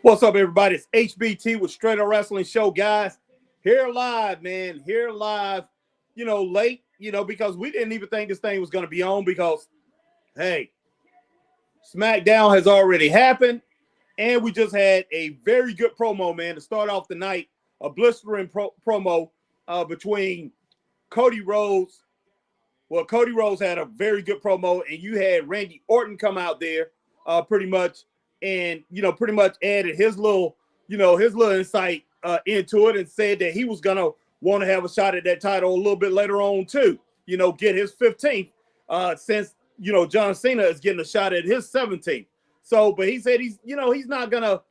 What's up, everybody? It's HBT with Straight Up Wrestling Show, guys. Here live, man. Here live, late, because we didn't even think this thing was going to be on because, hey, Smackdown has already happened, and we just had a very good promo, man, to start off the night. A blistering promo between Cody Rhodes. Well, Cody Rhodes had a very good promo, and you had Randy Orton come out there pretty much and, pretty much added his little insight into it and said that he was going to want to have a shot at that title a little bit later on too, get his 15th since, John Cena is getting a shot at his 17th. So, but he said he's not going to,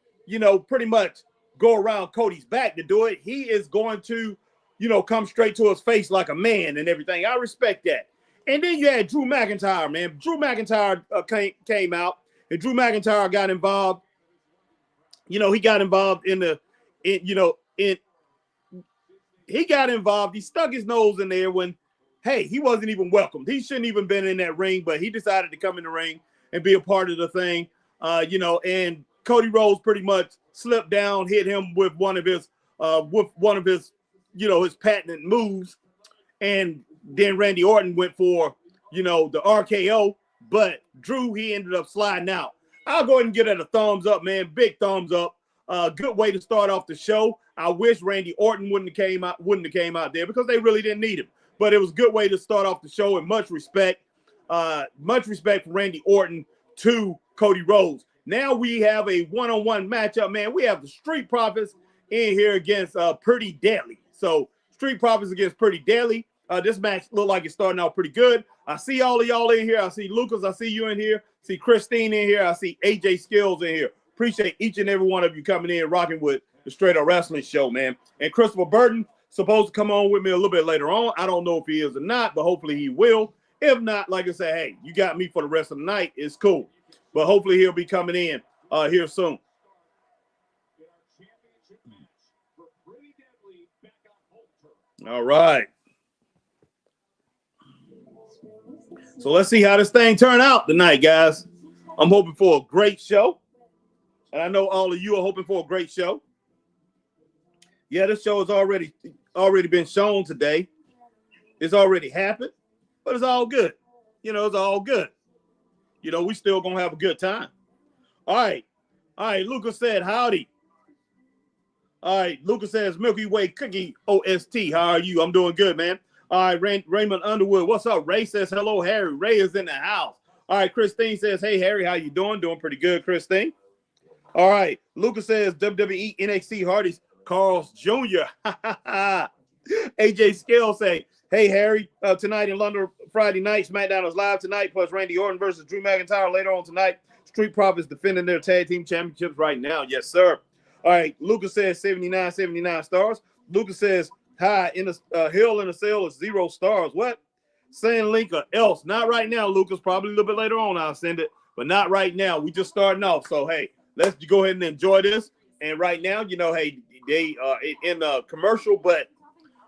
pretty much go around Cody's back to do it. He is going to, come straight to his face like a man and everything. I respect that. And then you had Drew McIntyre, man. Drew McIntyre came out, and Drew McIntyre got involved. He got involved he got involved. He stuck his nose in there when, hey, he wasn't even welcomed. He shouldn't even been in that ring, but he decided to come in the ring and be a part of the thing. And Cody Rhodes pretty much slipped down, hit him with one of his his patented moves, and then Randy Orton went for, the RKO, but Drew, he ended up sliding out. I'll go ahead and give it a thumbs up, man. Big thumbs up. Good way to start off the show. I wish Randy Orton wouldn't have came out there because they really didn't need him. But it was a good way to start off the show, and much respect for Randy Orton to Cody Rhodes. Now we have a one-on-one matchup, man. We have the Street Profits in here against Pretty Deadly. So Street Profits against Pretty Deadly. This match looked like it's starting out pretty good. I see all of y'all in here. I see Lucas. I see you in here. I see Christine in here. I see AJ Skills in here. Appreciate each and every one of you coming in, rocking with the Straight Up Wrestling Show, man. And Christopher Burton supposed to come on with me a little bit later on. I don't know if he is or not, but hopefully he will. If not, like I said, hey, you got me for the rest of the night. It's cool. But hopefully he'll be coming in here soon. All right. So let's see how this thing turn out tonight, guys. I'm hoping for a great show. And I know all of you are hoping for a great show. Yeah, this show has already been shown today. It's already happened, but it's all good. It's all good. We still going to have a good time. All right. Lucas said, howdy. All right. Lucas says, Milky Way Cookie OST. How are you? I'm doing good, man. All right. Raymond Underwood. What's up? Ray says, hello, Harry. Ray is in the house. All right. Christine says, hey, Harry, how you doing? Doing pretty good, Christine. All right. Lucas says, WWE NXT Hardy's Carl's Jr. AJ Scale say, hey, Harry, tonight in London, Friday night, SmackDown is live tonight, plus Randy Orton versus Drew McIntyre later on tonight. Street Profits defending their tag team championships right now. Yes, sir. All right. Lucas says 79 stars. Lucas says, hi, in the Hill in the Cell is 0 stars. What? Send link or else. Not right now, Lucas. Probably a little bit later on I'll send it, but not right now. We just starting off. So, hey, let's go ahead and enjoy this. And right now, hey, they are in the commercial, but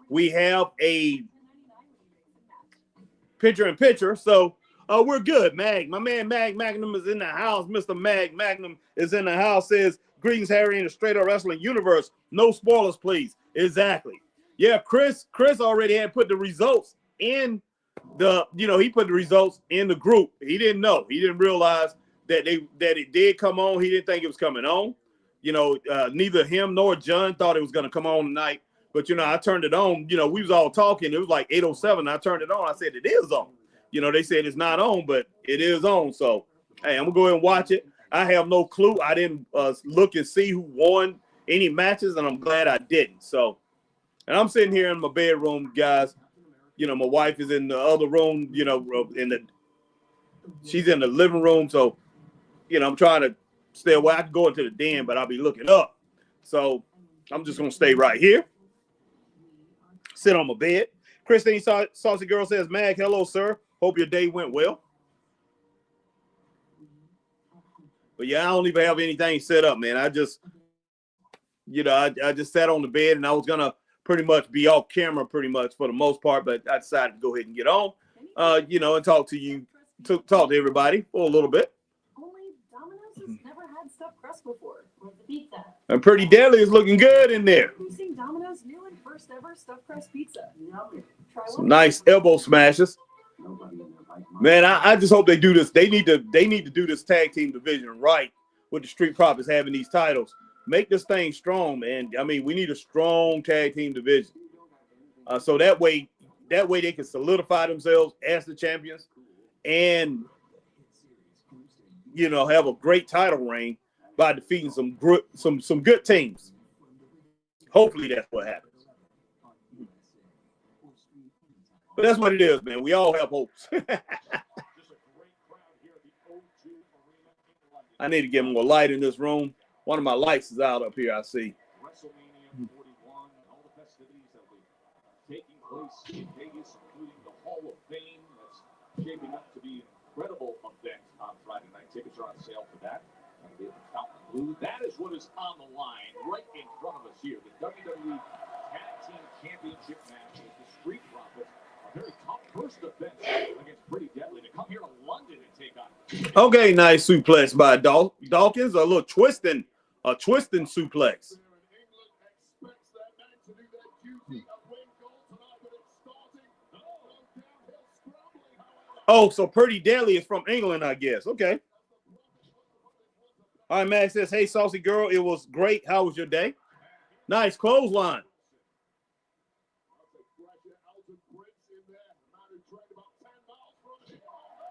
we have a picture-in-picture. So we're good. My man Mag Magnum is in the house. Mr. Mag Magnum is in the house. Says, greetings, Harry, in the Straight Up Wrestling universe. No spoilers, please. Exactly. Yeah, Chris already had put the results in the, he put the results in the group. He didn't know. He didn't realize that it did come on. He didn't think it was coming on. Neither him nor John thought it was going to come on tonight. But, I turned it on. We was all talking. It was like 8:07. I turned it on. I said, it is on. They said it's not on, but it is on. So, hey, I'm going to go ahead and watch it. I have no clue. I didn't look and see who won any matches, and I'm glad I didn't. So, and I'm sitting here in my bedroom, guys. My wife is in the other room, she's in the living room. So, I'm trying to stay away. I can go into the den, but I'll be looking up. So I'm just going to stay right here. Sit on my bed. Christine Saucy Girl says, Mag, hello, sir. Hope your day went well. But yeah, I don't even have anything set up, man. I just, I just sat on the bed and I was going to pretty much be off camera pretty much for the most part, but I decided to go ahead and get on, and talk to you, talk to everybody for a little bit. never had stuffed crust before. Where's the pizza? And Pretty Deadly is looking good in there. Introducing Domino's new and first ever stuffed crust pizza. Some nice elbow smashes. Man, I just hope they do this. They need to do this tag team division right with the Street Profits having these titles. Make this thing strong, man. I mean, we need a strong tag team division. So that way they can solidify themselves as the champions and, you know, have a great title reign by defeating some good teams. Hopefully that's what happens. But that's what it is, man. We all have hopes. I need to get more light in this room. One of my lights is out up here, I see. WrestleMania 41 and all the festivities that will be taking place in Vegas, including the Hall of Fame. That's shaping up to be an incredible event on Friday night. Tickets are on sale for that. That is what is on the line right in front of us here. The WWE Tag Team Championship match with the Street Profits. A very tough first defense against Pretty Deadly to come here to London and take on. Okay, nice suplex by Dawkins. A little twisting suplex. Oh, so Pretty Deadly is from England, I guess. Okay. All right, Max says, hey, Saucy Girl, it was great. How was your day? Nice clothesline.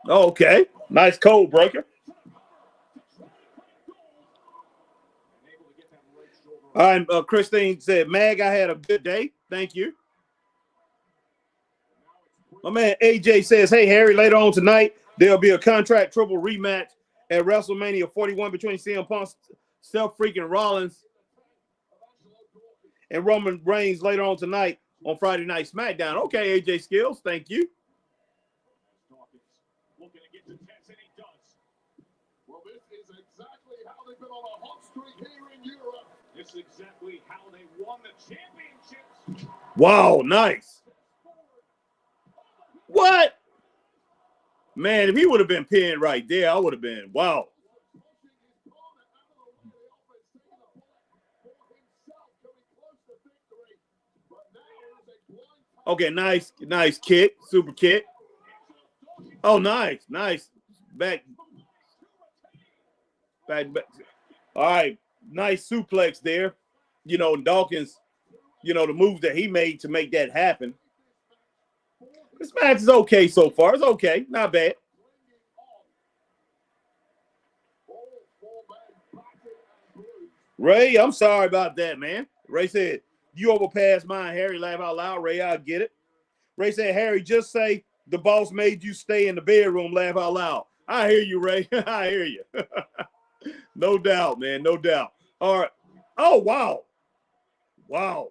Okay. Nice code breaker. All right, Christine said, Mag, I had a good day. Thank you. My man AJ says, hey, Harry, later on tonight, there'll be a contract triple rematch at WrestleMania 41 between CM Punk, Seth freaking Rollins, and Roman Reigns later on tonight on Friday Night SmackDown. Okay, AJ Skills, thank you. Looking to get to 10, and he does. Well, this is exactly how they've been on a hot streak here in Europe. This is exactly how they won the championships. Wow, nice. What? Man, if he would have been pinned right there, I would have been, wow. Okay, nice kick, super kick. Oh, nice. Back. All right, nice suplex there. You know, Dawkins, you know, the moves that he made to make that happen. This match is okay so far. It's okay. Not bad. Ray, I'm sorry about that, man. Ray said, you overpassed mine, Harry. Laugh out loud. Ray, I get it. Ray said, Harry, just say the boss made you stay in the bedroom. Laugh out loud. I hear you, Ray. I hear you. No doubt, man. No doubt. All right. Oh, wow. Wow.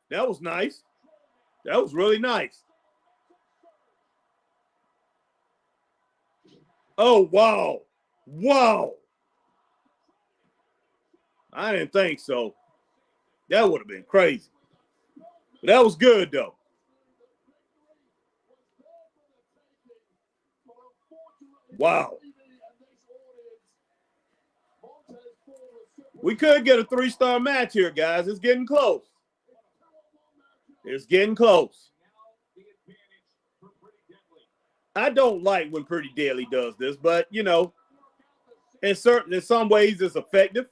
That was nice. That was really nice. Oh, wow. Wow. I didn't think so. That would have been crazy. But that was good, though. Wow. We could get a 3-star match here, guys. It's getting close. It's getting close. I don't like when Pretty Deadly does this, but, you know, in some ways it's effective.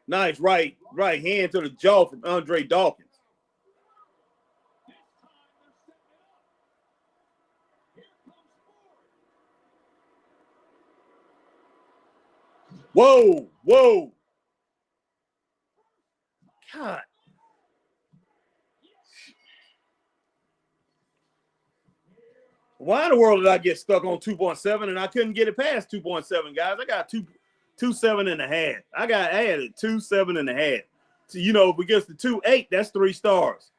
Nice right hand to the jaw from Andre Dawkins. Whoa. God. Why in the world did I get stuck on 2.7 and I couldn't get it past 2.7, guys? I got 2.7.5. I had it 2.7.5. So, you know, if we get to 2.8, that's 3 stars.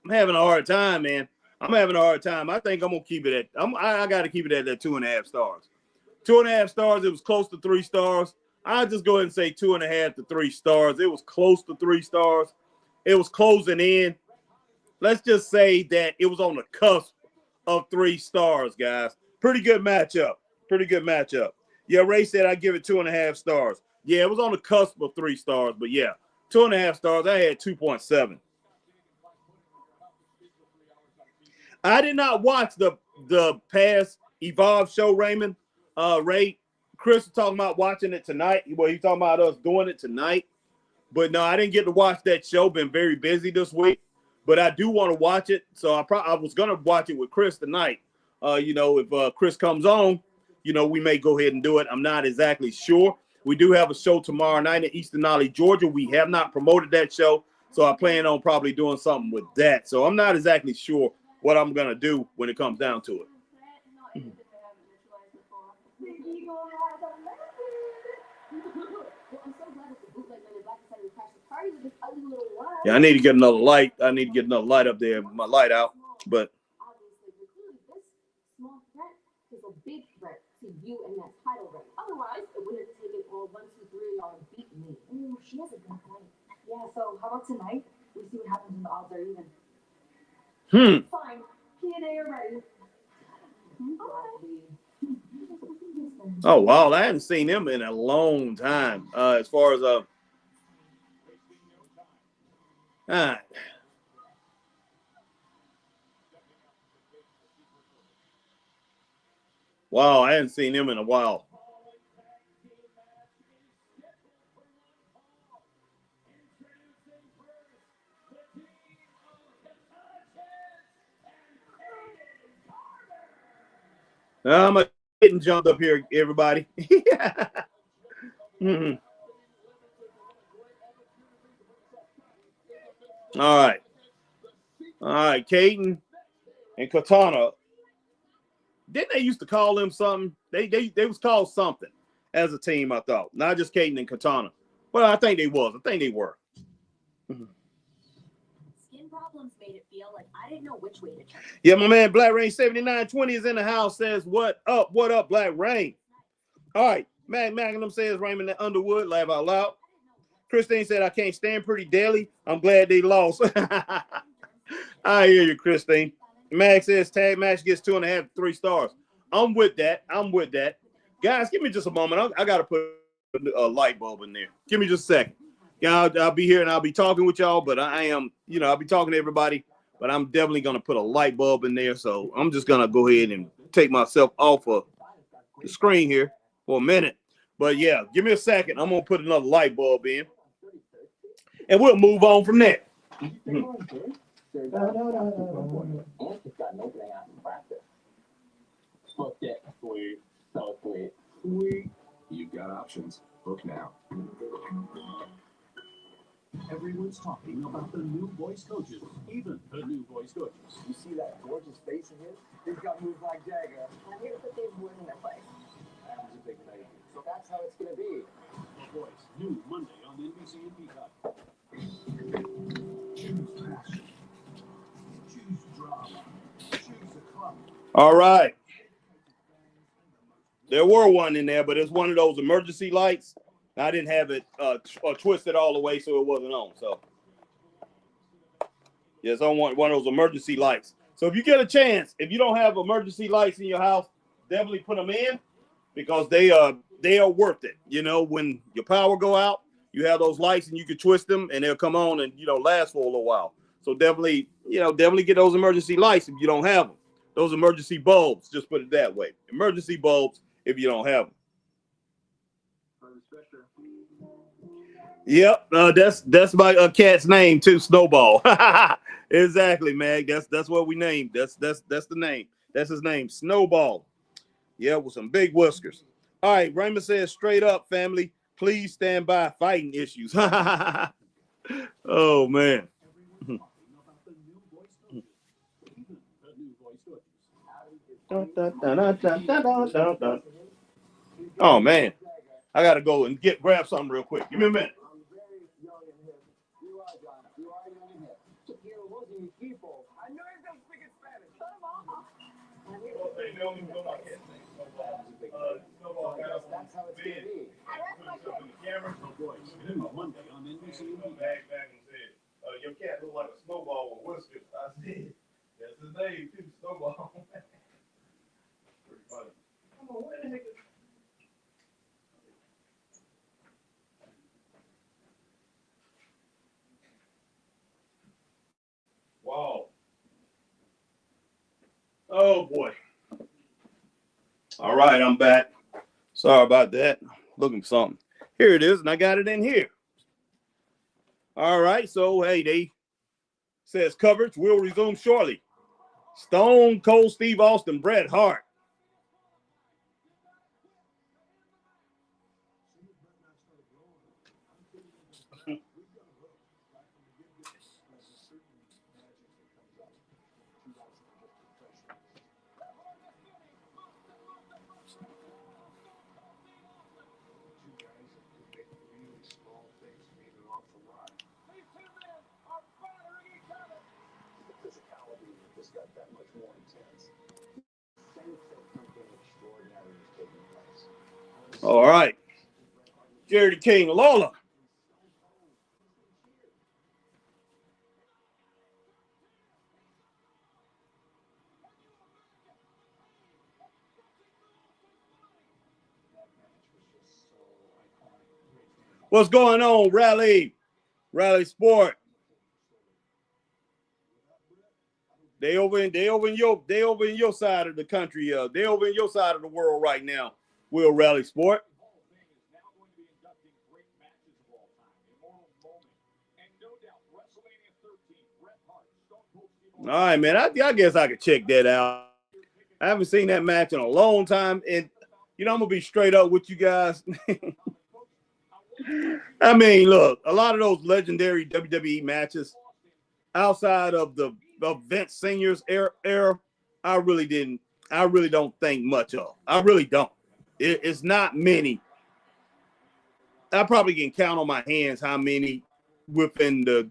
I'm having a hard time, man. I'm having a hard time. I think I'm gonna keep it at. I got to keep it at that 2.5 stars. 2.5 stars. It was close to 3 stars. I'll just go ahead and say 2.5 to 3 stars. It was close to 3 stars. It was closing in. Let's just say that it was on the cusp of 3 stars, guys. Pretty good matchup. Pretty good matchup. Yeah, Ray said I give it 2.5 stars. Yeah, it was on the cusp of 3 stars, but yeah, 2.5 stars. I had 2.7. I did not watch the past Evolve show, Raymond. Ray, Chris was talking about watching it tonight. Well, he's talking about us doing it tonight. But no, I didn't get to watch that show. Been very busy this week. But I do want to watch it. So I was going to watch it with Chris tonight. If Chris comes on, we may go ahead and do it. I'm not exactly sure. We do have a show tomorrow night in Eastern Ollie, Georgia. We have not promoted that show. So I plan on probably doing something with that. So I'm not exactly sure what I'm going to do when it comes down to it. Yeah, I need to get another light. I need to get another light up there. My light out. But small threat is a big threat to you and that title reign. Otherwise, it would have taken all 1, 2, 3 y'all to beat me. Ooh, she has a good point. Yeah, so how about tonight? We see what happens when the odds are even. Fine. P&A are ready. Oh, wow. I hadn't seen him in a long time. As far as all right. Wow, I hadn't seen him in a while. I'm getting jumped up here, everybody. Mm-hmm. All right. Caden and Katana. Didn't they used to call them something? They was called something as a team, I thought. Not just Caden and Katana. Well, I think they were. Skin problems made it feel like I didn't know which way to turn. Yeah, my man Black Rain 7920 is in the house. Says, what up, Black Rain? All right. Magnum says Raymond Underwood, laugh out loud. Christine said, I can't stand Pretty Daily. I'm glad they lost. I hear you, Christine. Max says tag match gets 2.5 to 3 stars. I'm with that. Guys, give me just a moment. I got to put a light bulb in there. Give me just a second. Yeah, I'll be here and I'll be talking with y'all, but I am, I'll be talking to everybody, but I'm definitely going to put a light bulb in there. So I'm just going to go ahead and take myself off of the screen here for a minute. But yeah, give me a second. I'm going to put another light bulb in and we'll move on from there. You've got options. Book now. Everyone's talking about the new voice coaches, even the new voice coaches. You see that gorgeous face of his? He's got moves like Jagger. I'm here to put these words in their place. That was a big thing. So that's how it's going to be. The Voice, new Monday on NBC and Peacock. Choose passion. Choose drama. Choose a club. All right. There were one in there, but it's one of those emergency lights. I didn't have it twisted all the way, so it wasn't on. So, yes, I want one of those emergency lights. So if you get a chance, if you don't have emergency lights in your house, definitely put them in because they are worth it. When your power go out, you have those lights and you can twist them and they'll come on and last for a little while. So definitely get those emergency lights if you don't have them. Those emergency bulbs, just put it that way. Emergency bulbs if you don't have them. Yep, that's my cat's name too, Snowball. Exactly, Mag. That's what we named. That's the name. That's his name, Snowball. Yeah, with some big whiskers. All right, Raymond says straight up, family, please stand by fighting issues. Oh man. Oh man, I gotta go and grab something real quick. Give me a minute. I know you don't speak Spanish. That's how it's going to be. Monday on NBC and Peacock. Your cat look like a snowball with whiskers. I said, that's his name too, Snowball. Oh boy. All right, I'm back. Sorry about that. Looking for something. Here it is, and I got it in here. All right, so hey, they says coverage will resume shortly. Stone Cold Steve Austin, Bret Hart. Physicality just got that much more intense. Sense that something extraordinary is taking place. All right. Jerry the King Lawler. What's going on, Rally Sport? They over in your side of the country. They over in your side of the world right now. Will Rally Sport. All right, man. I guess I could check that out. I haven't seen that match in a long time, and I'm gonna be straight up with you guys. I mean, look, a lot of those legendary WWE matches outside of Vince Senior's era, I really don't think much of. I really don't. It's not many. I probably can count on my hands how many within the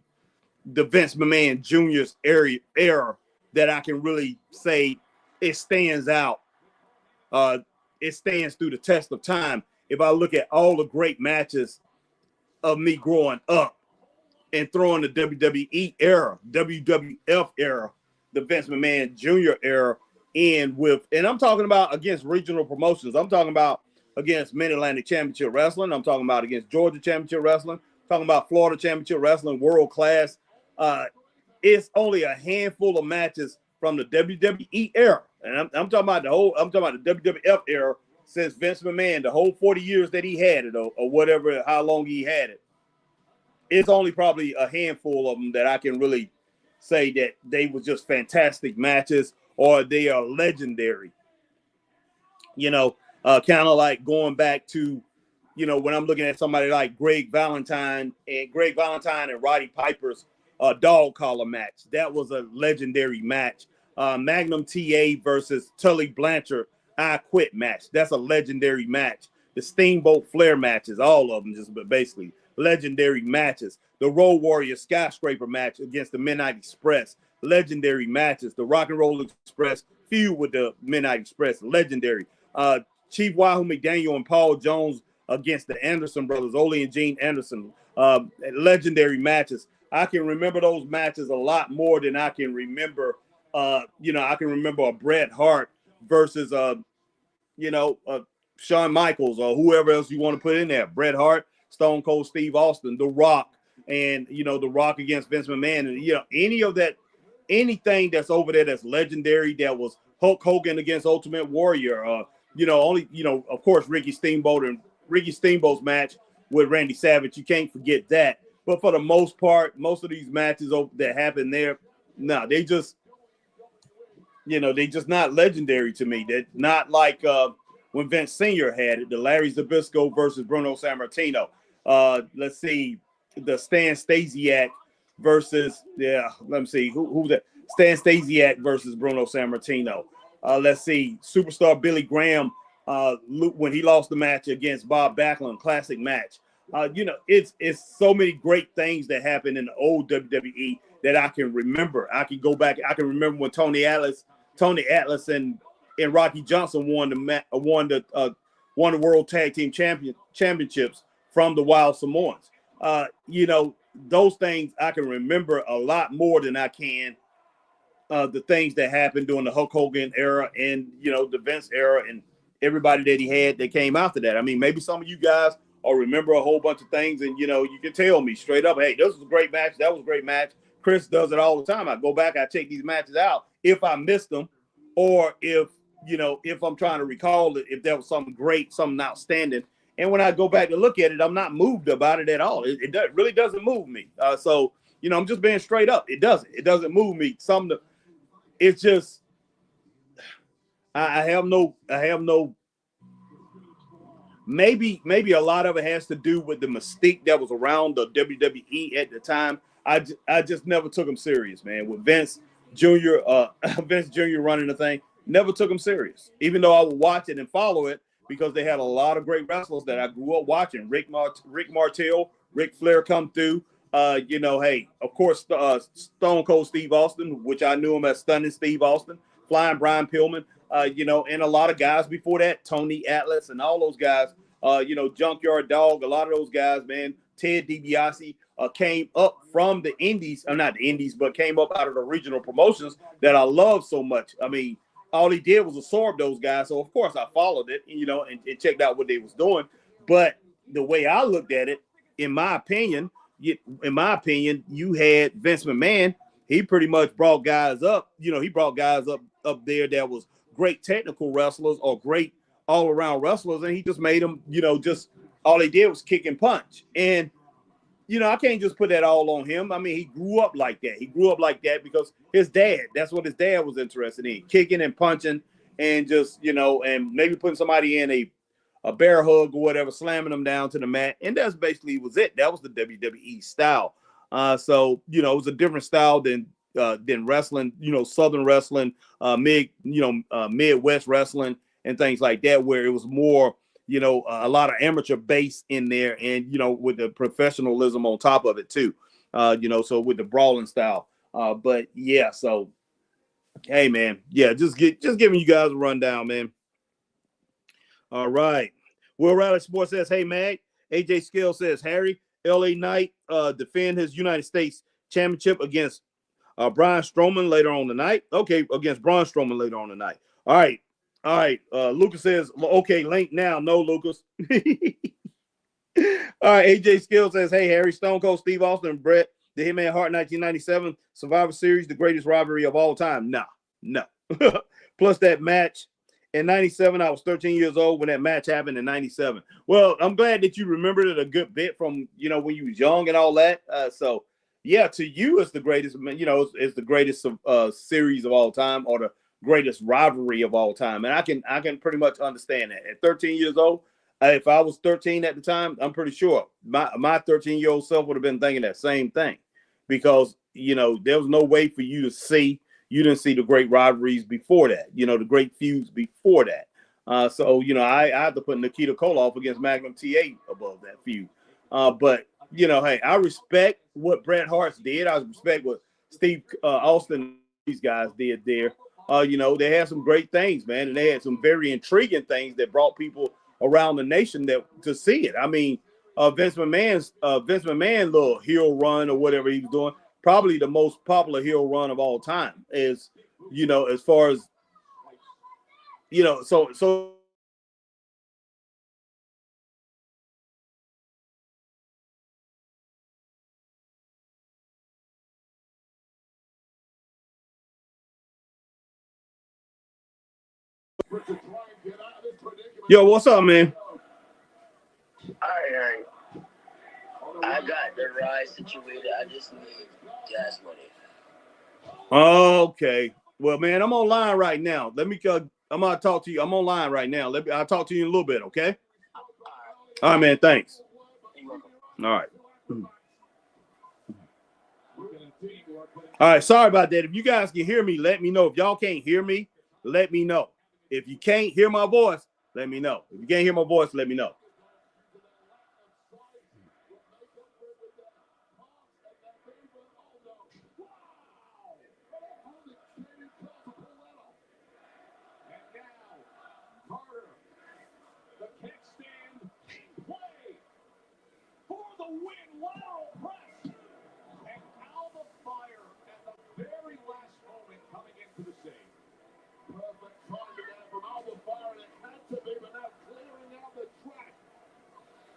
Vince McMahon Jr.'s era that I can really say it stands out. It stands through the test of time. If I look at all the great matches of me growing up and throwing the WWE era, WWF era, the Vince McMahon Jr. era in with, and I'm talking about against regional promotions. I'm talking about against Mid-Atlantic Championship Wrestling. I'm talking about against Georgia Championship Wrestling. I'm talking about Florida Championship Wrestling, world class. It's only a handful of matches from the WWE era. And I'm talking about the WWF era since Vince McMahon, the whole 40 years that he had it or whatever, how long he had it. It's only probably a handful of them that I can really say that they were just fantastic matches or they are legendary. Kind of like going back to, when I'm looking at somebody like Greg Valentine and Roddy Piper's dog collar match. That was a legendary match. Magnum TA versus Tully Blanchard I Quit match. That's a legendary match. The Steamboat Flair matches, all of them just basically legendary matches. The Road Warrior Skyscraper match against the Midnight Express, legendary matches. The Rock and Roll Express feud with the Midnight Express, legendary. Chief Wahoo McDaniel and Paul Jones against the Anderson brothers, Ole and Gene Anderson, legendary matches. I can remember those matches a lot more than I can remember. I can remember a Bret Hart versus, Shawn Michaels or whoever else you want to put in there. Bret Hart, Stone Cold Steve Austin, The Rock, and The Rock against Vince McMahon, and any of that, anything that's over there that's legendary. That was Hulk Hogan against Ultimate Warrior. Of course, Ricky Steamboat's match with Randy Savage. You can't forget that. But for the most part, most of these matches that happen there, no, they just not legendary to me. They're not like when Vince Sr. had it, the Larry Zbyszko versus Bruno Sammartino. Let's see, the Stan Stasiak versus, let me see, who that? Stan Stasiak versus Bruno Sammartino. Let's see, Superstar Billy Graham when he lost the match against Bob Backlund, classic match. It's so many great things that happened in the old WWE that I can remember. I can go back. I can remember when Tony Atlas and Rocky Johnson won the World Tag Team Championships from the Wild Samoans. Those things I can remember a lot more than I can the things that happened during the Hulk Hogan era and the Vince era and everybody that he had that came after that. I mean, maybe some of you guys or remember a whole bunch of things, and you can tell me straight up, hey, this was a great match, that was a great match. Chris does it all the time. I go back, I check these matches out if I missed them, or if if I'm trying to recall it, if there was something great, something outstanding. And when I go back to look at it, I'm not moved about it at all. It really doesn't move me. So I'm just being straight up. It doesn't move me. It's just I have no. Maybe a lot of it has to do with the mystique that was around the WWE at the time. I just never took him serious, man. With Vince Jr. Vince Jr. running the thing, never took him serious. Even though I would watch it and follow it because they had a lot of great wrestlers that I grew up watching. Rick Martel, Ric Flair come through. Hey, of course, Stone Cold Steve Austin, which I knew him as Stunning Steve Austin, Flying Brian Pillman. And a lot of guys before that, Tony Atlas and all those guys, Junkyard Dog, a lot of those guys, man, Ted DiBiase came up from the indies, not the indies, but came up out of the regional promotions that I love so much. I mean, all he did was absorb those guys. So, of course, I followed it, and checked out what they was doing. But the way I looked at it, in my opinion, you had Vince McMahon. He pretty much brought guys up. He brought guys up there that was great technical wrestlers or great all-around wrestlers, and he just made them, just all they did was kick and punch. And, I can't just put that all on him. I mean, he grew up like that. He grew up like that because that's what his dad was interested in, kicking and punching and just, and maybe putting somebody in a bear hug or whatever, slamming them down to the mat. And that's basically was it. That was the WWE style. So, it was a different style than wrestling, Southern wrestling, Midwest wrestling and things like that, where it was more, a lot of amateur base in there and, with the professionalism on top of it too, so with the brawling style. But yeah, so, hey man, yeah, just giving you guys a rundown, man. All right. Will Riley Sports says, hey, Mag. AJ Scale says, Harry, LA Knight defend his United States Championship against Braun Strowman later on tonight. Okay, against Braun Strowman later on tonight. All right. Lucas says, okay, link now. No, Lucas. All right, AJ Skill says, hey, Harry, Stone Cold Steve Austin and Bret, the Hitman Hart 1997 Survivor Series, the greatest rivalry of all time. No. Plus that match in 97, I was 13 years old when that match happened in 97. Well, I'm glad that you remembered it a good bit from, when you was young and all that. So, yeah, to you, it's the greatest, it's the greatest series of all time or the greatest rivalry of all time. And I can pretty much understand that. At 13 years old, if I was 13 at the time, I'm pretty sure my 13-year-old self would have been thinking that same thing because, there was no way for you to see. You didn't see the great rivalries before that, the great feuds before that. So, I had to put Nikita Koloff against Magnum TA above that feud. But, hey, I respect what Bret Hart did. I respect what Steve Austin and these guys did there. They had some great things, man, and they had some very intriguing things that brought people around the nation to see it. I mean, Vince McMahon's little heel run or whatever he was doing, probably the most popular heel run of all time is, as far as, so. Yo, what's up, man? All right. I got the ride situated. I just need gas money. Okay. Well, man, I'm online right now. I'm gonna talk to you. I'm online right now. I'll talk to you in a little bit, okay? All right, man. Thanks. All right. All right. Sorry about that. If you guys can hear me, let me know. If y'all can't hear me, let me know. If you can't hear my voice, let me know. If you can't hear my voice, let me know.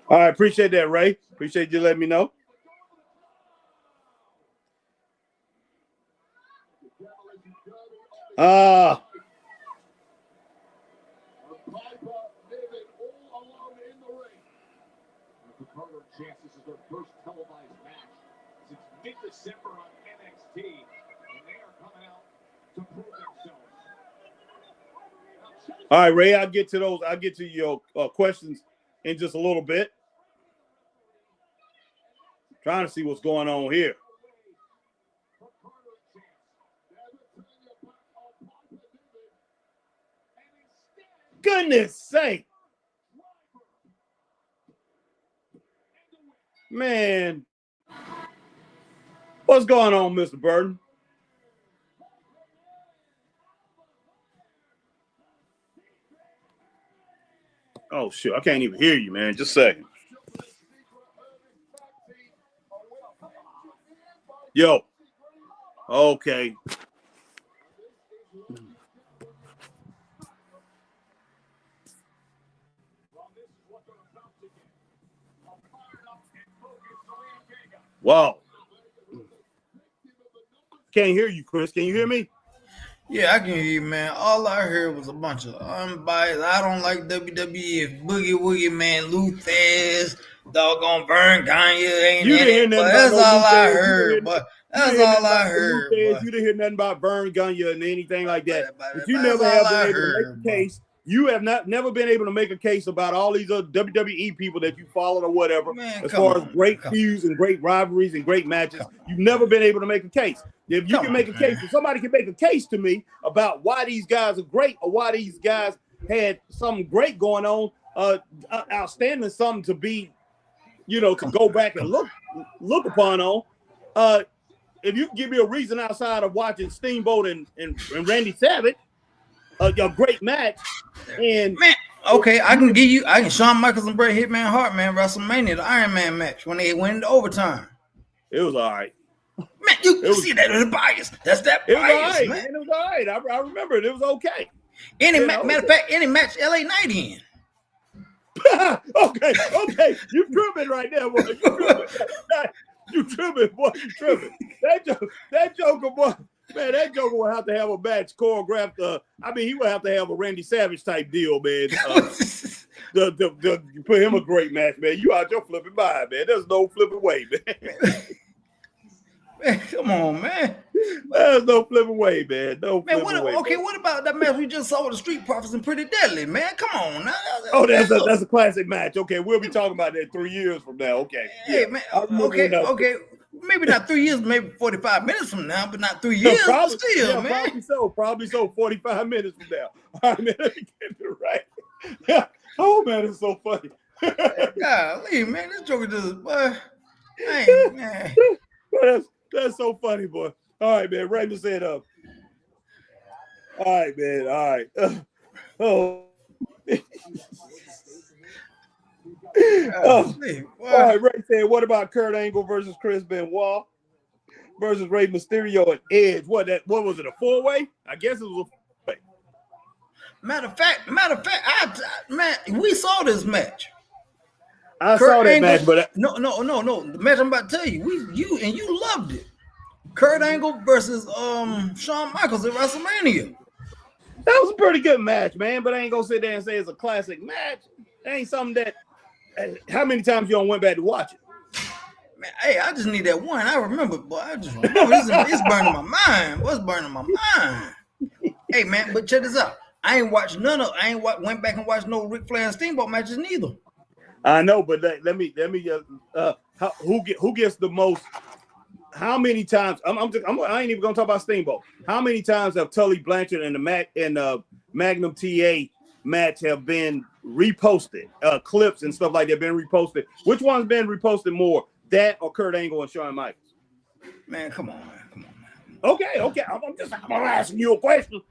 All right, appreciate that, Ray. Appreciate you letting me know. Carter chance. This is their first televised match since mid-December on NXT, and they are coming out to prove themselves. All right, Ray, I'll get to those. I'll get to your questions in just a little bit. Trying to see what's going on here. Goodness sake. Man. What's going on, Mr. Burton? Oh, shit. I can't even hear you, man. Just a second. Yo. Okay. Wow. Can't hear you, Chris. Can you hear me? Yeah, I can hear you, man. All I heard was a bunch of unbiased. I don't like WWE. Boogie Woogie, man, Luthez, doggone Vern Gagne ain't You in didn't hear it. nothing But about that's no all I Luthez. heard. But that's all I heard. You didn't hear nothing about Vern Gagne and anything like that. But you that's never all have been I able to heard, make a case. You have never been able to make a case about all these other WWE people that you followed or whatever, Man, as come far as on, great come feuds and great rivalries and great matches. You've never been able to make a case. If you can make a case, if somebody can make a case to me about why these guys are great or why these guys had something great going on, outstanding, something to be, to go back and look upon on. If you can give me a reason outside of watching Steamboat and Randy Savage, a great match. And man, okay, I can Shawn Michaels and Bret Hitman Hart, man, WrestleMania, the Iron Man match when they went into overtime. It was all right. Man, you see that as a bias. That's that bias, it was all right, man. It was all right. I remember it. It was okay. Matter of fact, any match LA Knight in. okay. You tripping right there, boy. You tripping, boy. You tripping. That Joker, boy. Man, that Joker will have to have a match choreographed. He would have to have a Randy Savage type deal, man. To put him a great match, man. You out your flipping mind, man. There's no flipping way, man. Man, come on, man. There's no flipping way, man. No flipping way. Okay, what about that match we just saw with the Street Profits and Pretty Deadly, man? Come on now. That's a classic match. Okay, we'll be talking about that 3 years from now. Okay. Hey, man. Okay. Maybe not 3 years, maybe 45 minutes from now, but not 3 years. Probably, but still, man. Probably so. 45 minutes from now. All right, man. Let me get it right. Yeah. Oh man, it's so funny. Golly, man, this Joker just, boy. Hey, man. That's so funny, boy. All right, man. Raymond said up. All right, man. All right. All right, Ray said, what about Kurt Angle versus Chris Benoit versus Rey Mysterio and Edge? What was it, a 4-way? I guess it was a 4-way. Matter of fact, we saw this match. I saw that match, but no. The match I'm about to tell you, you loved it. Kurt Angle versus Shawn Michaels at WrestleMania. That was a pretty good match, man. But I ain't gonna sit there and say it's a classic match. That ain't something that. How many times you went back to watch it? Man, hey, I just need that one. I remember, boy. I just remember. It's burning my mind. What's burning my mind? Hey, man, but check this out. I ain't watched went back and watched no Ric Flair and Steamboat matches neither. I know, but let me who gets the most? How many times? I ain't even gonna talk about Steamboat. How many times have Tully Blanchard and the Magnum TA match have been reposted? Clips and stuff like that been reposted. Which one's been reposted more? That or Kurt Angle and Shawn Michaels? Man, come on, man. Okay. I'm asking you a question.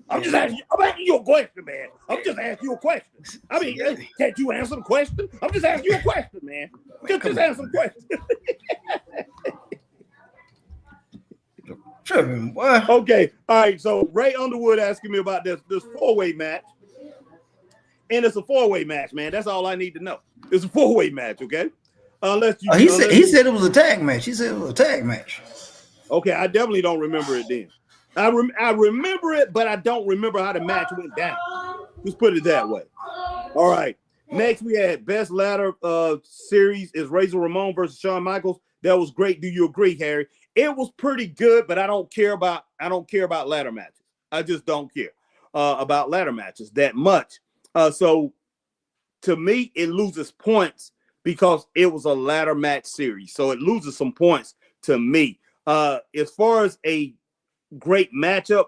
I'm asking you a question, man. I'm just asking you a question. I mean, can't you answer the question? I'm just asking you a question, man. Just answer the question. Tripping, boy. Okay, all right. So Ray Underwood asking me about this 4-way match, and it's a 4-way match, man. That's all I need to know. It's a 4-way match, okay? He said it was a tag match. He said it was a tag match. Okay, I definitely don't remember it then. I remember it, but I don't remember how the match went down. Let's put it that way. All right. Next, we had best ladder series is Razor Ramon versus Shawn Michaels. That was great. Do you agree, Harry? It was pretty good, but I don't care about ladder matches. I just don't care about ladder matches that much. So to me, it loses points because it was a ladder match series. So it loses some points to me. As far as a great matchup,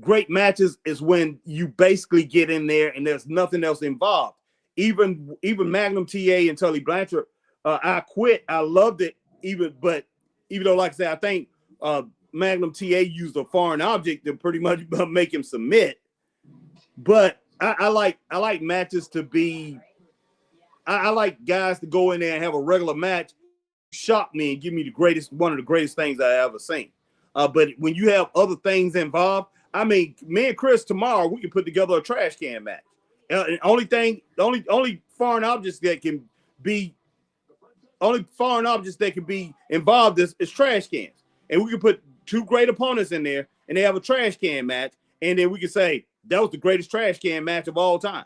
great matches is when you basically get in there and there's nothing else involved. Even Magnum TA and Tully Blanchard, I quit. I loved it. Even though, like I said, I think Magnum TA used a foreign object to pretty much make him submit. But I like matches to be. I like guys to go in there and have a regular match, shock me and give me one of the greatest things I ever seen. But when you have other things involved, I mean, me and Chris tomorrow we can put together a trash can match. The only foreign objects that can be involved is trash cans, and we can put two great opponents in there, and they have a trash can match, and then we can say that was the greatest trash can match of all time,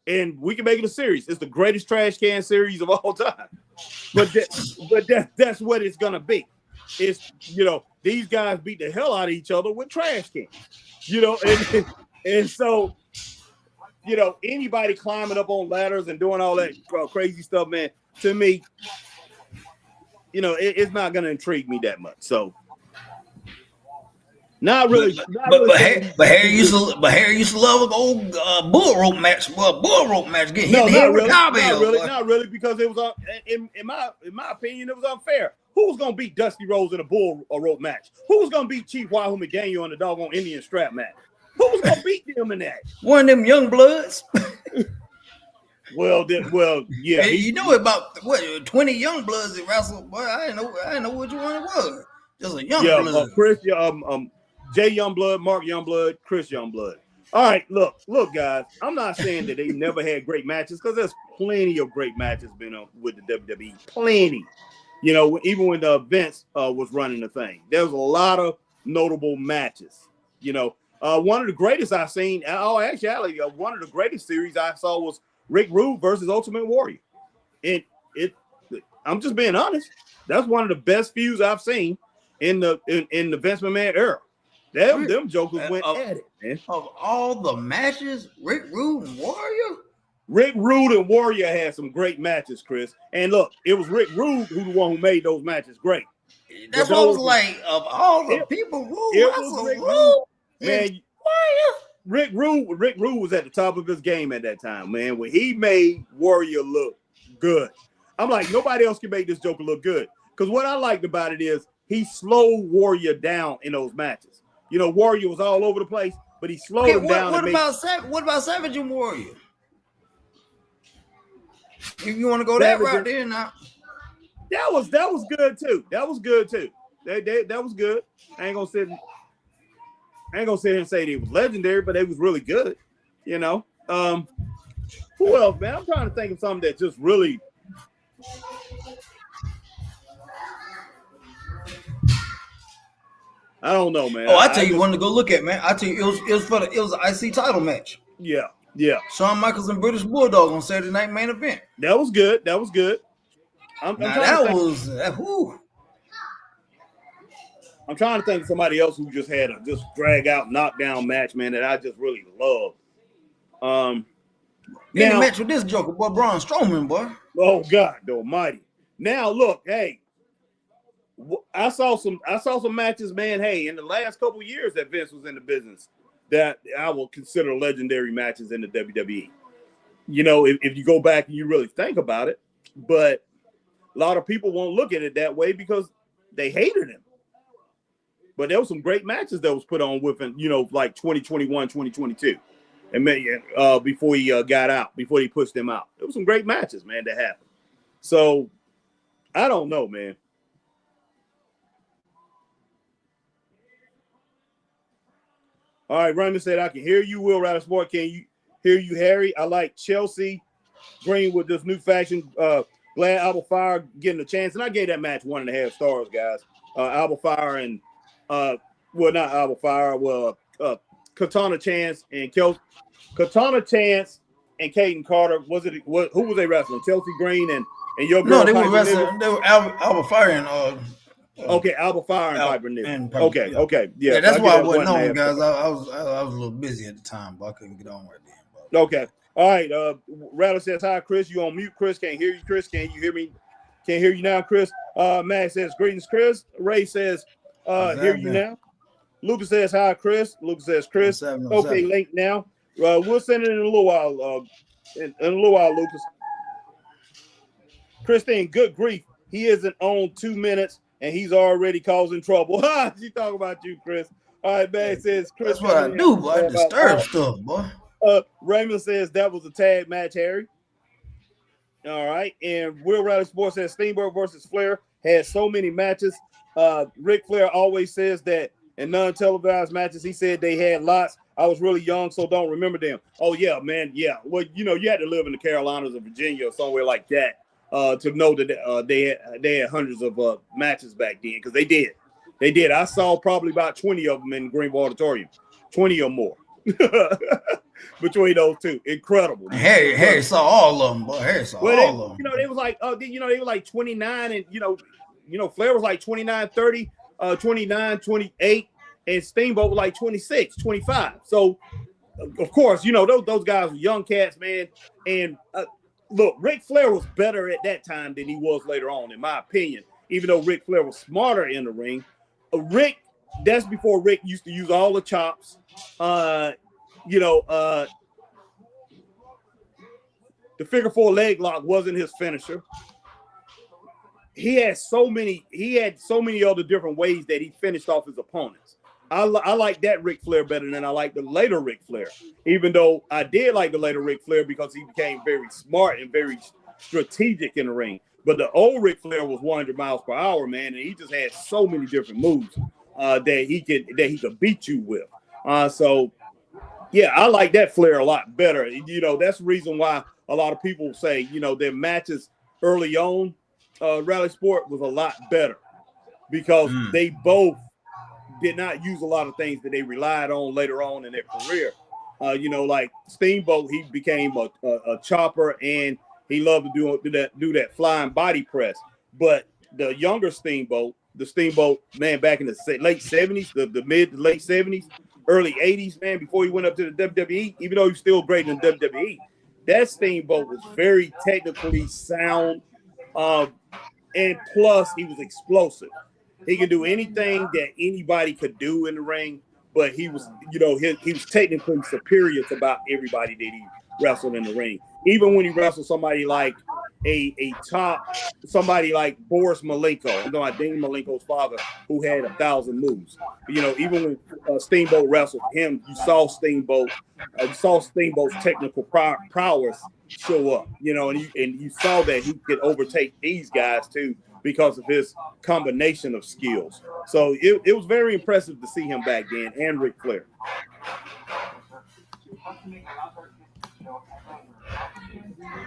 and we can make it a series. It's the greatest trash can series of all time, but that's what it's gonna be. It's these guys beat the hell out of each other with trash cans, and so anybody climbing up on ladders and doing all that crazy stuff, man. To me, it's not gonna intrigue me that much. So. Not really. But Harry used to love an old bull rope match. Well, bull rope match getting hit in the head with cowbell. Not really, because it was in my opinion, it was unfair. Who was gonna beat Dusty Rhodes in a bull rope match? Who was gonna beat Chief Wahoo McDaniel in the doggone Indian strap match? Who was gonna beat them in that? One of them young bloods. Well, yeah. Hey, about 20 young bloods that wrestled. Boy, I didn't know which one it was. Just a young blood. Chris, Jay Youngblood, Mark Youngblood, Chris Youngblood. All right, look, guys. I'm not saying that they never had great matches, because there's plenty of great matches been on with the WWE. Plenty. Even when Vince was running the thing, there was a lot of notable matches. One of the greatest I've seen. Actually, one of the greatest series I saw was Rick Rude versus Ultimate Warrior. I'm just being honest. That's one of the best feuds I've seen in the Vince McMahon era. Them jokers went at it, man. Of all the matches, Rick Rude and Warrior? Rick Rude and Warrior had some great matches, Chris. And look, it was Rick Rude who the one who made those matches great. That's what I was like, of all the people, Rude, man. Rick Rude was at the top of his game at that time, man. When he made Warrior look good, I'm like, nobody else can make this Joker look good. Because what I liked about it is he slowed Warrior down in those matches. Warrior was all over the place, but he slowed him down. What about Savage and Warrior? If you want to go that route there now. That was good too. That was good too. That was good. I ain't gonna sit here and say they was legendary, but they was really good. Who else, man? I'm trying to think of something that just really. I don't know, man. I tell you one to go look at, man. I tell you, it was an IC title match. Yeah. Shawn Michaels and British Bulldog on Saturday Night Main Event. That was good. I'm trying to think of somebody else who just had a drag out knockdown match, man, that I just really love. In the match with this Joker, boy, Braun Strowman, boy. Oh God, Almighty! Now look, hey. I saw some matches, man. Hey, in the last couple of years that Vince was in the business, that I will consider legendary matches in the WWE. If you go back and you really think about it, but a lot of people won't look at it that way because they hated him. But there were some great matches that was put on with him, like 2021, 2022, and before he got out, before he pushed him out. There were some great matches, man, that happened. So I don't know, man. All right, Raymond said, I can hear you, Will Rider Sport. Can you hear you, Harry? I like Chelsea Green with this new faction. Glad Alba Fire getting a chance. And I gave that match 1.5 stars, guys. Alba Fire and, not Alba Fire, Katana Chance and Katana Chance and Kaden Carter. Who was they wrestling? Chelsea Green and your girl. No, they were Piper wrestling. Niven? They were Alba Fire and Okay, Alba Fire and Piper Niven. Okay, yeah. That's so why I get that wasn't one on, half. guys. I was a little busy at the time, but I couldn't get on right then. But. Okay, all right. Rattler says hi, Chris. You on mute, Chris? Can't hear you, Chris. Can you hear me? Can't hear you now, Chris. Matt says greetings, Chris. Ray says hear you now. Lucas says hi, Chris. Lucas says Chris. Okay, link now. We'll send it in a little while. In a little while, Lucas. Christine, good grief. He isn't on 2 minutes and he's already causing trouble. She talking about you, Chris. All right, man. Says Chris. That's what I do, boy. I disturb stuff, boy. Raymond says that was a tag match, Harry. All right. And Will Rally Sports says Steamboat versus Flair had so many matches. Ric Flair always says that in non-televised matches, he said they had lots. I was really young, so don't remember them. Oh, yeah, man. Yeah. Well, you had to live in the Carolinas or Virginia or somewhere like that to know that they had hundreds of matches back then, because they did. They did. I saw probably about 20 of them in Greenville Auditorium, 20 or more between those two. Incredible. Harry saw all of them, boy. Harry saw all of them. They was like, they were like 29, and Flair was like 29, 30, 29, 28, and Steamboat was like 26, 25. So, of course, those guys were young cats, man. And look, Ric Flair was better at that time than he was later on, in my opinion, even though Ric Flair was smarter in the ring. That's before Rick used to use all the chops. The figure four leg lock wasn't his finisher. He had so many other different ways that he finished off his opponents. I like that Ric Flair better than I like the later Ric Flair, even though I did like the later Ric Flair because he became very smart and very strategic in the ring. But the old Ric Flair was 100 miles per hour, man, and he just had so many different moves that he could beat you with. So, yeah, I like that Flair a lot better. That's the reason why a lot of people say, their matches early on, Rally Sport was a lot better because they both did not use a lot of things that they relied on later on in their career. Like Steamboat, he became a chopper and he loved to do that flying body press. But the younger Steamboat, man, back in the late 70s, the mid to late 70s, early 80s, man, before he went up to the WWE, even though he's still great in WWE, that Steamboat was very technically sound. And plus, he was explosive. He could do anything that anybody could do in the ring, but he was, he was technically superior to about everybody that he wrestled in the ring. Even when he wrestled somebody like somebody like Boris Malenko, I'm talking about Dean Malenko's father, who had 1,000 moves. Even when Steamboat wrestled him, you saw Steamboat's technical prowess show up. And you saw that he could overtake these guys too because of his combination of skills. So it was very impressive to see him back then, and Ric Flair.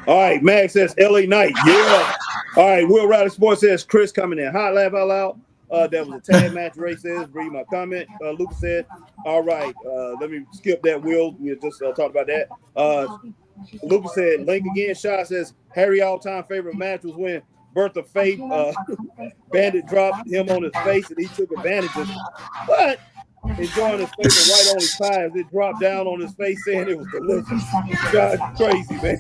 All right, Max says LA Knight. Yeah. All right, Will Rally Sports says Chris coming in. Hot laugh out loud. That was a tag match. Ray says, read my comment. Lucas said, all right, let me skip that, Will. We just talked about that. Lucas said, link again. Shaw says, Harry all-time favorite match was when Bertha Faith Bandit dropped him on his face and he took advantages. But enjoying his favorite white only pie as it dropped down on his face, saying it was delicious. God, crazy, man.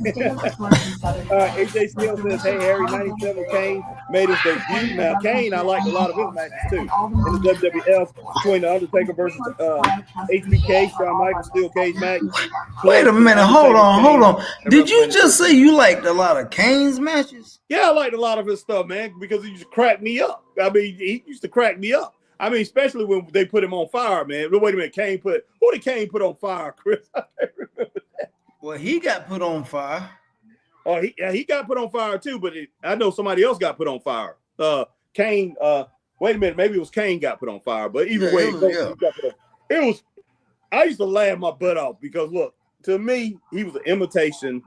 AJ Steele says, hey, Harry, 97 Kane made his debut. Now, Kane, I liked a lot of his matches, too. In the WWF, between The Undertaker versus HBK, Shawn Michaels, Steel Cage match. Wait a minute, hold on. Did you just say you liked a lot of Kane's matches? Yeah, I liked a lot of his stuff, man, because he used to crack me up. I mean, he used to crack me up. I mean, especially when they put him on fire, man. But wait a minute, who did Kane put on fire, Chris? I can't remember that. Well, he got put on fire. Oh, he got put on fire too, but I know somebody else got put on fire. Kane, wait a minute, maybe it was Kane got put on fire, but either way, I used to laugh my butt off because look, to me, he was an imitation.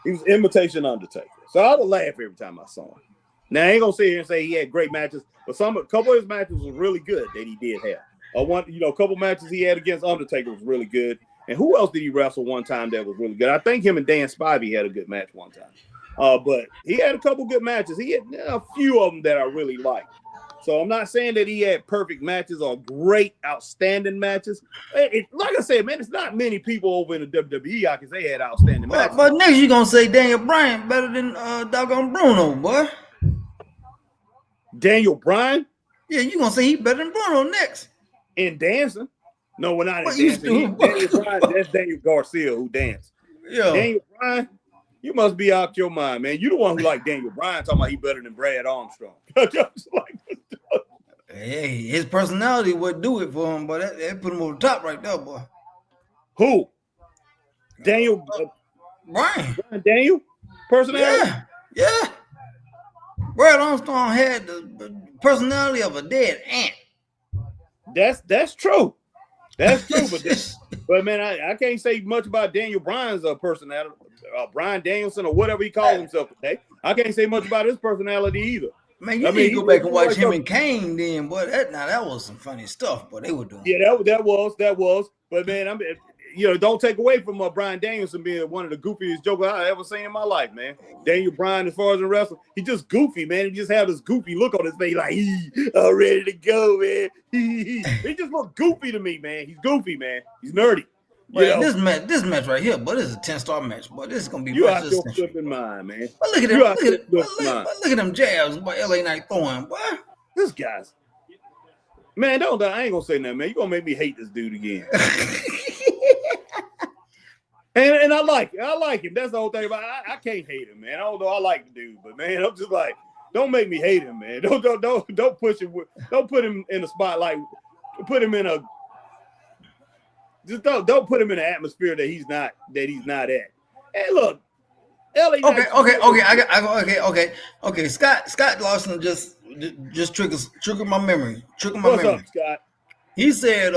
He was imitation Undertaker. So I would laugh every time I saw him. Now I ain't gonna sit here and say he had great matches, but a couple of his matches was really good that he did have. A couple matches he had against Undertaker was really good. And who else did he wrestle one time that was really good? I think him and Dan Spivey had a good match one time. But he had a couple good matches. He had a few of them that I really liked. So I'm not saying that he had perfect matches or great, outstanding matches. Like I said, man, it's not many people over in the WWE I can say had outstanding matches. But next you're going to say Daniel Bryan better than doggone Bruno, boy. Daniel Bryan? Yeah, you're going to say he better than Bruno next. In dancing? No, we're not in dancing. Daniel Bryan, that's Daniel Garcia who danced. Yeah. Daniel Bryan, you must be out your mind, man. You the one who like Daniel Bryan talking about he better than Brad Armstrong. Hey, his personality would do it for him, but that put him over the top right there, boy. Who? Daniel Bryan Daniel? Personality? Yeah. Brad Armstrong had the personality of a dead ant. That's true. That's true, but man, I can't say much about Daniel Bryan's personality. Bryan Danielson or whatever he calls himself today. I can't say much about his personality either. Man, you need to go back and watch him and Kane then, boy. That was some funny stuff, but they were doing. Yeah, that was. But man, don't take away from Bryan Danielson being one of the goofiest jokers I ever seen in my life, man. Daniel Bryan, as far as the wrestler, he just goofy, man. He just had this goofy look on his face, like I'm ready to go, man. He just look goofy to me, man. He's goofy, man. He's nerdy. Well, this match right here, but this is a 10-star match. But this is gonna be you out your flipping mind, man. But look at him. Look at them jabs by LA Knight throwing, boy. This guy's man. I ain't gonna say nothing, man. You gonna make me hate this dude again. and I like him. That's the whole thing about. I can't hate him, man. Although I like the dude, but man, I'm just like, don't make me hate him, man. Don't push him. Don't put him in the spotlight. Put him in a. Just don't put him in an atmosphere that he's not at. Hey, look, LA. Okay. Scott Lawson just triggered my memory. What's up, Scott? He said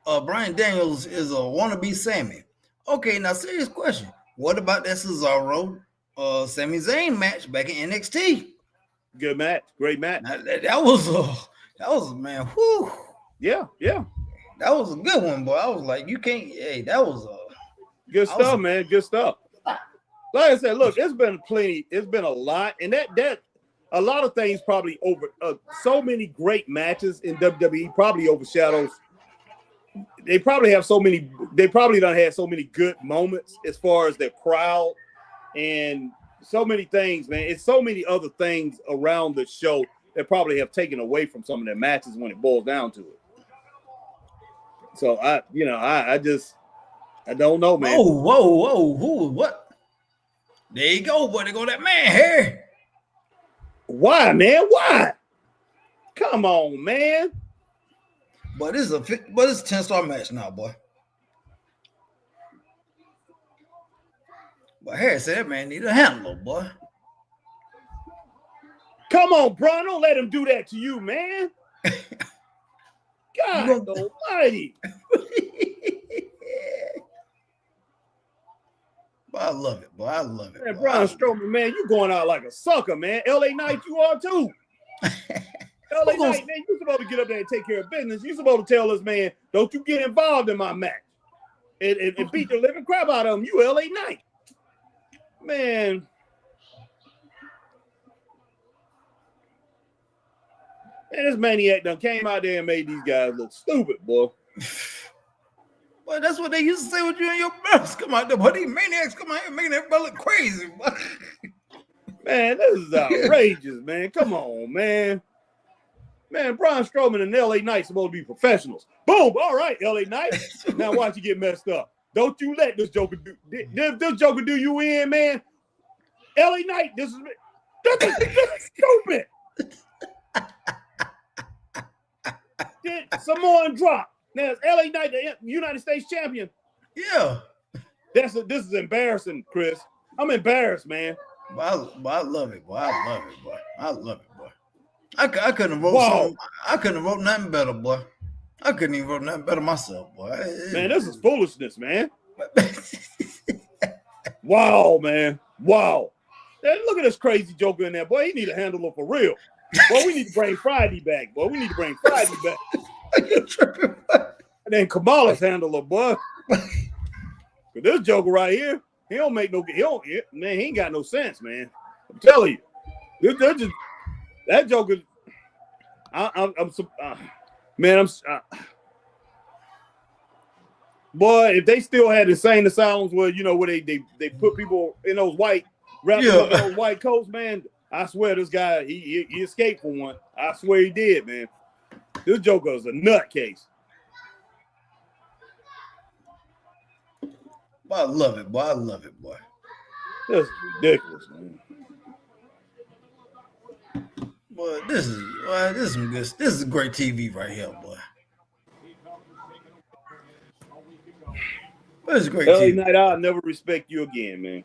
Bryan Daniels is a wannabe Sammy. Okay, now serious question. What about that Cesaro Sami Zayn match back in NXT? Good match, great match. Now, that was man. Whew. Yeah. That was a good one, boy. I was like, you can't. Hey, that was good stuff, man. Good stuff. Like I said, look, it's been a lot, and that a lot of things probably over. So many great matches in WWE probably overshadows. They probably have so many. They probably done had so many good moments as far as their crowd and so many things, man. It's so many other things around the show that probably have taken away from some of their matches when it boils down to it. So I don't know, man. Whoa, what? There you go, boy. There go that man here. Why, man? Why? Come on, man. But it's a 10-star match now, boy. But Harris said that man need a handler, boy. Come on, bro. Don't let him do that to you, man. God almighty. Boy, I love it, boy. I love it. Man, Braun Strowman, man, you going out like a sucker, man. LA Knight, you are too. LA Knight, man, you supposed to get up there and take care of business. You supposed to tell us, man, don't you get involved in my match. And beat the living crap out of him. You LA Knight. Man. Man, this maniac done came out there and made these guys look stupid, boy. Well, that's what they used to say with you and your brothers. Come out there, but these maniacs come out here making everybody look crazy, boy. Man, this is outrageous, man. Come on, man. Man, Braun Strowman and LA Knight supposed to be professionals. Boom. All right, LA Knight. Now watch you get messed up. Don't you let this joker do this joker do you in, man. LA Knight, this is stupid. Samoan drop. Now it's LA Knight, the United States champion. Yeah. This is embarrassing, Chris. I'm embarrassed, man. Boy, I love it, boy. I love it, boy. I couldn't have wrote I couldn't have wrote nothing better, boy. I couldn't even wrote nothing better myself, boy. Man, this is foolishness, man. Wow, man. Wow. Man, look at this crazy joker in there, boy. He need a handler for real. Boy, we need to bring Friday back, boy. We need to bring Friday back. You tripping, boy? And then Kamala's handler, boy. But this joker right here, he don't make no. Man, he ain't got no sense, man. I'm telling you, that joker. Boy, if they still had insane asylums where where they put people in those white wrapped up in those white coats, man. I swear this guy he escaped from one. I swear he did, man. This joker is a nutcase. Boy, I love it, boy. I love it, boy. This is ridiculous, man. Boy, this is some good. This is great TV right here, boy. This is great LA TV. Knight, I'll never respect you again, man.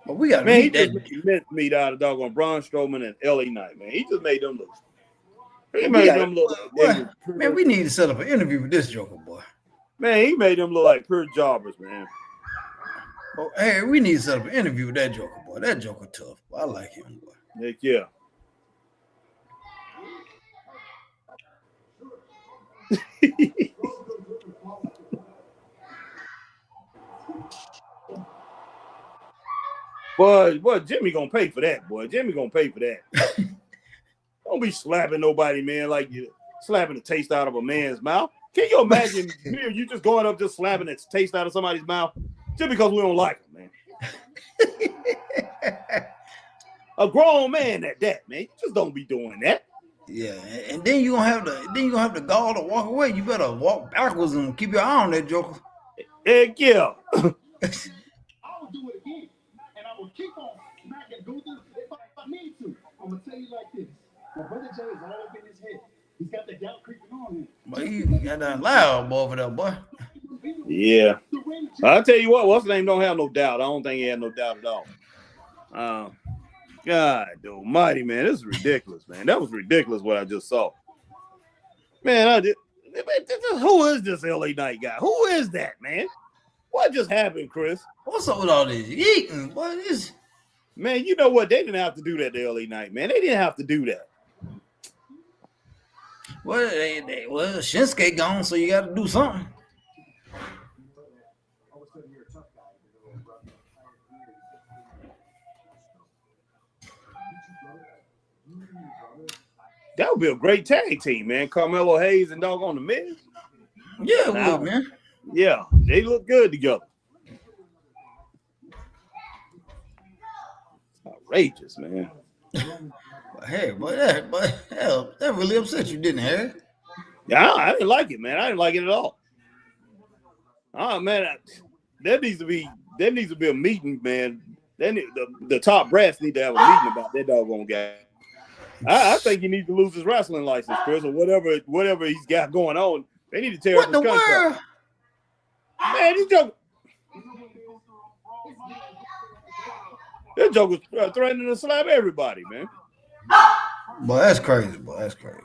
But we got to Man, he meet just that. made meat out of doggone Braun Strowman and LA Knight, man. He just made them look. He made them look. Boy, man, we need to set up an interview with this joker, boy. Man, he made them look like pure jobbers, man. Oh, hey, we need to set up an interview with that joker, boy. That joker tough. Boy. I like him, boy. Heck yeah. Boy, Jimmy gonna pay for that, boy. Jimmy gonna pay for that. Don't be slapping nobody, man, like you slapping the taste out of a man's mouth. Can you imagine you just going up just slapping the taste out of somebody's mouth just because we don't like him, man? A grown man at that, man. You just don't be doing that. Yeah, and then you gonna have the gall to walk away. You better walk backwards and keep your eye on that joker. Heck yeah. I will do it again, and I will keep on smacking Gunther if I need to. I'm gonna tell you like this: my brother Jay is all up in his head. He's got the gout creeping on him. But you got that loud boy for that boy. Yeah. I'll tell you what's his name don't have no doubt. I don't think he had no doubt at all. God almighty, man. This is ridiculous, man. That was ridiculous what I just saw. Man, who is this LA Knight guy? Who is that, man? What just happened, Chris? What's up with all this eating? What is? Man, you know what? They didn't have to do that to LA Knight, man. They didn't have to do that. Well, Shinsuke gone, so you got to do something. That would be a great tag team, man. Carmelo Hayes and doggone the Miz. Yeah, it would, man. Yeah, they look good together. Outrageous, man. Hey, that really upset you, didn't it, Harry? Yeah, I didn't like it, man. I didn't like it at all. Oh man, there needs to be a meeting, man. Then the top brass need to have a meeting about that doggone guy. I think he needs to lose his wrestling license, Chris, or whatever he's got going on. They need to tear up his contract. Man, this joker's threatening to slap everybody, man. Boy, that's crazy, boy. That's crazy.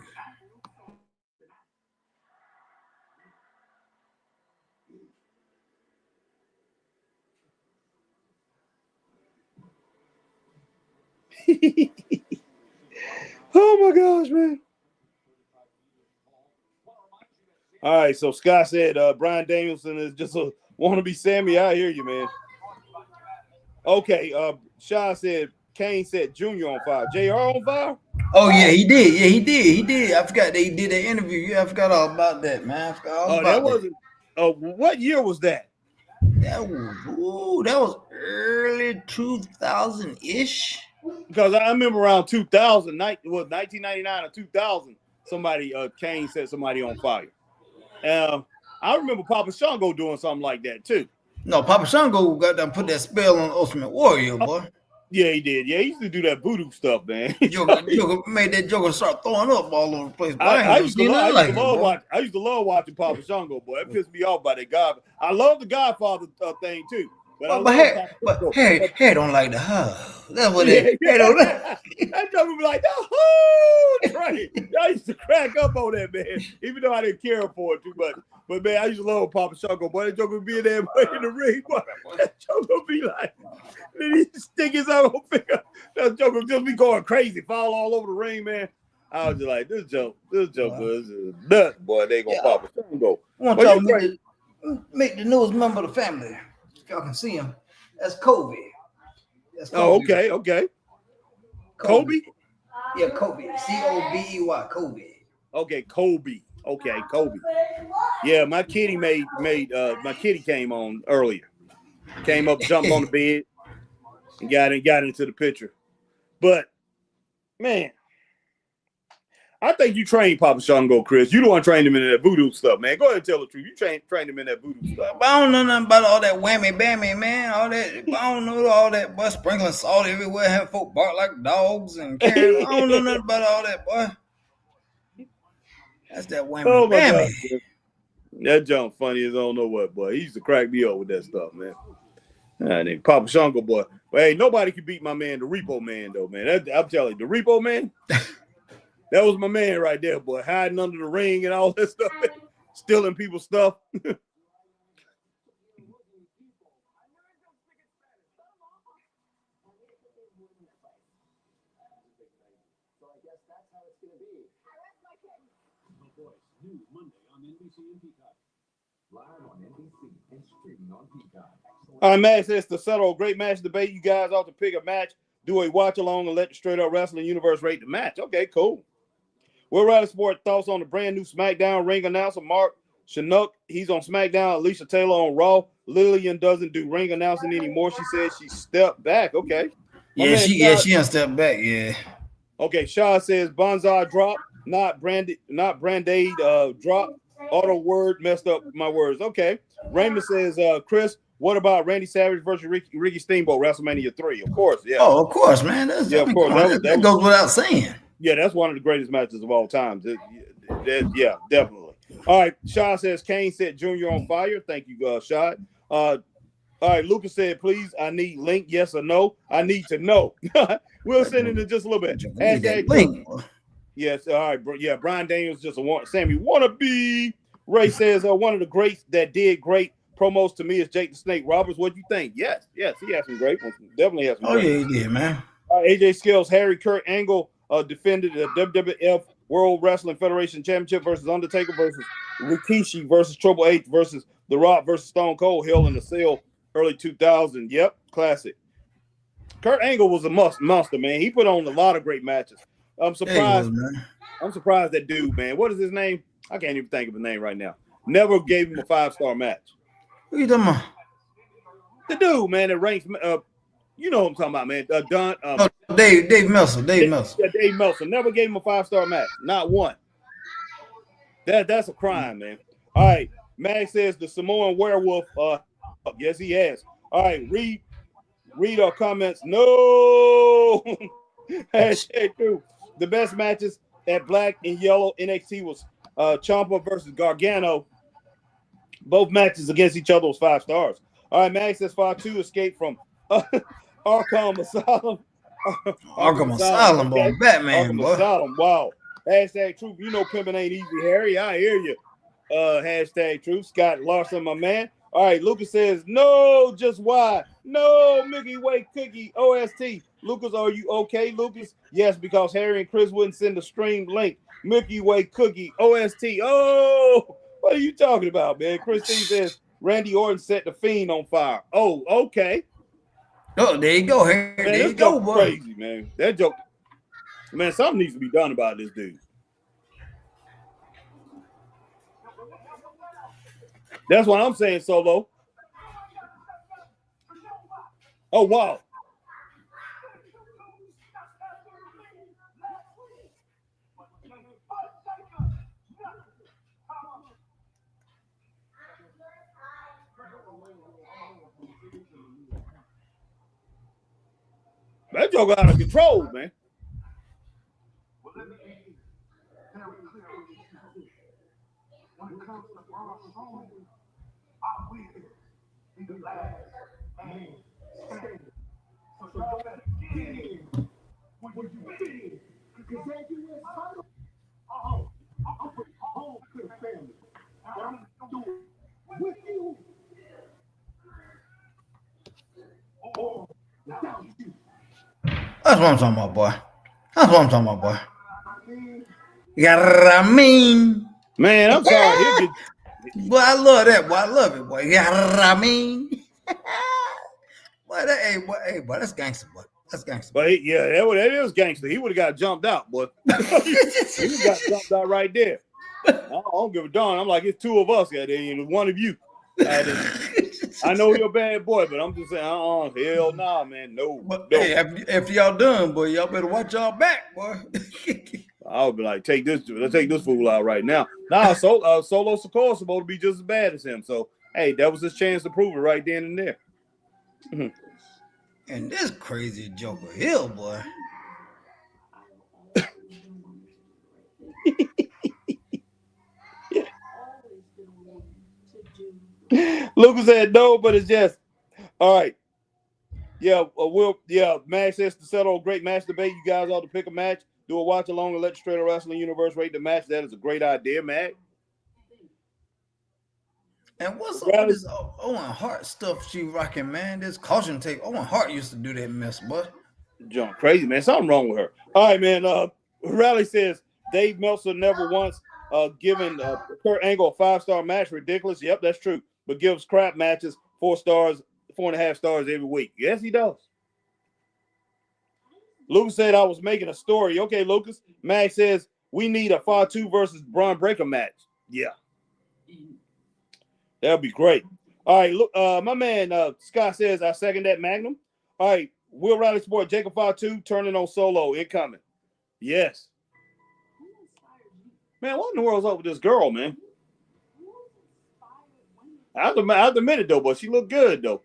Oh my gosh, man. All right, so Scott said Bryan Danielson is just a wannabe Sammy. I hear you, man. Okay, Shaw said Kane set Junior on fire. JR on fire? Oh yeah, he did. Yeah, he did. I forgot they did that interview. Yeah, I forgot all about that, man. I forgot all about that wasn't. What year was that? That was early 2000-ish. Because I remember around 2000, 1999 or 2000, somebody Kane set somebody on fire. I remember Papa Shango doing something like that too. No, Papa Shango got to put that spell on Ultimate Warrior, boy. Yeah, he did. Yeah, he used to do that voodoo stuff, man. Joker made that Joker start throwing up all over the place. I used to love watching Papa Shango, boy. It pissed me off by that guy. I love the Godfather thing too. But Harry don't like the That's what Harry don't like. That Joker be like, the right. I used to crack up on that, man. Even though I didn't care for it too much. But man, I used to love Papa Shango, boy. That Joker would be in there in the ring, boy. That Joker would be like, then he stick his own finger. That Joker just be going crazy, fall all over the ring, man. I was just like, this joke was nuts, boy. They gonna pop a Shango. I want y'all to make the newest member of the family. If y'all can see him. That's Kobe. That's Kobe. Oh, okay, okay. Kobe? Yeah, Kobe. Cobey. Kobe. Okay, Kobe. Okay, Kobe. Yeah, my kitty my kitty came on earlier. Came up, jumped on the bed, and got into the picture. But man, I think you trained Papa Shango, Chris. You the one trained him in that voodoo stuff, man. Go ahead and tell the truth. You trained him in that voodoo stuff. But I don't know nothing about all that whammy bammy, man. All that I don't know all that, boy. Sprinkling salt everywhere, having folk bark like dogs and carrying. I don't know nothing about all that, boy. That's that whammy bammy. God, that junk funny as I don't know what, boy. He used to crack me up with that stuff, man. And Papa Shango, boy. But hey, nobody can beat my man, the Repo Man, though, man. I'm telling you, the Repo Man. That was my man right there, boy. Hiding under the ring and all that stuff. Stealing people's stuff. All right, Matt says to settle a great match debate. You guys ought to pick a match, do a watch along, and let the Straight Up Wrestling Universe rate the match. Okay, cool. Will Rider Sport thoughts on the brand new SmackDown ring announcer Mark Chinook. He's on SmackDown. Alicia Taylor on Raw. Lillian doesn't do ring announcing anymore. She says she stepped back. Okay. She done stepped back. Yeah. Okay. Shaw says Bonzai drop, not branded drop. Auto word messed up my words. Okay. Raymond says, Chris, what about Randy Savage versus Ricky Steamboat, WrestleMania 3? Of course, yeah. Oh, of course, man. Of course. That goes without saying. Yeah, that's one of the greatest matches of all time. Yeah, definitely. All right, Shaw says Kane set Junior on fire. Thank you, Shaw. All right, Lucas said, please, I need link, yes or no. I need to know. We'll send it in just a little bit. Hashtag link. Yes, all right, bro. Yeah, Brian Daniels just Sammy wannabe. Ray says one of the greats that did great promos to me is Jake the Snake Roberts. What do you think? Yes, he has some great ones. Definitely has some great ones. Yeah, he did, man. AJ Skills, Harry Kurt Angle defended the WWF World Wrestling Federation Championship versus Undertaker versus Rikishi versus Triple H versus The Rock versus Stone Cold, Hell in a Cell, early 2000. Yep, classic. Kurt Angle was a monster, man. He put on a lot of great matches. I'm surprised. I'm surprised that dude, man. What is his name? I can't even think of his name right now. Never gave him a 5-star match. Who you talking about? The dude, man, that ranks. You know what I'm talking about, man. Dave Meltzer. Yeah, Dave Meltzer. Never gave him a 5-star match. Not one. That's a crime, man. All right. Max says the Samoan werewolf. Yes, he has. All right. Read our comments. No. Hashtag true. The best matches at Black and Yellow NXT was Ciampa versus Gargano. Both matches against each other was 5 stars. All right, Max says 5-2 escape from Arkham Asylum. Arkham Asylum, boy. Batman, Arkham boy. Asylum, wow. Hashtag truth. You know pimping ain't easy, Harry. I hear you. Hashtag truth. Scott Larson, my man. All right, Lucas says, no, just why? No, Mickey Way Cookie, OST. Lucas, are you okay, Lucas? Yes, because Harry and Chris wouldn't send the stream link. Mickey Way Cookie, OST. Oh, what are you talking about, man? Christine says, Randy Orton set the Fiend on fire. Oh, okay. Oh, there you go, Harry. Man, there you go, boy. Crazy, man. That joke. Man, something needs to be done about this dude. That's what I'm saying, Solo. Oh, wow. That joke out of control, man. That's what I'm talking about, boy. That's what I'm talking about, boy. Yeah, I mean. Man, I'm sorry. He'll get, Boy, I love that. Boy, I love it. Boy, yeah, I mean. Boy, boy, that's gangster, boy. That's gangster. but yeah, that is gangster. He would have got jumped out, boy. He got jumped out right there. I don't give a darn. I'm like, it's two of us out there, and one of you. I know you're a bad boy, but I'm just saying, hell nah, man, no. But no. hey, after y'all done, boy, y'all better watch y'all back, boy. I would be like, let's take this fool out right now. Nah, Solo Sikoa supposed to be just as bad as him. So, hey, that was his chance to prove it right then and there. And this crazy Joker Hill, boy. Lucas said no, but it's just all right. Yeah, Max says to settle a great match debate. You guys ought to pick a match, do a watch along, and let the Straight Wrestling Universe rate the match. That is a great idea, Mac. And what's up with this Owen Hart stuff she rocking, man? This caution tape. Owen Hart used to do that mess, boy. John, crazy, man. Something wrong with her. All right, man. Raleigh says Dave Meltzer never once given Kurt Angle a 5-star match. Ridiculous. Yep, that's true. But gives crap matches 4 stars, 4.5 stars every week. Yes, he does. Lucas said I was making a story. Okay, Lucas. Max says we need a Fatu versus Braun Breaker match. Yeah. That'll be great. All right, look, my man Scott says I second that Magnum. All right, Will Riley Sport, Jacob Fatu turning on Solo, incoming. Yes. Man, what in the world's up with this girl, man? I have to admit it, though, but she looked good, though.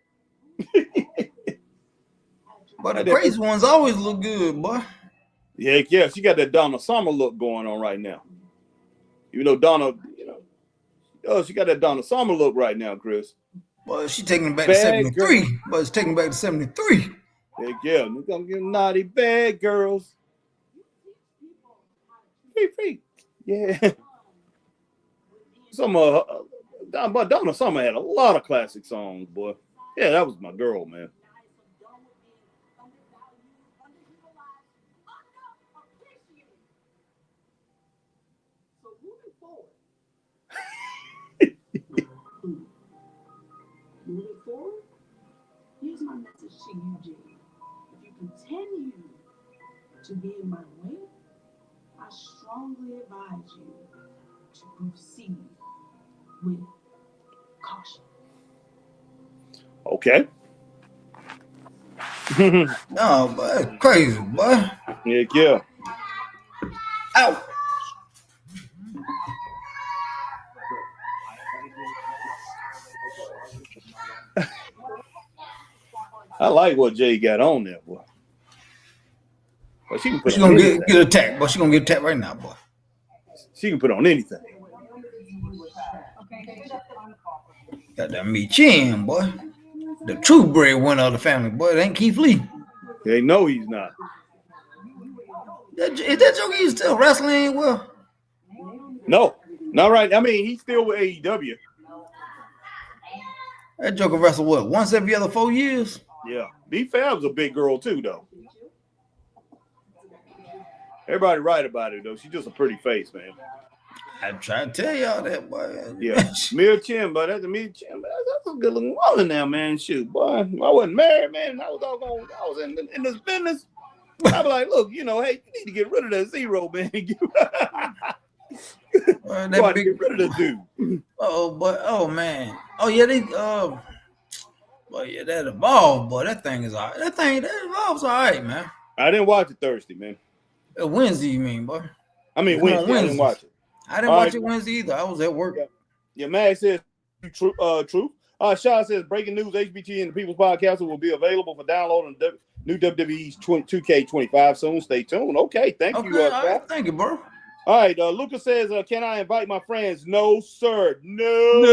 But the crazy ones always look good, boy. Yeah, she got that Donna Summer look going on right now. Even though Donna, she got that Donna Summer look right now, Chris. Boy, she taking it back to 73. But it's taking it back to 73. Heck yeah, we're gonna get naughty bad girls. Free. Yeah. But Donna Summer had a lot of classic songs, boy. Yeah, that was my girl, man. Moving forward, here's my message to you, Jay. If you continue to be in my way, I strongly advise you to proceed with caution. Okay. No, but crazy, boy. Heck yeah. Ow. I like what Jay got on there, boy. But she can put She's on gonna get attacked, but she's gonna get attacked right now, boy. She can put on anything. Got that me chin, boy. The true breadwinner of the family, boy. It ain't Keith Lee. They know he's not. Is that Joker he's still wrestling well? No, not right. I mean, he's still with AEW. That Joker wrestle what? Once every other 4 years? Yeah. B-Fab's a big girl too, though. Everybody right about it, though. She's just a pretty face, man. I try to tell y'all that, boy. Yeah. Mir Chin, but that's a Mir Chin. That's a good looking woman now, man. Shoot, boy. I wasn't married, man. I was in this business. I was like, look, hey, you need to get rid of that zero, man. That big, get rid of this dude. Oh man. Oh yeah, that Evolve, boy. That thing is all right. That Evolve's all right, man. I didn't watch it Thursday, man. Wednesday, you mean, boy? I mean Wednesday. I didn't watch it. I didn't watch it Wednesday either. I was at work. Yeah, Mag says truth. Shaw says breaking news: HBT and the People's Podcast will be available for download on new WWE's 2K25 soon. Stay tuned. Okay, thank you. Right. Thank you, bro. All right, Lucas says, can I invite my friends? No, sir. No.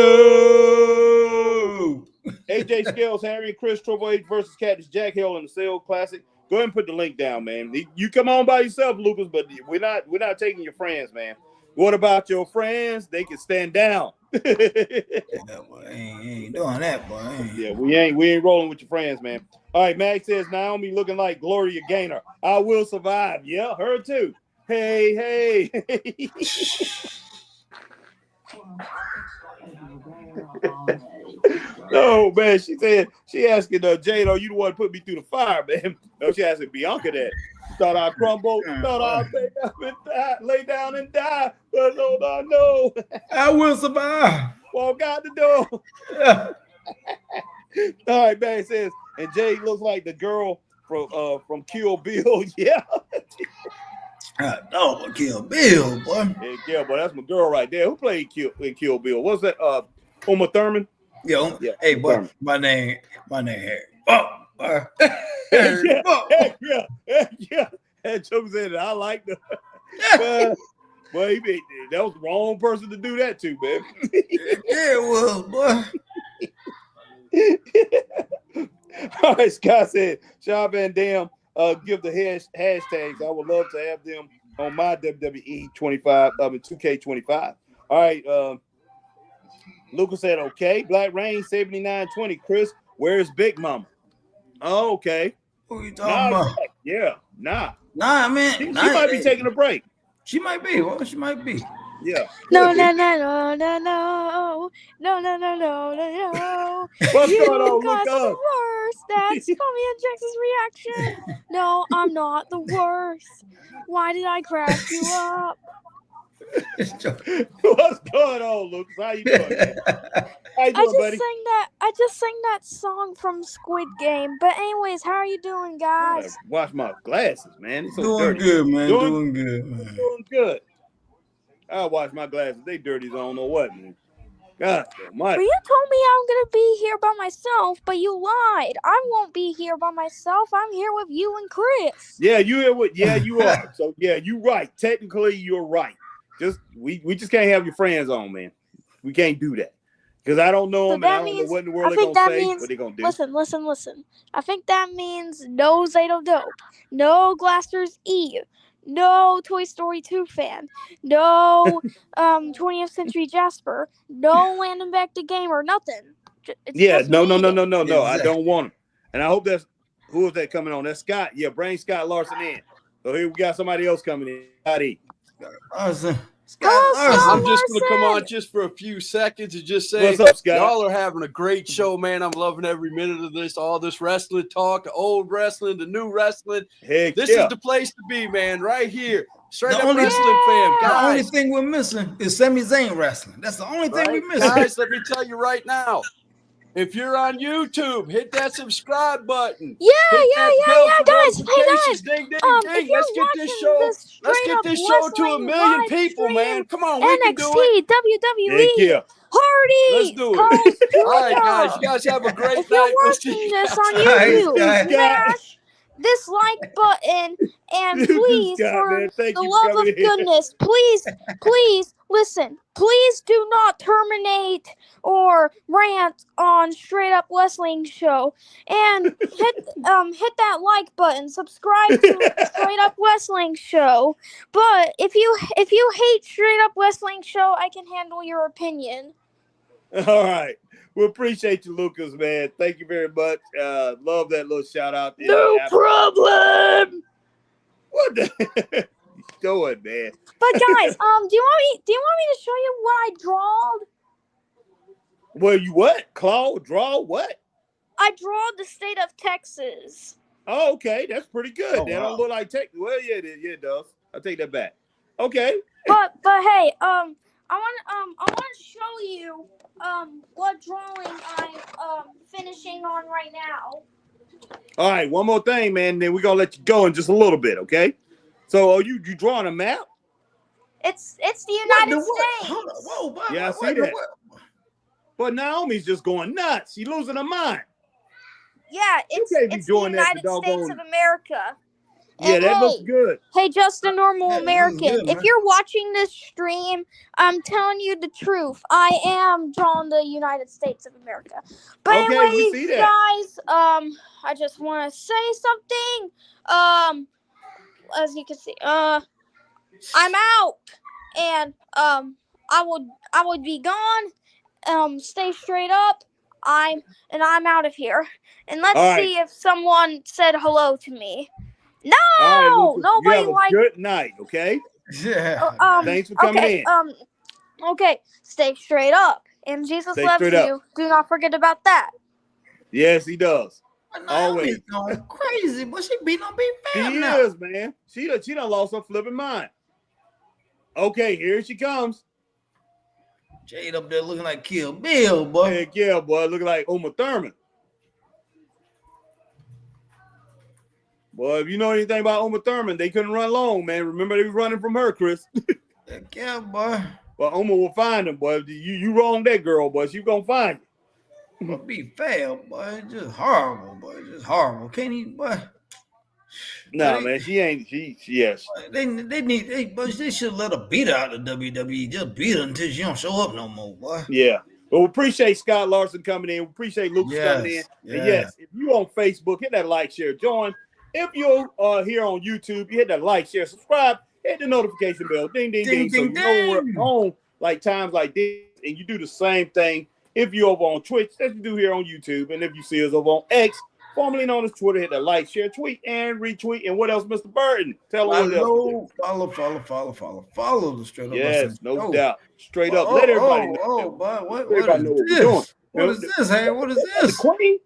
AJ Scales, Harry and Chris, Triple H versus Cactus Jack Hill in the Sale Classic. Go ahead and put the link down, man. You come on by yourself, Lucas, but we're not taking your friends, man. What about your friends? They can stand down. Yeah, boy, ain't doing that, boy. Yeah, we ain't rolling with your friends, man. All right, Mag says Naomi looking like Gloria Gaynor. I will survive. Yeah, her too. Hey. No, man. She said she asking Jade, "Oh, you the one to put me through the fire, man?" No, she asking Bianca that. She thought I'd crumble. Thought I'd lay down and die. But no. I will survive. Walk out the door. Yeah. All right, man. It says, and Jade looks like the girl from Kill Bill. Yeah. Oh, Kill Bill, boy. Yeah, boy, that's my girl right there. Who played Kill Bill? What's that? Uma Thurman. Yeah. Hey, boy, Thurman. My name Harry. Yeah. That joke said I like the. Well, that was the wrong person to do that to, man. Yeah, it was, boy. All right, Scott said, Sean Van Dam, give the hashtags. I would love to have them on my WWE 2K25. All right, Lucas said, okay. Black Rain 7920. Chris, where's Big Mama? Oh, okay. Who are you talking about? Yeah, nah, man. She might be taking a break. She might be. Well, she might be. Yeah. No. What's You going on, guys are the Lucas? worst. That's Tommy and Jackson's reaction. No, I'm not the worst. Why did I crack you up? What's going on, Lucas? How you doing, man? How you doing, buddy? I just sang that song from Squid Game. But anyways, how are you doing, guys? Wash my glasses, man. It's so doing dirty. Good, man. Doing good, man. Doing good. I wash my glasses. They dirty as I don't know what, man. God almighty. But you told me I'm gonna be here by myself, but you lied. I won't be here by myself. I'm here with you and Chris. Yeah, you are. So yeah, you're right. Technically, you're right. We just can't have your friends on, man. We can't do that. Because I don't know them, and I don't know what in the world they're going to say, what they're going to do. Listen. I think that means no Zato Dope, no Glaster's Eve, no Toy Story 2 fan, no 20th Century Jasper, no Landon Back to Gamer, nothing. No. Exactly. I don't want them. And I hope who is that coming on? That's Scott. Yeah, bring Scott Larson in. So here we got somebody else coming in. I'm just going to come on just for a few seconds and just say, what's up, Scott? Y'all are having a great show, man. I'm loving every minute of this, all this wrestling talk, the old wrestling, the new wrestling. This is the place to be, man, right here. Straight up wrestling fam. Guys, the only thing we're missing is Sami Zayn wrestling. That's the only thing we're missing. Guys, let me tell you right now. If you're on YouTube, hit that subscribe button. Yeah, guys. Hey, guys. Ding. Let's get this show to 1 million people, man. Come on, we can do it. WWE, Hardy. Let's do it. All right, guys. You guys have a great night. If you're watching this on YouTube, smash this like button and please, for the love of goodness, please listen. Please do not terminate or rant on Straight Up Wrestling Show, and hit that like button. Subscribe to Straight Up Wrestling Show. But if you hate Straight Up Wrestling Show, I can handle your opinion. All right. We appreciate you, Lucas, man. Thank you very much. Love that little shout out. No problem. What the you doing, man? But guys, do you want me to show you what I drawed? Well, you what? Draw what? I drawed the state of Texas. Oh, okay. That's pretty good. Oh, that wow. don't look like Texas. Well, yeah, it does. I'll take that back. Okay. But hey, I want to show you what drawing I'm finishing on right now. All right, one more thing, man. Then we're gonna let you go in just a little bit, okay? So, are you drawing a map? It's the United States. Hold on. Whoa, yeah, I see that. But Naomi's just going nuts. She's losing her mind. Yeah, it's the United States of America. Yeah, that looks good. Hey, just a normal American. Good, if you're watching this stream, I'm telling you the truth. I am drawing the United States of America. But okay, anyways, we see that. guys, I just want to say something. As you can see, I'm out, and I would be gone. Stay straight up. I'm out of here. And let's see if someone said hello to me. No, All right, Lucas, nobody you have a good night, okay? Yeah. Thanks for coming in. Okay, stay straight up. And Jesus Stay loves straight up. you. Do not forget about that. Yes, he does. Naomi's going crazy, but she beating on Big Fab She now. is, man. She done lost her flipping mind. Okay, here she comes. Jade up there looking like Kill Bill, boy. Heck yeah, boy. Looking like Uma Thurman. Boy, if you know anything about Uma Thurman, they couldn't run long, man. Remember, they was running from her, Chris. Heck yeah, boy. But Uma will find him, boy. You wrong that girl, boy. She gonna find you. But Big Fab, boy, just horrible, boy. Just horrible. Can't he, boy? Nah, man, she ain't. Yes. But they should let her beat her out of WWE. Just beat her until she don't show up no more, boy. Yeah. Well, we appreciate Scott Larson coming in. We appreciate Lucas coming in. Yeah. And yes, if you on Facebook, hit that like, share, join. If you're here on YouTube, you hit that like, share, subscribe, hit the notification bell, ding, ding, ding. So you know we're on like times like this, and you do the same thing. If you're over on Twitch, as you do here on YouTube, and if you see us over on X, formerly known as Twitter, hit that like, share, tweet, and retweet. And what else, Mr. Burton? Tell them what else. Follow the straight up. Yes, no doubt. Straight up. Let everybody know. Boy, what is this? What is this, hey? What is this? The Queen?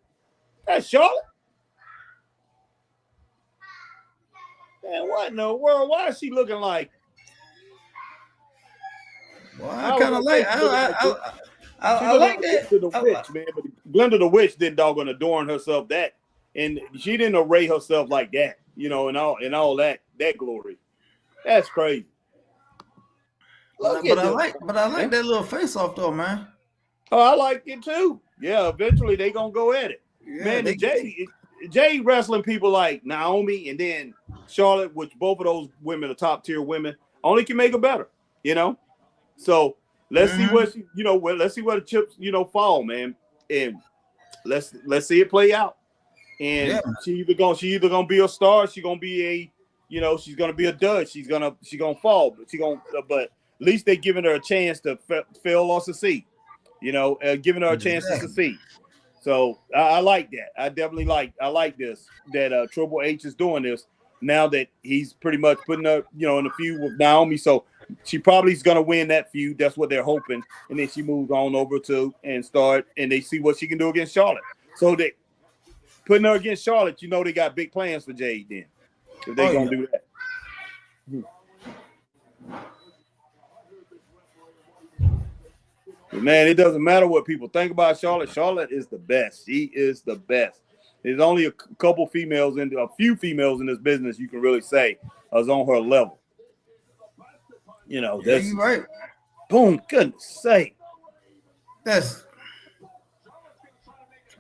That's Charlotte? Man, what in the world? Why is she looking like? Well, I kind of like. I like that. The witch, man, but Glenda the witch didn't doggone adorn herself that, and she didn't array herself like that, you know, and all that glory. That's crazy. But I like that little face off though, man. Oh, I like it too. Yeah, eventually they gonna go at it. Yeah, man, the Jade wrestling people like Naomi and then Charlotte, which both of those women are top tier women, only can make her better, you know. So let's see what let's see where the chips, fall, man, and let's see it play out. And she either gonna be a star, she gonna be she's gonna be a dud, she's gonna fall, but at least they giving her a chance to fail or succeed, giving her a chance to succeed. So I like that. I like this that Triple H is doing this now that he's pretty much putting her, in a feud with Naomi. So she probably is going to win that feud. That's what they're hoping. And then she moves on over to and they see what she can do against Charlotte. So they putting her against Charlotte, they got big plans for Jade then if they're going to do that. Man, it doesn't matter what people think about Charlotte. Charlotte is the best. She is the best. There's only a few females in this business you can really say is on her level. That's you're right. Boom, goodness sake. I'm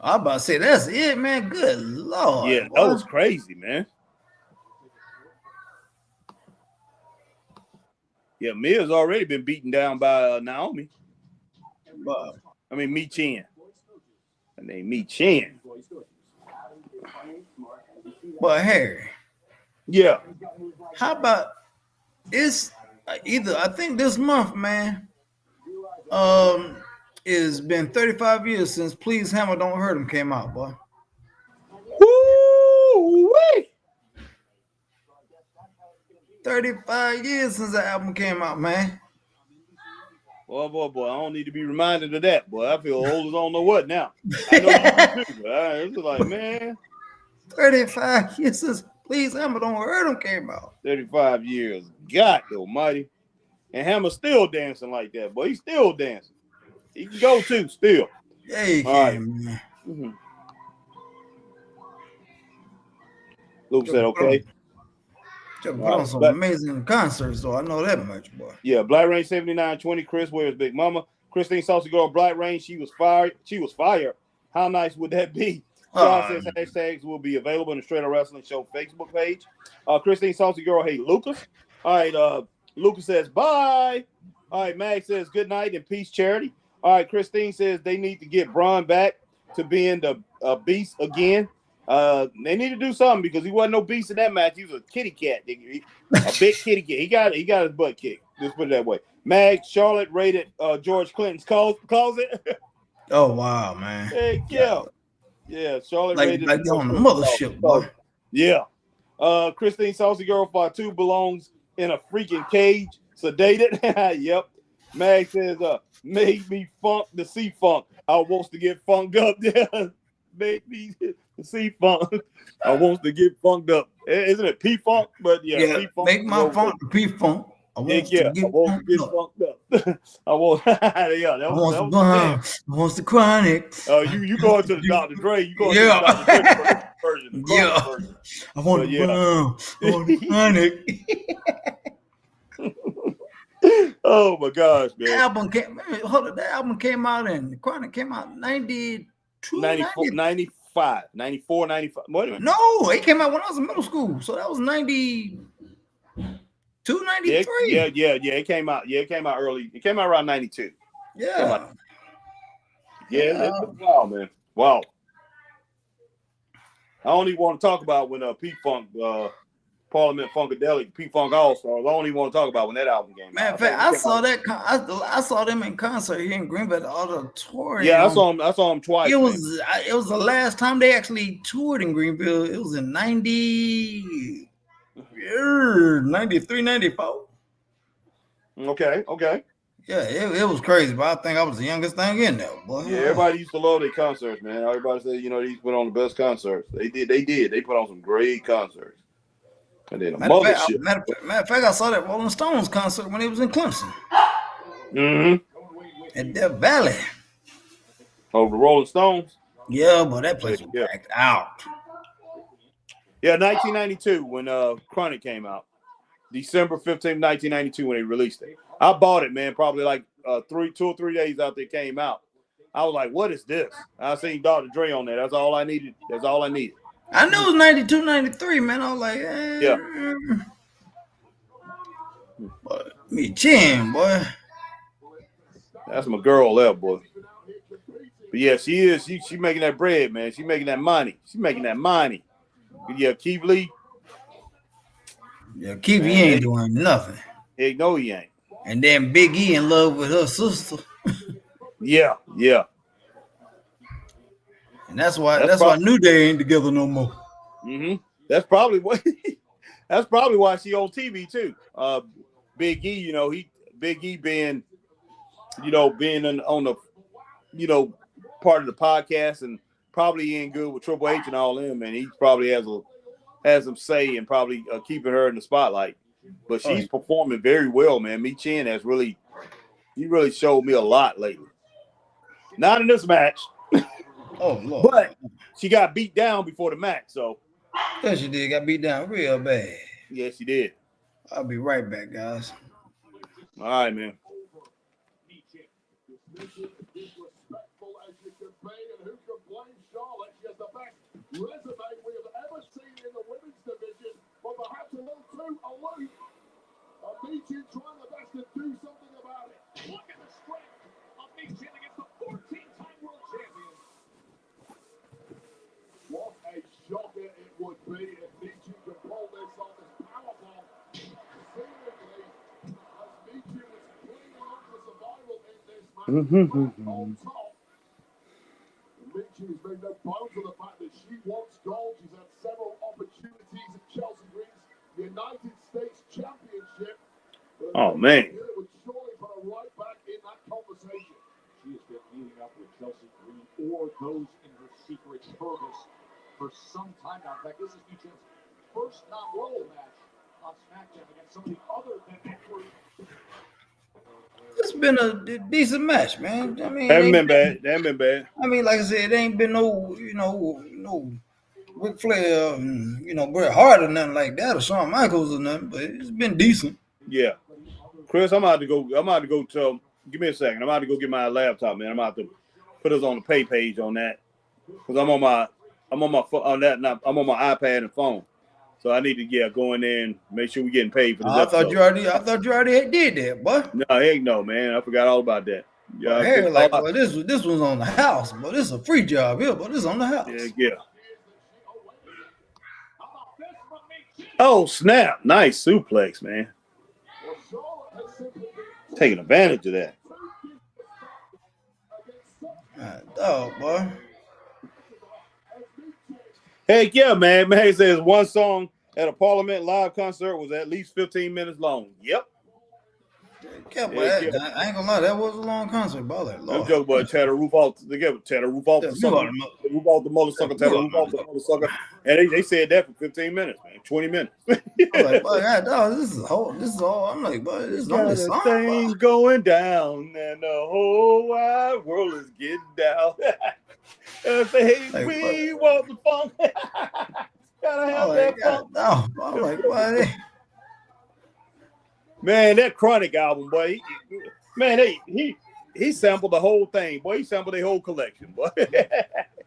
about to say that's it, man. Good Lord. Yeah, that was crazy, man. Yeah, Mia's already been beaten down by Naomi. Mi Chen. Her name Mi Chen. But Harry. Yeah. How about it's either I think this month, man, it's been 35 years since Please Hammer Don't Hurt Him came out, boy. Woo-wee. 35 years since the album came out, man. Boy, I don't need to be reminded of that, boy. I feel old as I don't know what now. I know you do, but it's like, man. 35 years since Please Hammer Don't Hurt Him came out. 35 years. God almighty. And Hammer's still dancing like that, boy. He's still dancing. He can go too, still. Yeah, he can, man. Mm-hmm. Luke said, okay. Put on some amazing concerts, though. I know that much, boy. Yeah, Black Rain 7920. Chris, where's Big Mama? Christine Saucy Girl, Black Rain. She was fired. How nice would that be? John says hashtags will be available in the Straight Up Wrestling Show Facebook page. Christine Saucy Girl, hey, Lucas. All right, Lucas says bye. All right, Mag says good night and peace, charity. All right, Christine says they need to get Braun back to being the beast again. They need to do something because he wasn't no beast in that match. He was a kitty cat. A big kitty cat. He got his butt kicked. Just put it that way. Mag, Charlotte raided George Clinton's closet. Oh wow, man. Hey, yeah. Charlotte raided like on the mothership, boy. Yeah. Christine Saucy Girl 52 belongs in a freaking cage, sedated. Yep. Mag says, made me funk the C-funk. I wants to get funked up. Yeah. Made me the C-funk. I wants to get funked up. Isn't it P-funk? But yeah, P-funk. Make my funk the P-funk. I want to get funked up. I want, yeah, that was I want the chronic. You going to the Dr. Dre? You going to the Dr. Dre version? Version. I want the chronic. Oh my gosh, man! That album came out in the Chronic came out in 92, 94, 95, 94, 95. Wait a minute. No, it came out when I was in middle school, so that was 92, 93. Yeah. It came out. Yeah, it came out early. It came out around 92. Yeah. It's wow, man. Wow. I only want to talk about when P-Funk, Parliament Funkadelic, P-Funk All-Stars. I only want to talk about when that album came out. Matter of fact, I saw them in concert here in Greenville, the Auditorium. Yeah, I saw them twice. It was the last time they actually toured in Greenville. It was in 93, 94. Okay. Yeah, it was crazy, but I think I was the youngest thing in there, boy. Yeah, everybody used to love their concerts, man. Everybody said, these put on the best concerts. They did. They put on some great concerts. And then matter of fact, I saw that Rolling Stones concert when he was in Clemson. Mm-hmm. At Death Valley. Oh, the Rolling Stones? Yeah, but that place was packed out. Yeah, 1992 when Chronic came out. December 15th, 1992 when they released it. I bought it, man, probably like 2 or 3 days after it came out. I was like, what is this? I seen Dr. Dre on there. That's all I needed. I knew it was 92, 93, man. I was like, yeah. Boy, me chin, boy. That's my girl there, boy. But yeah, she is. She making that bread, man. She making that money. Yeah, Keith Lee. Yeah, Keith, he ain't doing nothing. Heck no, he ain't. And then Big E in love with her sister. Yeah. And that's why New Day ain't together no more. Mm-hmm. That's probably why she on TV too. Big E, Big E being on the, part of the podcast and probably ain't good with Triple H and all them, and he probably has some say and probably keeping her in the spotlight. But she's performing very well, man. Mi Chin he really showed me a lot lately. Not in this match. Oh Lord! But she got beat down before the match, so. Yes, she did. Got beat down real bad. Yes, she did. I'll be right back, guys. All right, man. Disrespectful as you can be, and who can blame Charlotte? She has the best resume we have ever seen in the women's division, but perhaps a little too aloof. Michin trying the best to do something about it. Look at the strength of Michin against the 14-time world champion. What a shocker it would be if Michin could pull this off as powerful. Seemingly, as Michin was clinging on to survival in this match, on top. Michin has made no bones of the fact that she wants gold. She's had several opportunities at Chelsea Green's United States Championship. Oh, man. Would surely put her right back in that conversation. She has been meeting up with Chelsea Green or those in her secret service for some time now. In fact, this is Michin's first non-roll match on Smackdown against somebody other than Edward. It's been a decent match, man. I mean, Haven't been bad. I mean, like I said, it ain't been no Ric Flair, Bret Hart or nothing like that, or Shawn Michaels or nothing, but it's been decent. Yeah. Chris, I'm about to go give me a second. I'm about to go get my laptop, man. I'm about to put us on the pay page on that. Because I'm on my iPad and phone. So I need to go in there and make sure we're getting paid for this episode. I thought you already did that, boy. No, heck no, man. I forgot all about that. Yeah, this one's on the house, but this is a free job here, but this is on the house. Yeah. Oh, snap. Nice suplex, man. Taking advantage of that. Oh, boy. Heck yeah, man. Man says one song at a Parliament live concert was at least 15 minutes long. Yep. Yeah, I ain't gonna lie, that was a long concert, bro. I'm joking about tear the roof off. They got tear the roof off the sucker. Roof off the motherfucker. Tear the roof off the motherfucker. And they said that for 15 minutes, man. 20 minutes. I'm like, boy, God, dog, this is all. I'm like, boy, this is only a song. Thing going down, and the whole wide world is getting down. And say, hey, we want the funk. Gotta have that funk. No, I'm like, boy. Man, that Chronic album, boy. Man, he sampled the whole thing, boy. He sampled the whole collection, boy.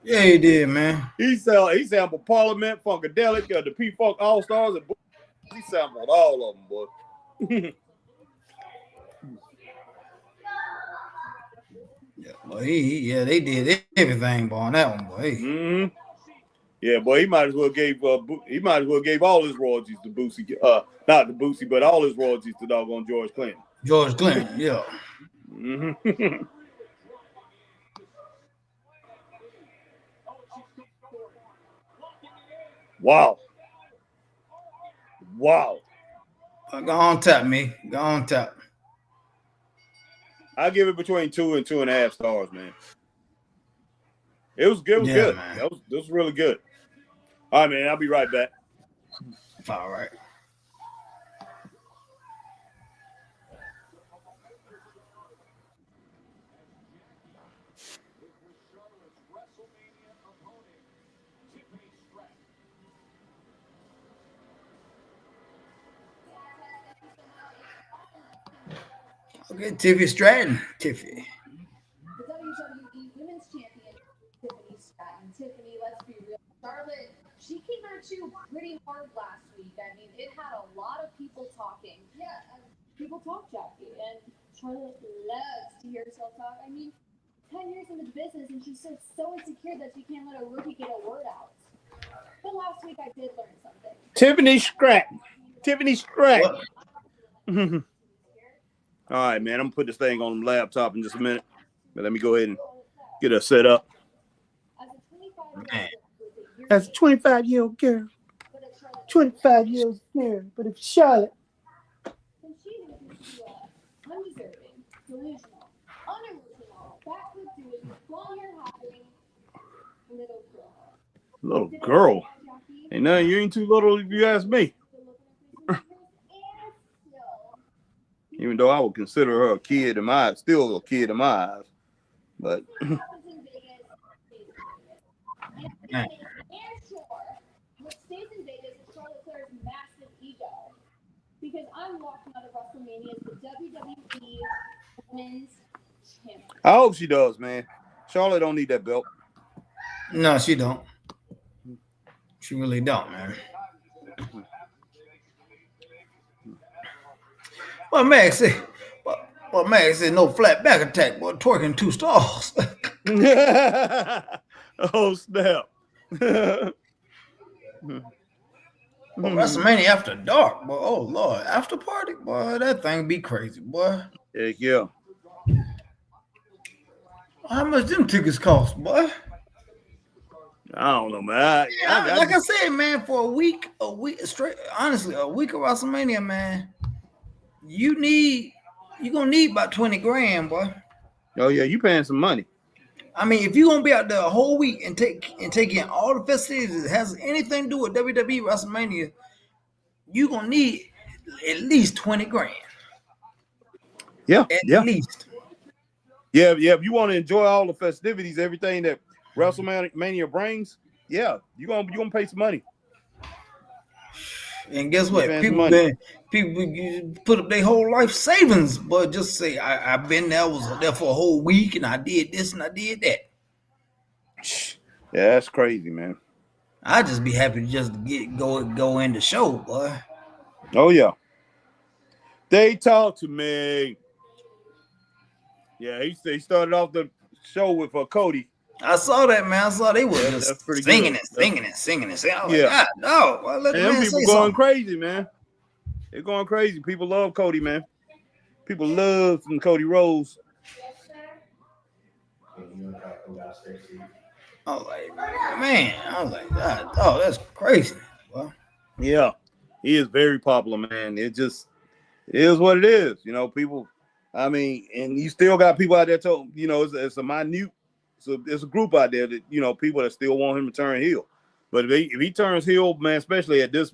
Yeah, he did, man. He sampled Parliament, Funkadelic, the P-Funk All-Stars, and he sampled all of them, boy. Yeah, boy, they did everything, boy, on that one, boy. Mm-hmm. Yeah, boy, he might as well gave all his royalties to Boosie. Not to Boosie, but all his royalties to doggone George Clinton. George Clinton, yeah. Mm-hmm. Wow. Go on tap, me. Go on tap. I give it between 2 and 2.5 stars, man. It was good. Man. That was really good. All right, man. I'll be right back. All right. Okay, Tiffany Stratton. Tiffany. The WWE Women's Champion, Tiffany Stratton. Tiffany, let's be real. Charlotte, she came at you pretty hard last week. I mean, it had a lot of people talking. Yeah, people talk, Jackie. And Charlotte loves to hear herself talk. I mean, 10 years into the business, and she's so insecure that she can't let a rookie get a word out. But last week, I did learn something. Tiffany Stratton. All right, man. I'm gonna put this thing on the laptop in just a minute, but let me go ahead and get her set up. As a 25-year-old girl, 25-year-old girl, but if Charlotte. Undeserving, delusional, unemotional, backward doing, long hair having, little girl. Little girl? Ain't nothing. You ain't too little if you ask me. Even though I would consider her a kid in my eyes, still a kid in my eyes. But What stays in Vegas is Charlotte Flair's massive ego. Because I'm walking out of WrestleMania as the WWE Women's Champion. I hope she does, man. Charlotte don't need that belt. No, she don't. She really don't, man. Well, Max said no flat back attack, boy, twerking 2 stalls. Oh, snap. Well, WrestleMania after dark, boy. Oh, Lord. After party, boy, that thing be crazy, boy. Heck yeah. How much them tickets cost, boy? I don't know, man. Like I said, man, for a week straight, honestly, a week of WrestleMania, man, you're gonna need about 20 grand, boy. Oh yeah, you paying some money. I mean, if you're gonna be out there a whole week and take in all the festivities that has anything to do with WWE WrestleMania, you're gonna need at least 20 grand. Yeah, at least. Yeah. If you want to enjoy all the festivities, everything that WrestleMania brings, yeah, you're gonna pay some money. And guess what? People put up their whole life savings, but just say I've been there, was there for a whole week, and I did this and I did that. Yeah, that's crazy, man. I'd just be happy to just go in the show, boy. Oh yeah. They talked to me. Yeah, he started off the show with Cody. I saw that, man. I saw they were just singing and singing. I was like, God, no. Well, let the man people say going something. crazy, man. They're going crazy. People love Cody, man. People love some Cody Rhodes. I was like, man, God, oh, that's crazy. Well, Yeah, he is very popular, man. It just is what it is. You know, people. I mean, and you still got people out there. It's a minute. So there's a group out there that people that still want him to turn heel. But if he turns heel, man, especially at this,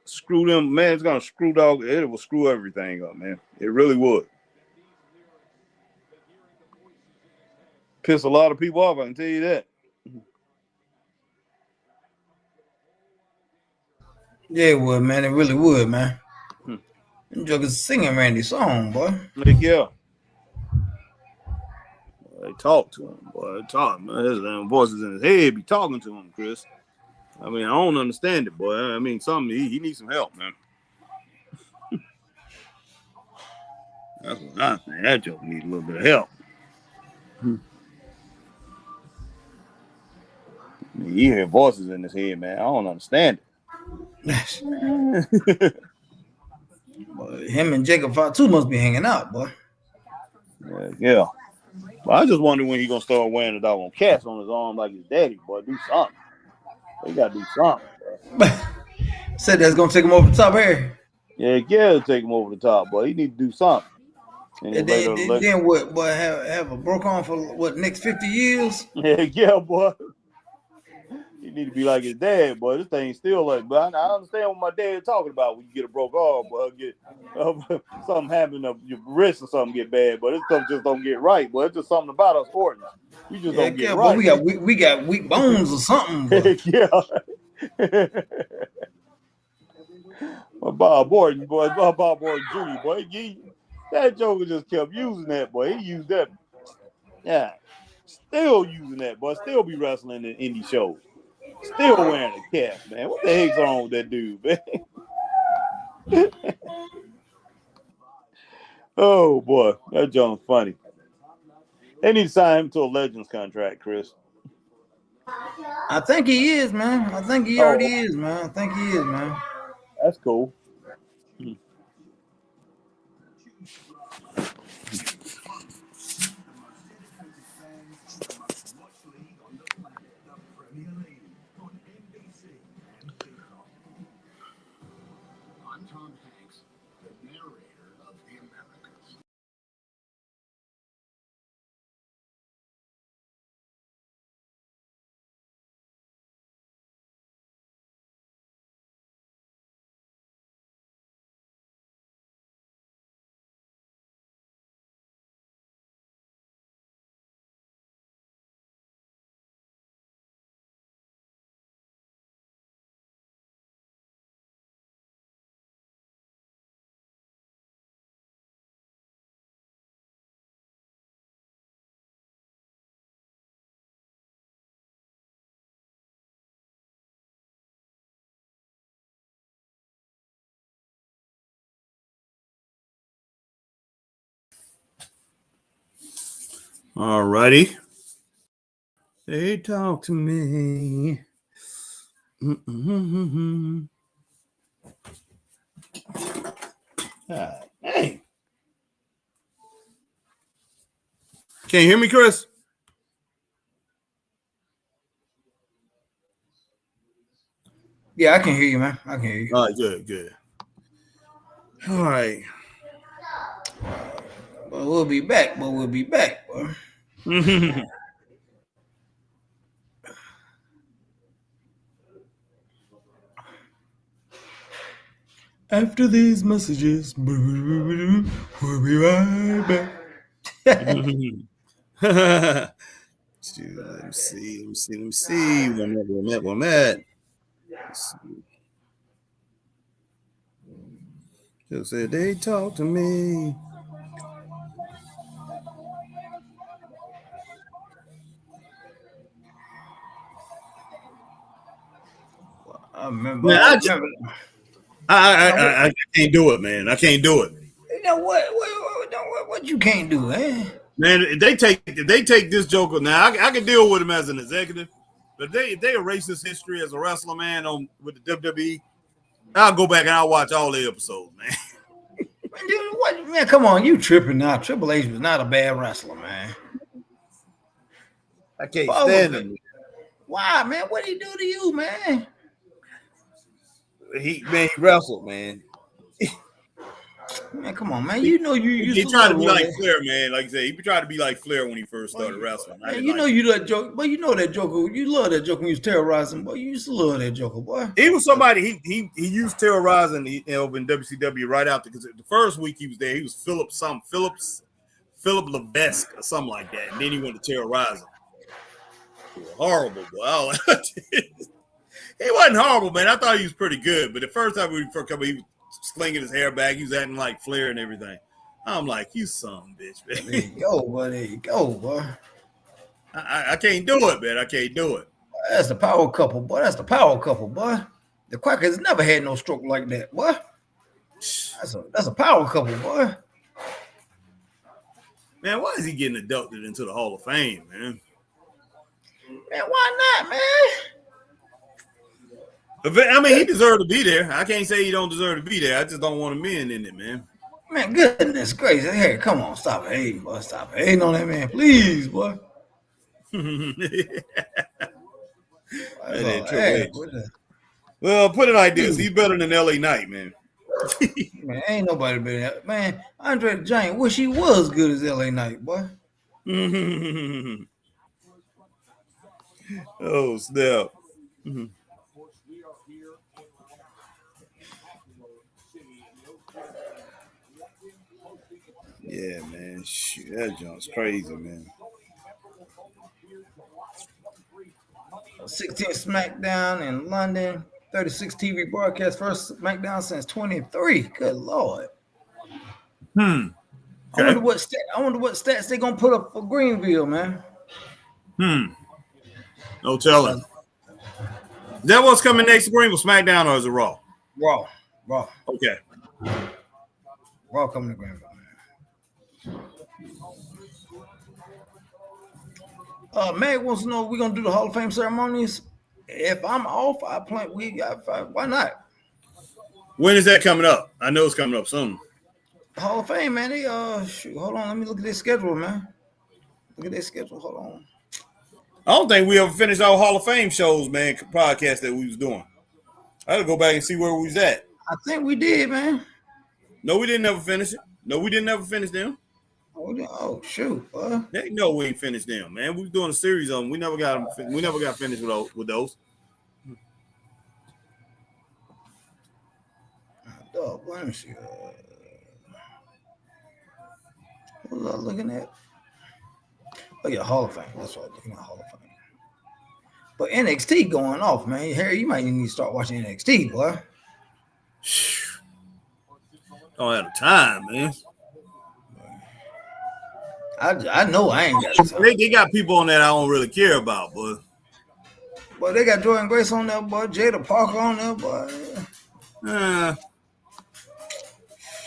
screw them, man. It's gonna screw dog. It will screw everything up, man. It really would. Piss a lot of people off. I can tell you that. Yeah, it would, man. It really would, man. Them jokers singing Randy's song, boy. Like, yeah. They talk to him, boy. They talk, man. His voices in his head be talking to him, Chris. I mean, I don't understand it, boy. I mean, he needs some help, man. That's what I think. That joke needs a little bit of help. I mean, you hear voices in his head, man. I don't understand it. Boy, him and Jacob Fatu must be hanging out, boy. Yeah. But I just wonder when he's gonna start wearing the doggone cast on his arm like his daddy, boy. Do something. He gotta do something. Said that's gonna take him over the top here. Yeah, it'll take him over the top, boy. He need to do something. And then what, boy, have a broke arm for what, next 50 years? Yeah, boy. He need to be like his dad, boy. This thing still like, but I understand what my dad talking about when you get a broke arm, boy. Get something happen to your wrist or something get bad, but this stuff just don't get right, boy. It's just something about us organs. We just don't get right. We got weak bones or something. Yeah. Bob Orton, boy. Bob Orton Jr., boy. That joker just kept using that, boy. He used that. Yeah. Still using that, boy. Still be wrestling in indie shows. Still wearing a cast, man. What the heck's wrong with that dude, man? Oh, boy. That John's funny. They need to sign him to a Legends contract, Chris. I think he is, man. I think he already is, man. I think he is, man. That's cool. All righty. They talk to me. God, dang. Can you hear me, Chris? Yeah, I can hear you, man. I can hear you. All right, good. All right. But we'll be back, boy. After these messages, we'll be right back. Let me see. Where I'm at. Just said they talk to me. I remember. Man, I can't do it, man. I can't do it. You know what you can't do, eh? Man, if they take this Joker now, I can deal with him as an executive, but if they erase his history as a wrestler, man, with the WWE, I'll go back and I'll watch all the episodes, man. Man, come on, you tripping now. Triple H was not a bad wrestler, man. I can't stand him. Why, man? What did he do to you, man? He wrestled, man. Man, come on, man. You know you used he to tried to be love like that. Flair, man. Like I said, he tried to be like Flair when he first started wrestling. Man, you know you that joke, but you know that Joker. You love that Joker when he was terrorizing, boy. You used to love that Joker, boy. He was somebody he used terrorizing in WCW right after, because the first week he was there, he was Philip Levesque or something like that, and then he went to terrorizing. He was horrible, boy. He wasn't horrible, man. I thought he was pretty good, but the first time we first come, he was slinging his hair back. He was acting like Flair and everything. I'm like, you son of a bitch, man. There you go, boy. There you go, boy. I can't do it, man. I can't do it. That's the power couple, boy. That's the power couple, boy. The Quackers never had no stroke like that, boy. That's a power couple, boy. Man, why is he getting inducted into the Hall of Fame, man? Man, why not, man? I mean, he deserved to be there. I can't say he don't deserve to be there. I just don't want him in it, man. Man, goodness gracious. Hey, come on. Stop hating, boy. Stop hating on that man, please, boy. Well, put it like this. He's better than LA Knight, man. Man, ain't nobody better. Man, Andre the Giant wish he was good as LA Knight, boy. Oh, snap. Yeah, man. Shoot, that junk's crazy, man. 16 Smackdown in London. 36 TV broadcast. First Smackdown since 23. Good Lord. Okay. I wonder what stats they gonna put up for Greenville, man. No telling. Is that what's coming next to Greenville, SmackDown, or is it Raw? Raw. Okay. Raw coming to Greenville, man. Meg wants to know, we're gonna do the Hall of Fame ceremonies. If I'm off, I plan. Why not? When is that coming up? I know it's coming up soon. Hall of Fame, man. They hold on, let me look at their schedule, man. Look at their schedule. Hold on. I don't think we ever finished our Hall of Fame shows, man, podcast that we was doing. I had to go back and see where we was at. I think we did, man. No, we didn't ever finish it. No, we didn't ever finish them. Oh shoot, No, we ain't finished them, man. We was doing a series of them. We never got them. We never got finished with those. Dog, let me see. What was I looking at? Oh yeah, Hall of Fame. That's what I was looking at, Hall of Fame. But NXT going off, man. Harry, you might need to start watching NXT, boy. Don't have the time, man. I know I ain't got time. They got people on that I don't really care about, boy. Boy, they got Jordan Grace on there, boy. Jada Parker on there, boy. I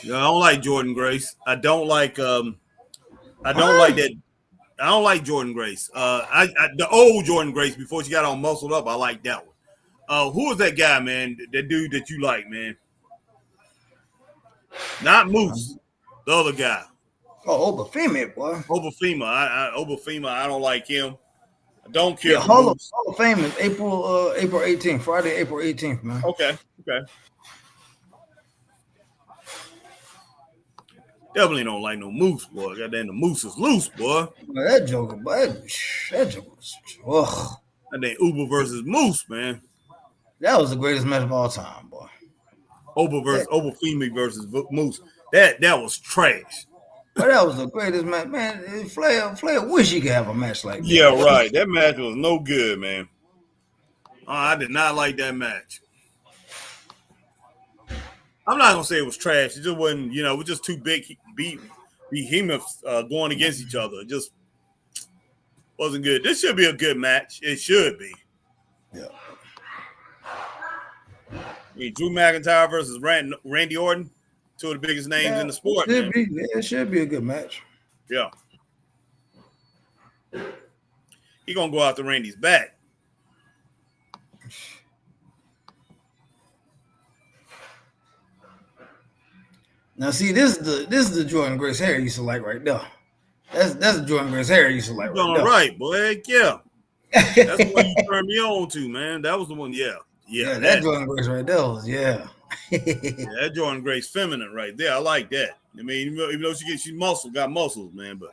don't like Jordan Grace. I don't like that. I don't like Jordan Grace. The old Jordan Grace before she got all muscled up. I like that one. Who is that guy, man? That dude that you like, man? Not Moose. The other guy. Oh, Obafemi, boy. Obafemi. Obafemi. I don't like him. I don't care. Yeah, Hall of Fame is April 18th, Friday, April 18th, man. Okay. Definitely don't like no Moose, boy. Goddamn, the Moose is loose, boy. That Joker, boy. That Joker was, ugh. That ain't Uber versus Moose, man. That was the greatest match of all time, boy. Obafemi versus Moose. That was trash. But that was the greatest match, man. Flair wish he could have a match like that. Yeah, right. That match was no good, man. I did not like that match. I'm not gonna say it was trash. It just wasn't, it was just two big behemoths going against each other. It just wasn't good. This should be a good match. It should be. Yeah. Drew McIntyre versus Randy Orton, two of the biggest names in the sport. It should be a good match. Yeah. He gonna go after Randy's back. Now, see, this is the Jordan Grace Harry used to like right there. That's the Jordan Grace Harry used to like right there. Right, boy. Yeah. That's the one you turned me on to, man. That was the one, yeah. Yeah, that Jordan Grace right there was yeah, that Jordan Grace feminine right there. I like that. I mean, even though she's got muscles, man, but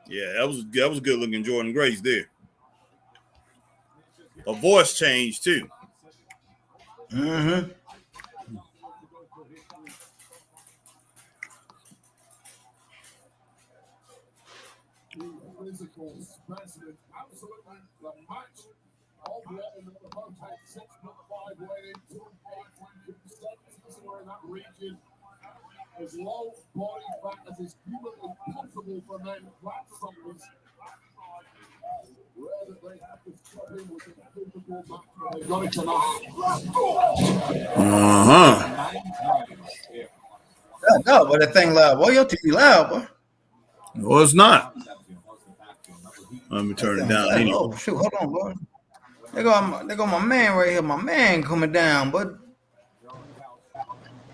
yeah, that was good looking Jordan Grace there. A voice change too. Mm-hmm. Physical specimen, absolutely the match of the contact 6'5" weighing 252 somewhere in that region. As low body fat as is humanly possible for men. That's something rare that they have to stop him with a physical match, but they got it tonight. No, but that thing loud, boy. Your TV loud, boy. No, it's not. Let me turn it down. Anyway. Oh shoot, hold on, boy. They go my man right here. My man coming down, but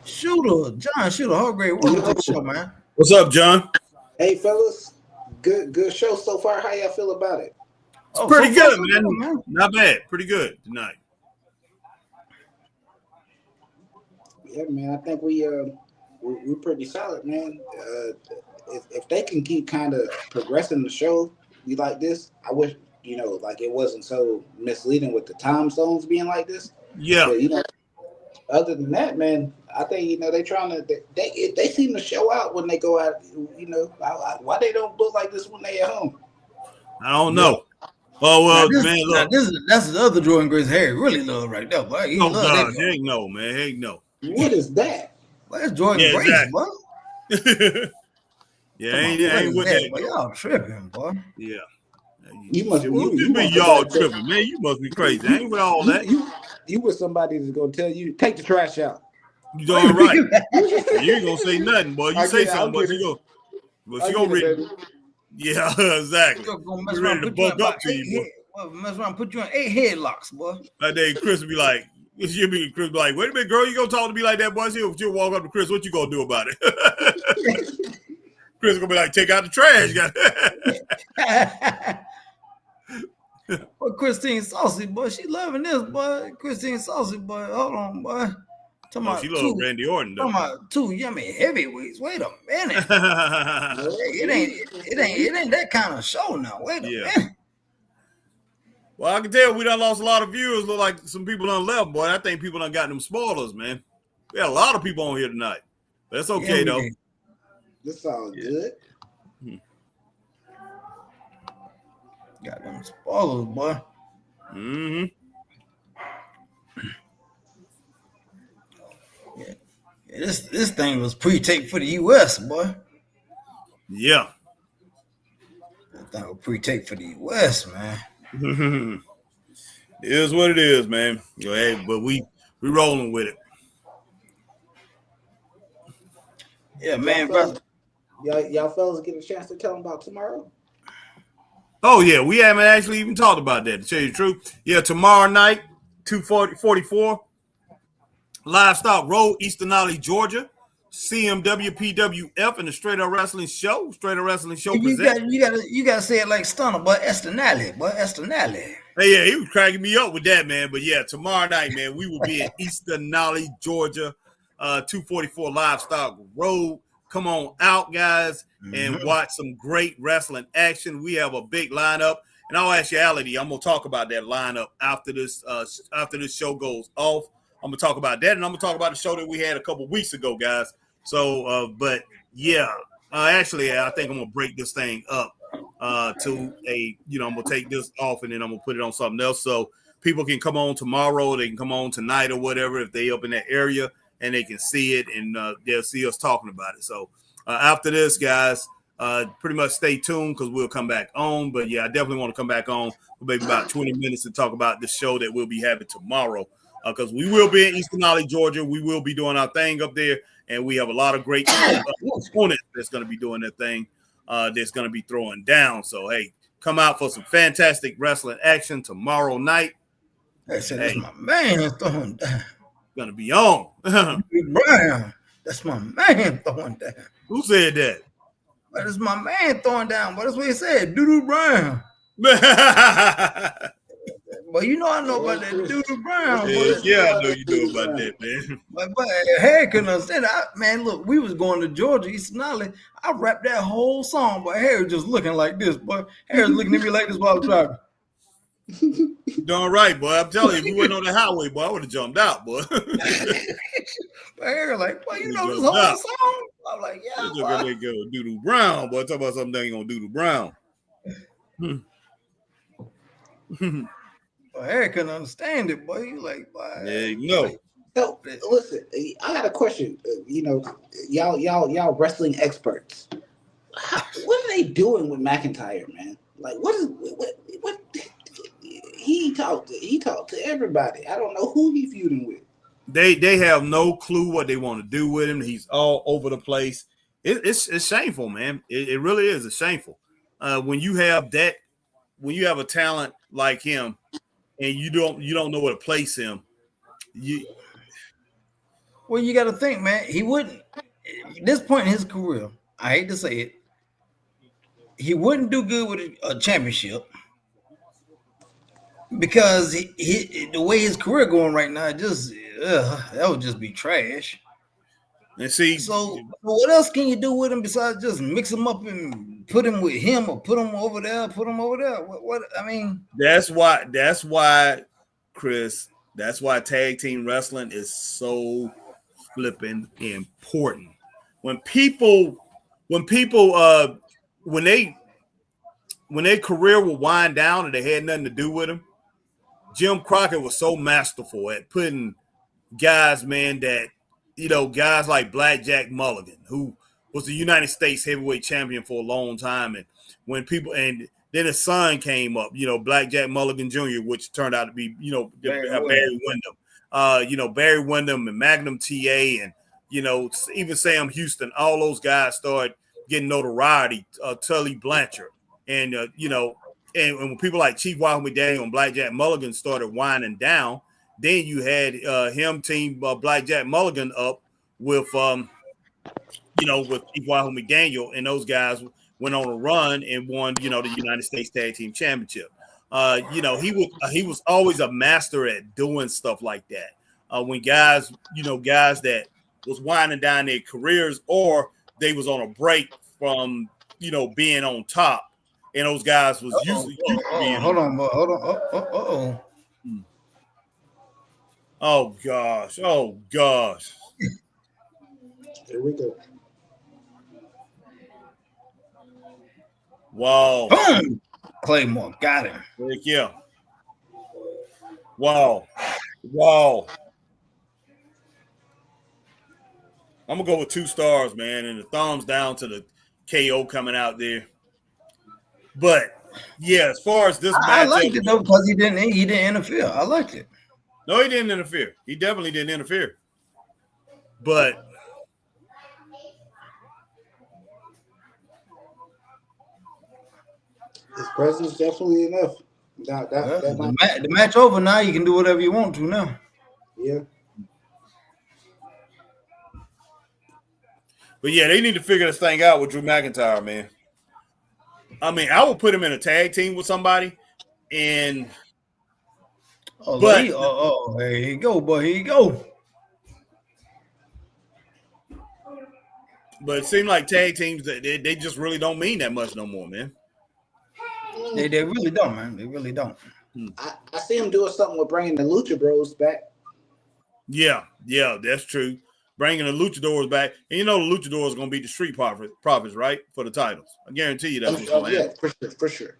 Shooter, John Shooter, whole great welcome to the show, man. What's up, John? Hey, fellas. Good show so far. How y'all feel about it? It's pretty good, man. Not bad. Pretty good tonight. Yeah, man. I think we're pretty solid, man. If they can keep kind of progressing the show be like this, I wish like it wasn't so misleading with the time zones being like this. Yeah. But, other than that, man, I think they trying to they seem to show out when they go out. Why they don't look like this when they at home? I don't know. Oh well, man. Look, that's the other Jordan Grace Harry really love right there, boy. He love that. Heck no, man. Heck no. What is that? Well, that's Jordan Grace, exactly. boy. Yeah, ain't with that. Boy, y'all tripping, boy. Yeah. You must be y'all tripping, man. You must be crazy. I ain't with all that. You with somebody that's gonna tell you take the trash out. You darn right. You ain't gonna say nothing, boy. You say something, but she gonna read. Yeah, exactly. Mess around, put you in 8 headlocks, boy. That day, Chris will be like, Chris be like, wait a minute, girl, you gonna talk to me like that, boy? She'll walk up to Chris. What you gonna do about it? Chris gonna be like, take out the trash, Well, Christine Saucy, boy, she loving this, boy. Christine Saucy, boy. Hold on, boy. She loves Randy Orton, though. Talking about 2 yummy heavyweights. Wait a minute. it ain't that kind of show now. Wait a minute. Well, I can tell we done lost a lot of viewers. Look like some people done left, boy. I think people done got them spoilers, man. We had a lot of people on here tonight. That's okay, though. This sounds good. Got them spoilers, boy. Mm-hmm. Yeah, this thing was pre-taped for the U.S., boy. Yeah. That thing was pre-taped for the U.S., man. It is what it is, man. Hey, but we rolling with it. Yeah, man, brother. Y'all fellas get a chance to tell them about tomorrow? Oh, yeah. We haven't actually even talked about that, to tell you the truth. Yeah, tomorrow night, 2:44, Livestock Road, Eastern Alley, Georgia. CMW PWF and the Straight Up Wrestling Show. Straight Up Wrestling Show presents. You gotta say it like Stunner, boy. Estonale, boy. Estonale. Hey, yeah, he was cracking me up with that, man. But yeah, tomorrow night, man, we will be in Eastern Alley, Georgia, 244 Livestock Road. Come on out, guys, and watch some great wrestling action. We have a big lineup. In all actuality, I'm gonna talk about that lineup after this show goes off. I'm gonna talk about that, and I'm gonna talk about the show that we had a couple weeks ago, guys. So, but yeah, actually, I think I'm gonna break this thing up to a, I'm gonna take this off and then I'm gonna put it on something else, so people can come on tomorrow, they can come on tonight or whatever if they up in that area and they can see it and they'll see us talking about it. So after this, guys, pretty much stay tuned because we'll come back on. But yeah, I definitely want to come back on for maybe about 20 minutes to talk about the show that we'll be having tomorrow. Because we will be in Eastern Alley, Georgia. We will be doing our thing up there, and we have a lot of great opponents that's going to be doing their thing, that's going to be throwing down. So, hey, come out for some fantastic wrestling action tomorrow night. That's my man throwing down. Going to be on. Brian, that's my man throwing down. Who said that? But it's my man throwing down. But that's what he said. Doo-doo Brian. Well, you know I know about that Doodle Brown. Yeah, I know you know about that, man. But Harry couldn't understand it. Man, look, we was going to Georgia, East Nolly. I rapped that whole song, but Harry just looking like this. But Harry's looking at me like this while I was driving. Darn right, boy. I'm telling you, if you wasn't on the highway, boy, I would have jumped out, boy. But Harry like, well, you know this whole song? I'm like, yeah. Look at that go, Doodle Brown, boy. Talk about something that ain't gonna Doodle Brown. Well, Harry couldn't understand it, boy. You like, boy. Yeah, no. So listen, I got a question. You know, y'all wrestling experts. What are they doing with McIntyre, man? Like, what? He talked to everybody. I don't know who he feuding with. They have no clue what they want to do with him. He's all over the place. It's shameful, man. It really is. It's shameful. When you have a talent like him, and you don't know where to place him, Well, you got to think, man. He wouldn't. At this point in his career, I hate to say it, he wouldn't do good with a championship because he the way his career going right now, just that would just be trash. And see, so what else can you do with him besides just mix him up and put him with him or put him over there? What I mean? That's why, Chris. That's why tag team wrestling is so flipping important. When their career will wind down and they had nothing to do with them, Jim Crockett was so masterful at putting guys, man, that, you know, guys like Blackjack Mulligan, who was the United States heavyweight champion for a long time. And when people, and then his son came up, you know, Blackjack Mulligan Jr., which turned out to be, you know, Barry Windham. You know, Barry Windham and Magnum TA and, you know, even Sam Houston, all those guys started getting notoriety, Tully Blanchard. And, you know, and when people like Chief Wahoo Daniel and Blackjack Mulligan started winding down, then you had him team Blackjack Mulligan up with, you know, with Chief Wahoo McDaniel, and those guys went on a run and won, you know, the United States Tag Team Championship. You know, he was always a master at doing stuff like that. When guys, you know, guys that was winding down their careers or they was on a break from, you know, being on top, and those guys was usually being hold on. Oh gosh. Here we go. Wow. Boom! Claymore got him. Heck yeah. Wow. I'm gonna go with 2 stars, man, and the thumbs down to the KO coming out there. But yeah, as far as this match, I liked it though because he didn't interfere. I liked it. No, he didn't interfere. He definitely didn't interfere. But his presence definitely enough. The match over now. You can do whatever you want to now. Yeah. But yeah, they need to figure this thing out with Drew McIntyre, man. I mean, I would put him in a tag team with somebody, and here you go, boy. Here you go. But it seems like tag teams, they just really don't mean that much no more, man. They really don't, man. They really don't. I see him doing something with bringing the Lucha Bros back. Yeah, that's true. Bringing the Luchadors back, and you know the Luchadors are going to beat the Street Profits, right, for the titles. I guarantee you that's what's going to happen. Yeah, for sure.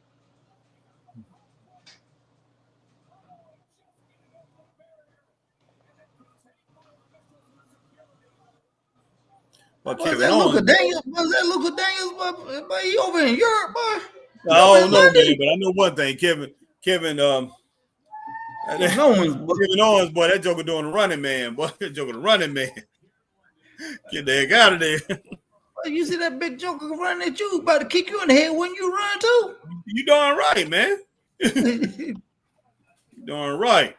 Well, was that Luka Daniels? But he over in Europe, boy. I don't know, man, but I know one thing. Kevin Owens, boy, that joker doing the running man, boy. That joker the running man. Get the heck out of there. Well, you see that big joker running at you, about to kick you in the head when you run too. You darn right, man. You darn right.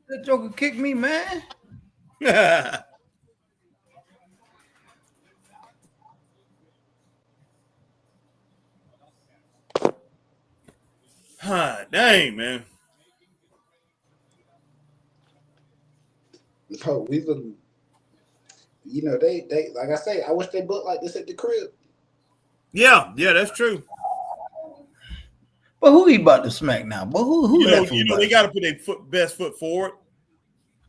That joker kicked me, man. Dang, man. No, we look. You know, they like I say, I wish they booked like this at the crib. Yeah, that's true. But who he about to smack now? But who you know, they got to put their best foot forward.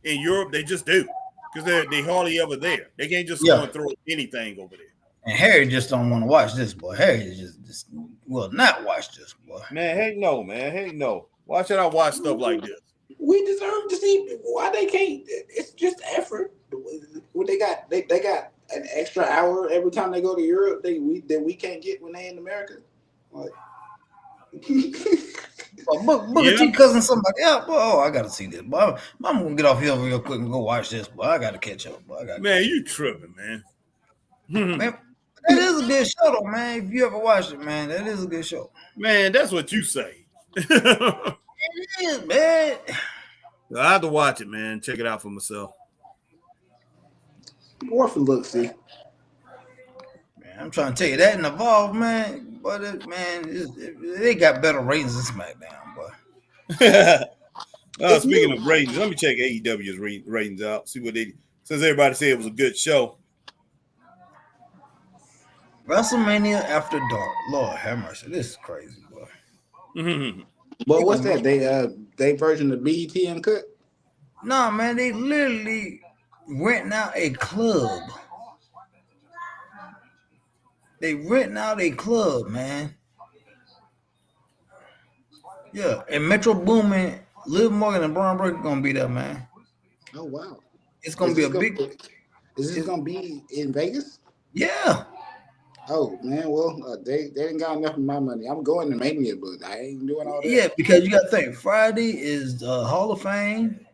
In Europe, they just do because they hardly ever there. They can't just go and throw anything over there. And Harry just don't want to watch this, boy. Harry just will not watch this, boy. Man, heck no, man. Heck no. Why should I watch stuff like this? We deserve to see why they can't. It's just effort. What they got an extra hour every time they go to Europe that we can't get when they in America. Like, Booker T cousin somebody else. Oh, I gotta see this. Boy, I'm gonna get off here real quick and go watch this. Boy, I gotta catch up. Boy, you tripping, man. Man, that is a good show, though, man. If you ever watched it, man, that is a good show. Man, that's what you say. It is, man. I have to watch it, man. Check it out for myself. Or for look, see. Man, I'm trying to tell you that in Evolve, man. But they got better ratings than SmackDown, boy. Speaking of ratings, let me check AEW's ratings out. See what since everybody said it was a good show. WrestleMania After Dark. Lord have mercy. This is crazy, boy. Mm-hmm. But what's that? They version of BET Uncut? No, man, they literally renting out a club. They renting out a club, man. Yeah, and Metro Boomin, Liv Morgan, and Braun Breaker gonna be there, man. Oh wow! It's gonna be a big. Is this gonna be in Vegas? Yeah. Oh man, well they didn't got enough of my money. I'm going to Mania, but I ain't doing all that. Yeah, because you got to think Friday is Hall of Fame.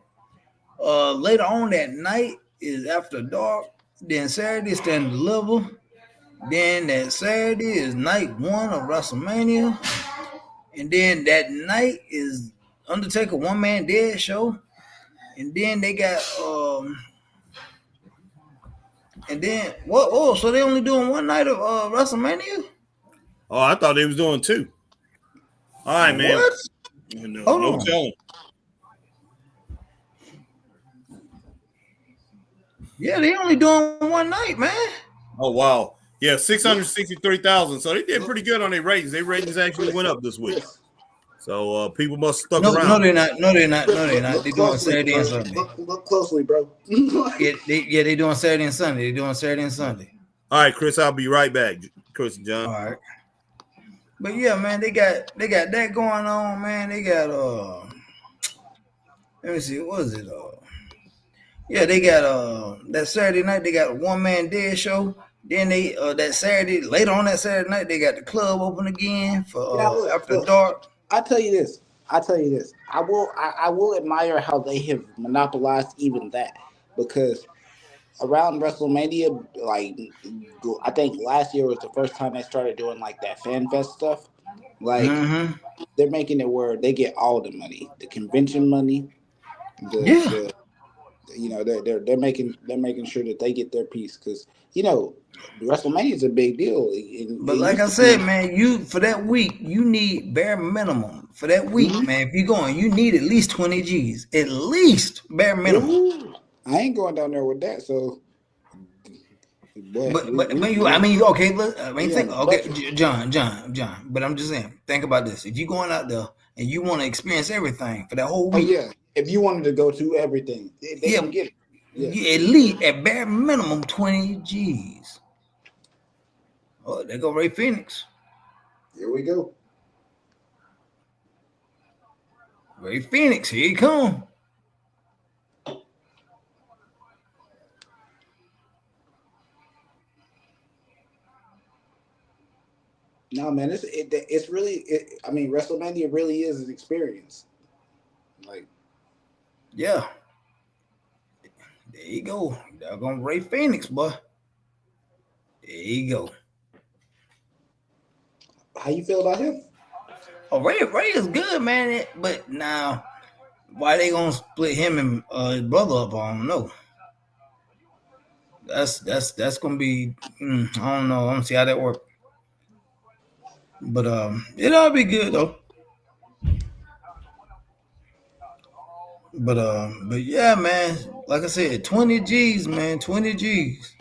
Later on that night is After Dark. Then Saturday is Stand and Deliver. Then that Saturday is night 1 of WrestleMania. And then that night is Undertaker One Man Dead show. And then they got and then what? Oh, so they only doing one night of WrestleMania? Oh, I thought they was doing 2. All right, man. What? No telling. Yeah, they only doing one night, man. Oh wow. Yeah, 663,000. So they did pretty good on their ratings. Their ratings actually went up this week. So people must have stuck around. No, they're not. They're doing Saturday and Sunday. Look closely, bro. They're doing Saturday and Sunday. All right, Chris, I'll be right back. Chris and John. All right. But yeah, man, they got that going on, man. They got let me see, what is it? Yeah, they got that Saturday night, they got a One Man Dead show. Then they that Saturday, later on that Saturday night, they got the club open again for After Dark. I tell you this. I will admire how they have monopolized even that, because around WrestleMania, like I think last year was the first time they started doing like that fan fest stuff. Like they're making it where they get all the money, the convention money. They're making sure that they get their piece, because WrestleMania is a big deal. But like I said, man, you for that week you need bare minimum for that week, man. If you're going, you need at least 20 G's, at least bare minimum. Ooh, I ain't going down there with that, so. But John. But I'm just saying, think about this. If you're going out there and you want to experience everything for that whole week, if you wanted to go to everything, they can get it. You at least at bare minimum 20 G's. Oh, there go Ray Phoenix. Here we go. Ray Phoenix, here he come. No, man, it's really. I mean, WrestleMania really is an experience. Like, yeah. There you go. They're going to Ray Phoenix, boy. There you go. How you feel about him? Oh, Ray is good, man. But now, why they gonna split him and his brother up? I don't know. That's gonna be. I don't know. I don't see how that works. But it'll be good though. But yeah, man. Like I said, 20 G's, man. 20 G's.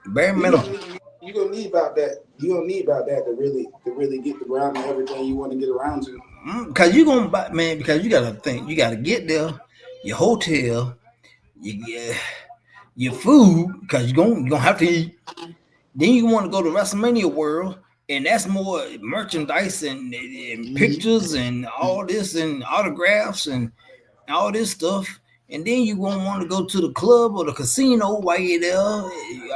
Bare minimum. You gonna need about that. You gonna need about that to really get around to everything you want to get around to. Because you gonna buy, man. Because you gotta think. You gotta get there. Your hotel. Your food. Because you gonna have to eat. Then you want to go to WrestleMania World, and that's more merchandise and pictures and all this and autographs and all this stuff. And then you won't want to go to the club or the casino while you're there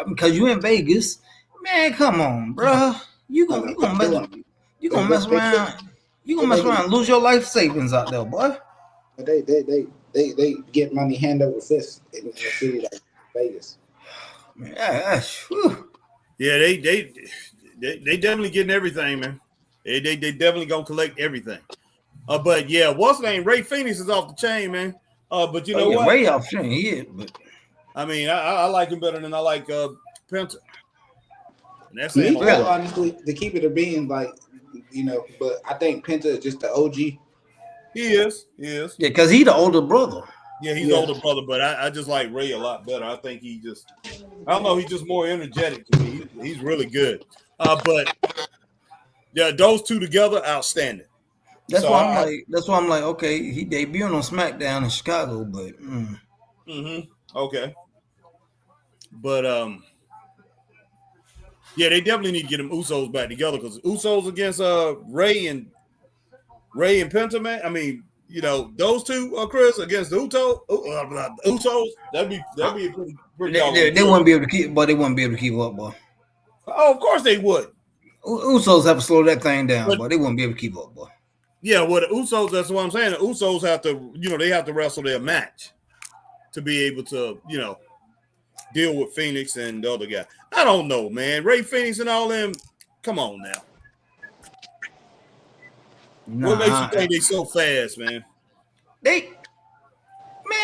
because you're in Vegas. Man, come on, bro. You gonna mess around. You gonna mess around and lose your life savings out there, boy. They get money hand over fist in a city like Vegas. Man, yeah, they definitely getting everything, man. They definitely gonna collect everything. But yeah, what's the name? Ray Phoenix is off the chain, man. But you know what? Ray off the chain, he is. But I mean, I like him better than I like Penta. And that's honestly, to keep it a being, like, you know, but I think Penta is just the OG. He is. Yeah, because he's the older brother. Yeah, he's the older brother, but I just like Ray a lot better. I think I don't know, he's just more energetic to me. He's really good. But yeah, those two together, outstanding. That's why I'm like, okay, he debuted on SmackDown in Chicago, but okay. But yeah, they definitely need to get them Usos back together because Usos against Ray and Penta, man. I mean, you know, those two, Chris, against the Usos, that'd be a pretty they wouldn't be able to keep, but they wouldn't be able to keep up, boy. Oh, of course they would. Usos have to slow that thing down, but they wouldn't be able to keep up, boy. Yeah, well, the Usos, that's what I'm saying. The Usos have to, you know, they have to wrestle their match to be able to, you know, deal with Phoenix and the other guy. I don't know, man. Ray Phoenix and all them, come on now. What makes you think they so fast, man?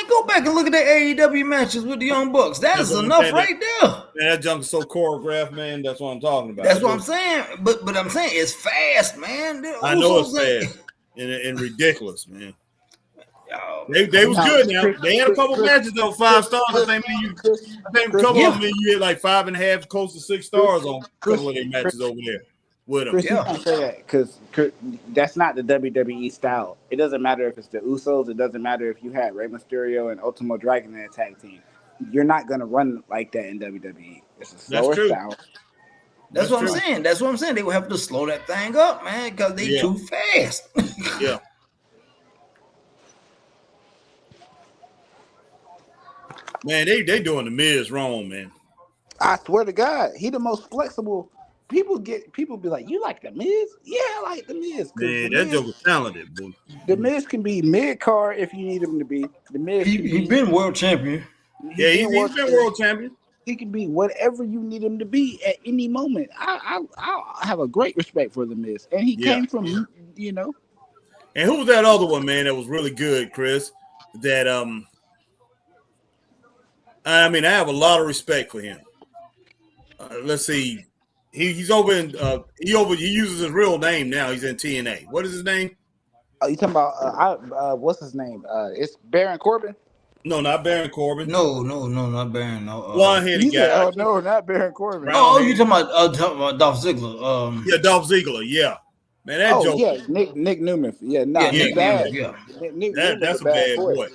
Go back and look at the AEW matches with the Young Bucks. That's enough right there. Man, that junk is so choreographed, man. That's what I'm talking about. That's what I'm saying. But I'm saying it's fast, man. I know it's fast and ridiculous, man. They was good now. They had a couple matches though, 5 stars. I think a couple of them you had like 5.5, close to 6 stars on a couple of their matches over there with them. Chris, you can't say that because that's not the WWE style. It doesn't matter if it's the Usos. It doesn't matter if you had Rey Mysterio and Ultimo Dragon in a tag team. You're not gonna run like that in WWE. It's a slower style. That's what I'm saying. That's what I'm saying. They will have to slow that thing up, man, because they too fast. Yeah. Man, they doing the Miz wrong, man. I swear to God, he the most flexible. People be like, "You like the Miz?" Yeah, I like the Miz. Man, that joke is talented, boy. The Miz can be mid card if you need him to be. The Miz. He's been world champion. Yeah, he's been world champion. He can be whatever you need him to be at any moment. I have a great respect for the Miz, and he came from, you know. And who was that other one, man? That was really good, Chris. That I mean, I have a lot of respect for him. Let's see. He's over in he uses his real name now. He's in TNA. What is his name? Oh, you talking about what's his name? It's Baron Corbin. No, not Baron Corbin. No, not Baron. No, blonde-headed guy. Oh no, not Baron Corbin. Oh, you talking about Dolph Ziggler? Yeah, Dolph Ziggler. Yeah, man, that joke. Yeah, Nick Newman. Yeah, Nick bad. Newman, That's a bad boy.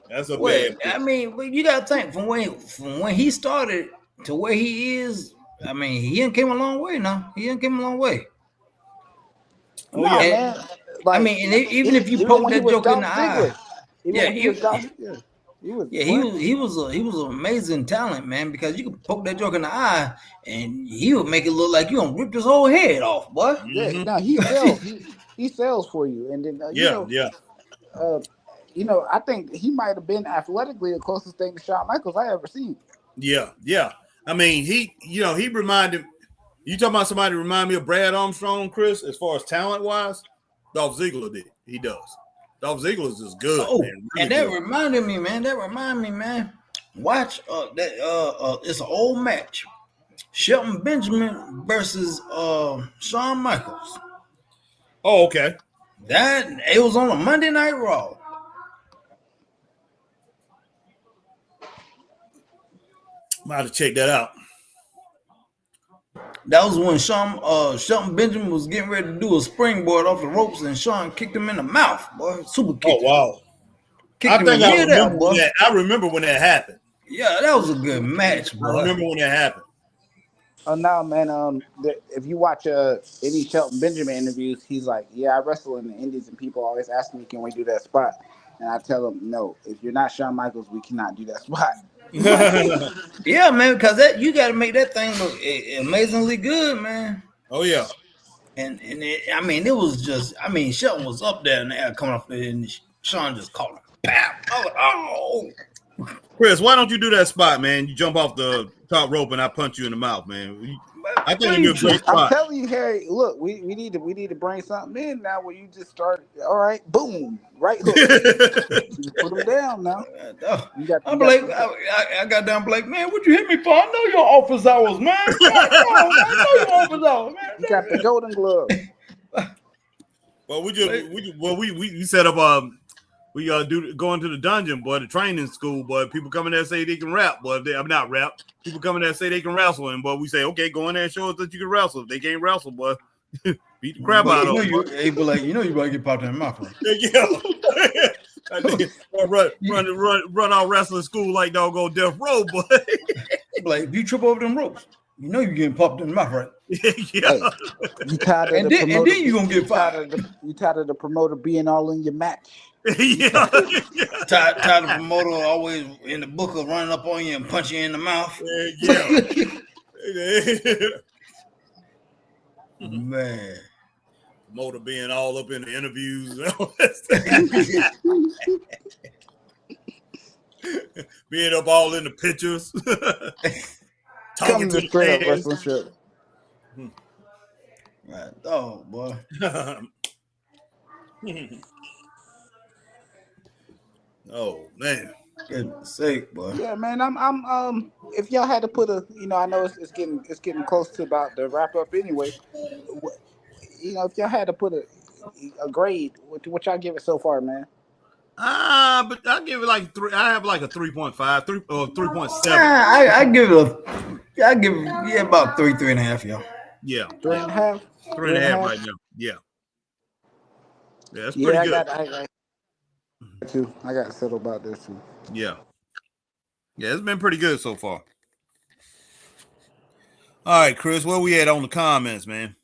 That's a bad boy. I mean, but you gotta think from when he started to where he is. I mean, he ain't came a long way now. He ain't came a long way. Oh, yeah, man. Like, I mean, and even if you poke that joke in the eye, he was an amazing talent, man. Because you can poke that joke in the eye, and he would make it look like you gonna rip his whole head off, boy. Yeah, no, he sells. he sells for you, and then you know, I think he might have been athletically the closest thing to Shawn Michaels I ever seen. Yeah. I mean, he reminded. You talking about somebody remind me of Brad Armstrong, Chris, as far as talent wise? Dolph Ziggler did. He does. Dolph Ziggler is just good. Oh, man. Really and that reminded me, man. Watch it's an old match. Shelton Benjamin versus Shawn Michaels. Oh, okay. That it was on a Monday Night Raw. I'm about to check that out. That was when Shelton Benjamin was getting ready to do a springboard off the ropes, and Sean kicked him in the mouth, boy. Super kick. Oh wow! Kicked him in midair, boy. I remember when that happened. Yeah, that was a good match, boy. I remember when that happened. Oh no, man! If you watch any Shelton Benjamin interviews, he's like, "Yeah, I wrestle in the Indies, and people always ask me, can we do that spot?" And I tell them, "No, if you're not Shawn Michaels, we cannot do that spot." Yeah, man, because you got to make that thing look amazingly good, man. Oh yeah, and it was just, Shelton was up there in the air coming off there, and Sean just caught him. Bam! Oh. Chris, why don't you do that spot, man? You jump off the top rope and I punch you in the mouth, man. I think you're a great spot. I'm telling you, Harry. Look, we need to bring something in now where you just start. All right, boom, right hook. Just put them down now. I got down, Blake. Man, what you hit me for? I know your office hours, man. I know your office hours, man. You got the golden glove. Well, we set up we go into the dungeon, boy, the training school, boy. People come in there and say they can rap, boy. I'm not rap. People come in there and say they can wrestle, and boy, we say, okay, go in there and show us that you can wrestle. If they can't wrestle, boy, beat the crap out of them. You better get popped in the mouth. Right? Yeah. run our wrestling school like doggone death row, boy. Like if you trip over them ropes, you know you're getting popped in the mouth, right? Yeah. Hey, you tired of and then you're gonna get fired. You tired of the promoter being all in your match? Yeah. Tired of the promoter always in the book of running up on you and punch you in the mouth. Man. Promoter being all up in the interviews. Being up all in the pictures. Talking to the straight up wrestling show. Right. Oh boy. Oh man. Goodness sake, boy. Yeah, man. I'm if y'all had to put I know it's getting close to about the wrap up anyway. If y'all had to put a grade, what y'all give it so far, man? But I'll give it like 3. I have like a 3.5, 3.7. I give it about 3.5, y'all. Yeah. 3.5? 3.5 right now. Yeah. Yeah, that's pretty good. I got to settle about this too. Yeah. Yeah, it's been pretty good so far. All right, Chris, where we at on the comments, man?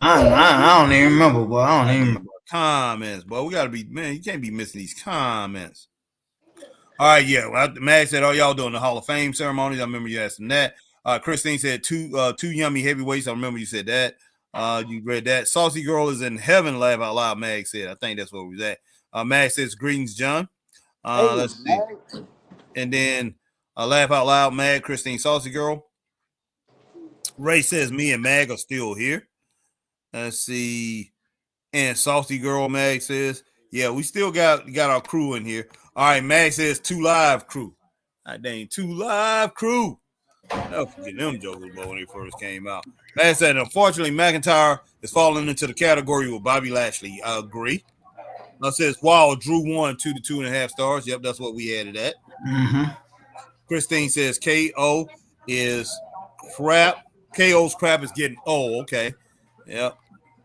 I don't even remember, boy. I don't even remember. Comments, boy. We got to be, man, you can't be missing these comments. All right, yeah. Well, Mag said, y'all doing the Hall of Fame ceremonies? I remember you asking that. Christine said, two yummy heavyweights. I remember you said that. You read that. Saucy Girl is in heaven, laugh out loud, Mag said. I think that's where we was at. Mag says, greetings, John. Let's see. Mag. And then laugh out loud, Mag, Christine, Saucy Girl. Ray says, me and Mag are still here. Let's see. And Saucy Girl, Mag says, yeah, we still got our crew in here. All right, Mag says 2 live crew. Dang, 2 live crew. I'll forget them jokers when they first came out. Mag said, unfortunately, McIntyre is falling into the category with Bobby Lashley. I agree. Says, wow, Drew won 2 to 2.5 stars. Yep, that's what we added at. Mm-hmm. Christine says, KO is crap. KO's crap is getting, okay. Yep.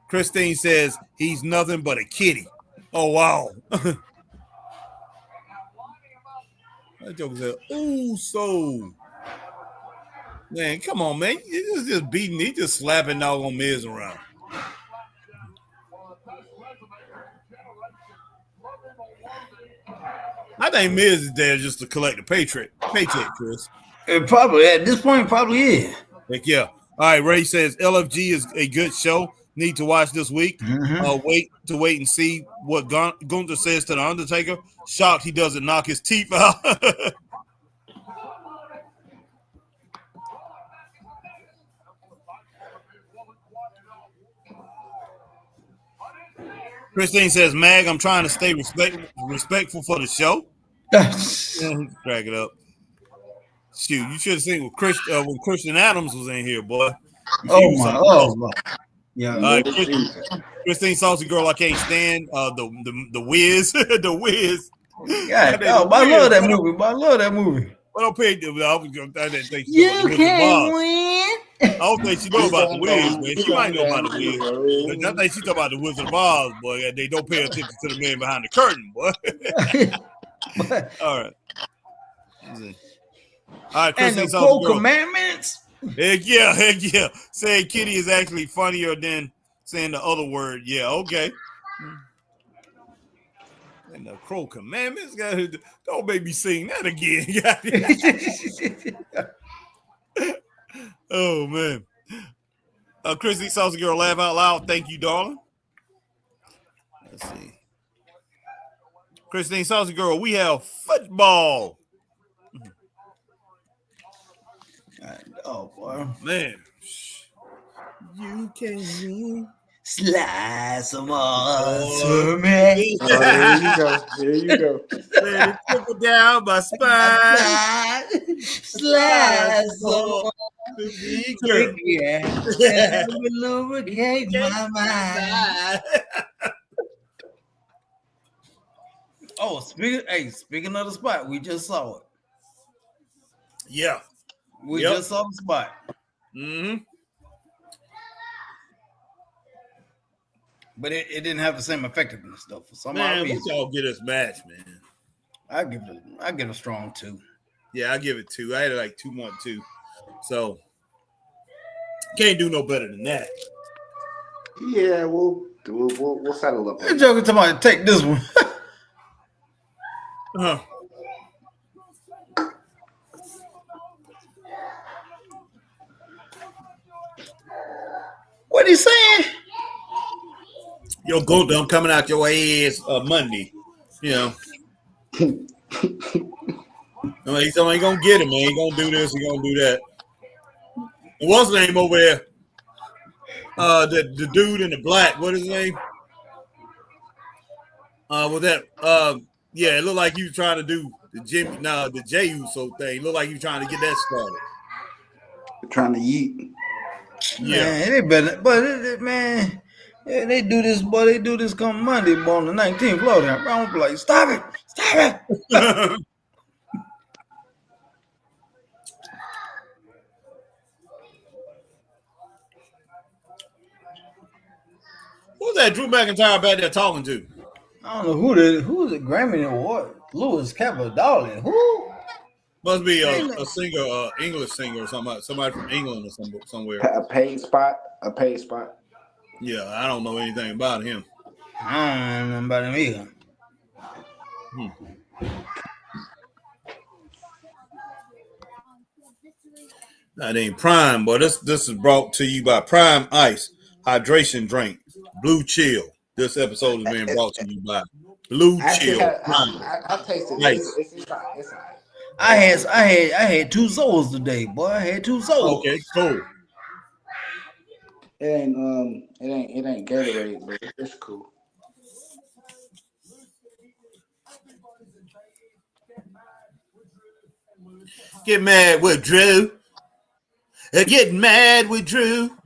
Christine says, he's nothing but a kitty. Oh, wow. That joke said, so. Man, come on, man. He's just beating, he's just slapping dog on Miz around. I think Miz is there just to collect a paycheck, Chris. It probably, at this point, probably is. Heck yeah. All right, Ray says LFG is a good show. Need to watch this week. Mm-hmm. Wait and see what Gunther says to the Undertaker. Shocked he doesn't knock his teeth out. Christine says, Mag, I'm trying to stay respectful for the show. Crack it up. Shoot, you should have seen when Christian Adams was in here, boy. Oh my. Yeah. Christine Saucy Girl, I can't stand the Wiz. The Wiz. Yeah, I love that movie. I love that movie. don't pay them. I was gonna think she You know about the can't Wizard win. I don't think she know about the Wiz, man. She might know about the Wiz. Wiz. I think she talking about the Wizard of Oz, boy. And they don't pay attention to the man behind the curtain, boy. All right. All right, And the 4 commandments. Heck yeah. Saying kitty is actually funnier than saying the other word. Yeah, okay. And the Crow Commandments, don't make me sing that again. Oh man. Christy Salsa Girl, laugh out loud. Thank you, darling. Let's see. Christine Salsa Girl, we have football. Oh boy, man. You can win. Slice some us for me. There you go. Let it trickle down my spine. Slice some girl. Yeah. Lubricate my mind. Oh, speaking of the spot, we just saw it. Yeah. We just saw the spot. Mm-hmm. But it didn't have the same effectiveness though. For some man, reason. we all get us match, man. I give it a strong 2. Yeah, I give it 2. I had it like 2.2. So can't do no better than that. Yeah, we'll settle up. You're joking to me. Take this one. What are you saying? Yo, go dumb coming out your ass Monday. You know. He's ain't gonna get him, man. He gonna do this, he gonna do that. And what's his name over there? The dude in the black, what is his name? With that yeah, it looked like he was the Jey Uso thing. It looked like he was trying to get that started. Trying to yeet. Yeah, man, they better, but man, yeah, they do this, boy. They do this come Monday, boy, on the 19th floor. I'm like, stop it. Who's that Drew McIntyre back there talking to? I don't know who's the Grammy Award. Louis Capaldi. Who? Must be a singer, English singer or somebody from England or somewhere. A paid spot. Yeah, I don't know anything about him. I don't know about him either. That ain't Prime, but this is brought to you by Prime Ice Hydration Drink, Blue Chill. This episode is being brought to you by Blue Chill. I tasted it. It's fine. I had 2 souls today, boy. I had 2 souls. Okay, cool. It ain't Gatorade, but it's cool. Get mad with Drew. Get mad with Drew.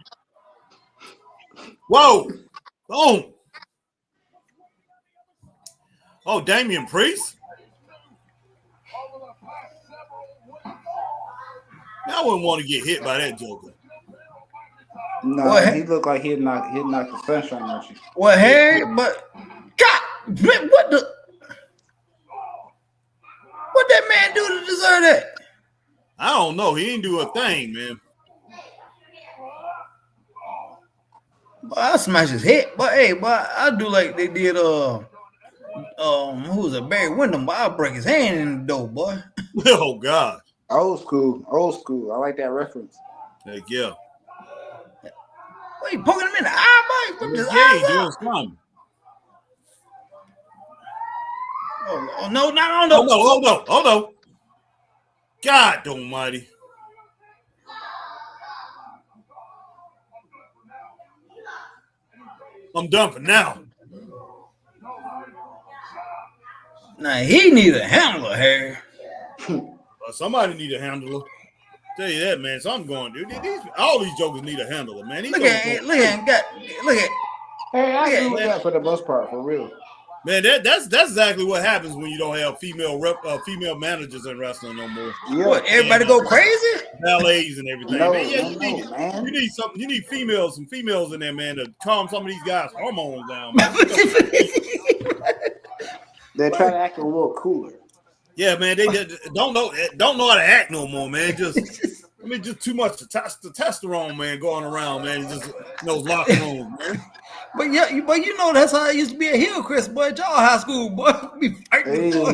Whoa. Boom. Oh, Damian Priest. I wouldn't want to get hit by that Joker. No, he looked like he'd knock the sunshine out you. Well, Harry, but God, what that man do to deserve that? I don't know. He didn't do a thing, man. But I smash his head. But hey, but I do like they did who was it? Barry Windham, but I'll break his hand in the door, boy. Oh God. Old school. I like that reference. Heck yeah. What, you poking him in the eye, boy? Yeah, he doing something. Oh no, not on the. Hold on. God almighty. I'm done for now. Now he need a handler, Harry. Somebody need a handler. Tell you that, man. So I'm going, dude. All these jokers need a handler, man. Look at. Hey, I agree with that for the most part, for real. Man, that's exactly what happens when you don't have female managers in wrestling no more. Yeah. What, everybody go crazy? Ballets and everything. No, man, yeah, man. You need something. You need some females in there, man, to calm some of these guys' hormones down, man. They try to act a little cooler. Yeah, man, they don't know how to act no more, man. Just too much testosterone, man, going around, man. Just those locker rooms, man. But you know that's how it used to be at Hillcrest, boy. Y'all high school, boy. Be fighting. Hey. Look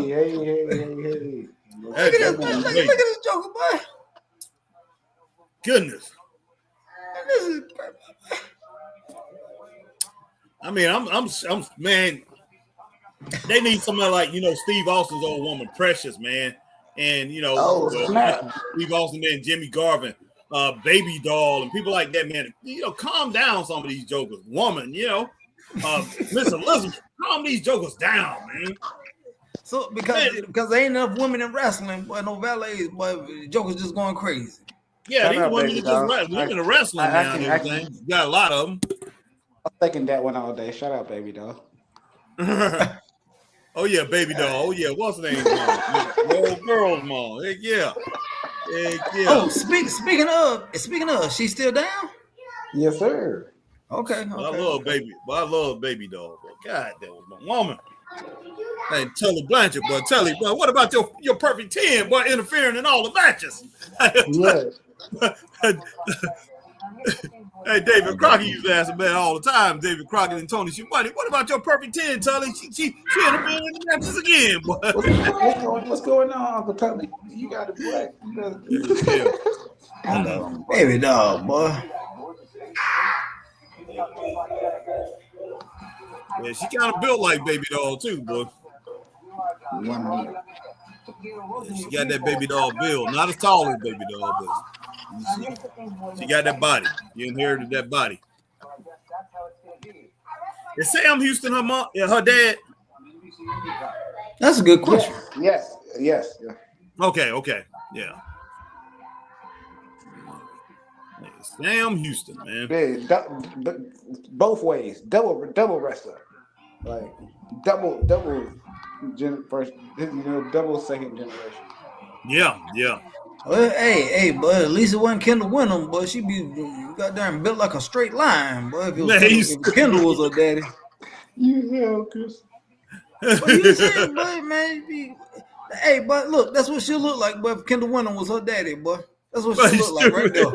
at this joker, boy. Goodness. This is. I mean, I'm man. They need somebody like Steve Austin's old woman, Precious, man, and Steve Austin and Jimmy Garvin, Baby Doll, and people like that, man. Calm down some of these jokers, woman. Listen, calm these jokers down, man. So because there ain't enough women in wrestling, boy, no valets, boy, jokers just going crazy. Yeah, these women are just women are wrestling now and everything. You got a lot of them. I'm thinking that one all day. Shut up, Baby Doll. Oh yeah, Baby Doll. Oh yeah, what's the name? Old girl's mom. Heck yeah. Oh, speaking of, she's still down? Yes, sir. Okay. I love Baby Doll. But God, that was my woman. Hey, Tully Blanchard, boy. Tully, boy, what about your perfect 10, boy, interfering in all the matches? Yes. Hey, David Crockett used to ask about all the time. David Crockett and Tony Schiavone. What about your perfect 10, Tully? She interfered in the matches again, boy. What's going on, Uncle Tully? You got it, boy. Baby Doll, boy. Yeah, she kind of built like Baby Doll too, boy. Yeah, she got that Baby Doll build. Not as tall as Baby Doll, but she got that body. You inherited that body. Is Sam Houston her mom? Yeah, her dad. That's a good question. Yes. Okay. Yeah. Sam Houston, man. Yeah, both ways. Double wrestler. Like double double second generation. Yeah. Well, hey, but at least it wasn't Kendall Windham, but she be goddamn built like a straight line, boy. If Kendall was her daddy. You Chris. But you said, boy, man. Hey, but look, that's what she look like, boy. If Kendall Windham was her daddy, boy. That's what she look like right there.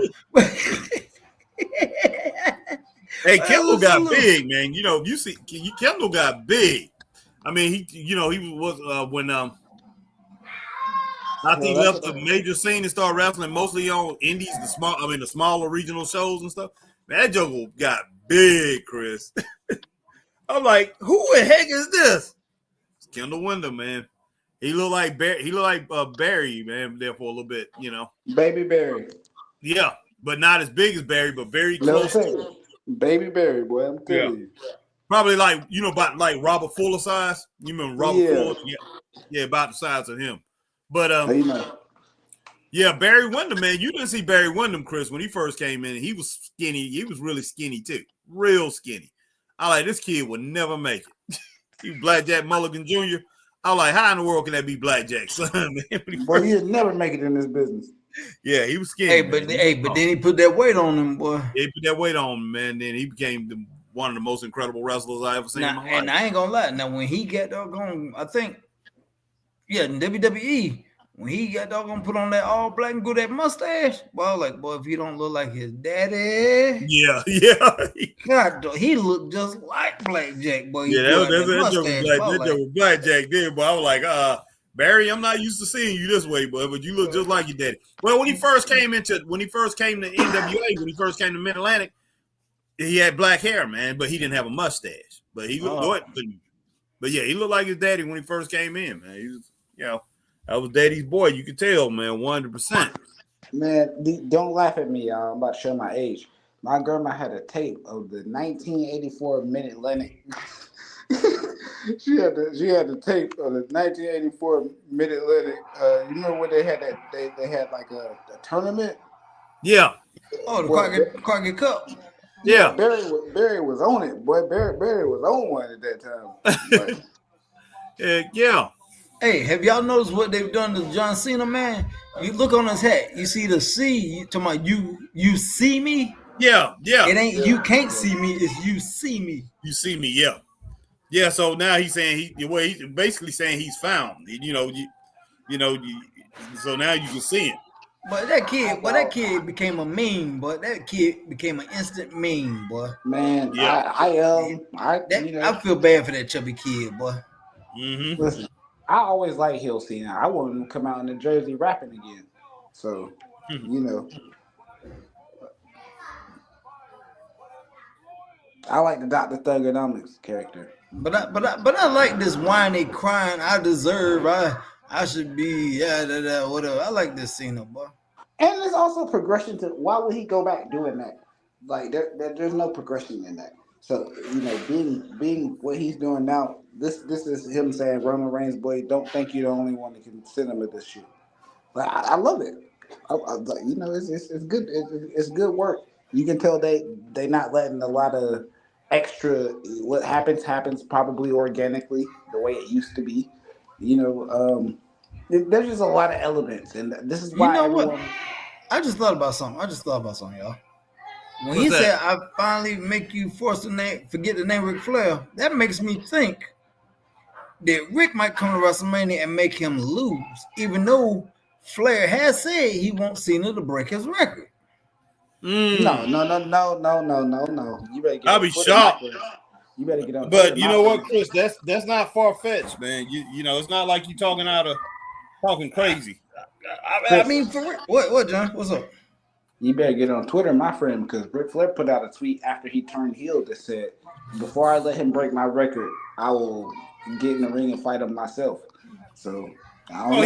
Hey, Kendall got big, man. You see, Kendall got big. I mean, he was when I think he left the major scene and started wrestling mostly on indies, the smaller regional shows and stuff. Man, that joker got big, Chris. I'm like, who the heck is this? It's Kendall Windham, man. He looked like Barry, man, there for a little bit, Baby Barry. Yeah, but not as big as Barry, but very close. Baby Barry, boy, I'm telling you. Probably about like Robert Fuller size. You remember Robert Fuller? Yeah, about the size of him. But yeah, Barry Windham, man. You didn't see Barry Windham, Chris, when he first came in. He was skinny. He was really skinny too, real skinny. I like this kid would never make it. He Blackjack Mulligan Jr. I was like, how in the world can that be Blackjack, son? Boy, he'll never make it in this business. Yeah, he was skinny. But then he put that weight on him, boy. He put that weight on him, man. Then he became one of the most incredible wrestlers I ever seen in my life. And I ain't gonna lie. Now, when he got doggone, I think, in WWE, when he got doggone put on that all black and go that mustache, boy, I was like, boy, if he don't look like his daddy, God, he looked just like Blackjack, boy. That joke was Blackjack there, but I was like, Barry, I'm not used to seeing you this way, boy, but you look just like your daddy. Well, when he first came to NWA, when he first came to Mid-Atlantic, he had black hair, man, but he didn't have a mustache. But he looked but yeah, he looked like his daddy when he first came in, man. He was, that was daddy's boy. You could tell, man, 100%. Man, don't laugh at me, y'all. I'm about to show my age. My grandma had a tape of the 1984 Mid-Atlantic. She had the tape of the 1984 Mid-Atlantic. You remember when they had that? They had like a tournament. Yeah. Oh, the Crockett Cup. Yeah. Barry was on it, boy. Barry was on one at that time. Yeah. Hey, have y'all noticed what they've done to John Cena, man? You look on his hat, you see the C. You talking about you see me? Yeah. It ain't you can't see me. It's you see me. You see me? Yeah. Yeah. So now he's saying he's basically saying he's found. So now you can see him. But that kid became a meme. But that kid became an instant meme, boy. Man, Yeah. I feel bad for that chubby kid, boy. Mm-hmm. Listen, I always like Hill Cena. I want him to come out in the jersey rapping again. So, I like the Dr. Thugonomics character. But I like this whiny crying. I deserve. I should be. Whatever. I like this Cena, boy. And there's also progression to why would he go back doing that? Like there's no progression in that. So being what he's doing now, this is him saying, Roman Reigns, boy, don't think you're the only one that can send him with this shit. But I love it. It's good. It's good work. You can tell they not letting a lot of extra. What happens probably organically the way it used to be. There's just a lot of elements, and this is why what? I just thought about something, y'all. When he said, "I finally make you forget the name Ric Flair," that makes me think that Rick might come to WrestleMania and make him lose, even though Flair has said he wants Cena to break his record. No. You better get I'll be shocked. You better get on. But you know what, Chris? That's not far fetched, man. You know, it's not like you talking crazy. I mean, for real. What, John? What's up? You better get on Twitter, my friend, because Ric Flair put out a tweet after he turned heel that said, "Before I let him break my record, I will get in the ring and fight him myself." So I don't know.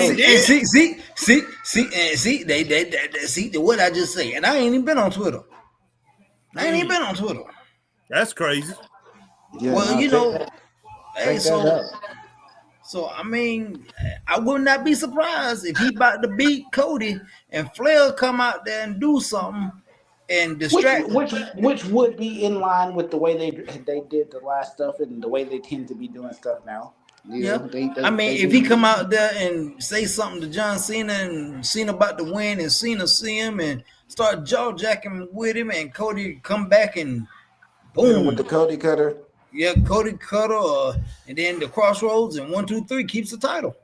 See what I just say, and I ain't even been on Twitter. That's crazy. Yeah, well, so I mean, I would not be surprised if he about to beat Cody and Flair come out there and do something and distract. Which would be in line with the way they did the last stuff and the way they tend to be doing stuff now. If he come out there and say something to John Cena and Cena about to win and Cena see him and start jaw jacking with him and Cody come back and boom with the Cody Cutter. Yeah, Cody Cutter, and then the Crossroads and 1, 2, 3 keeps the title.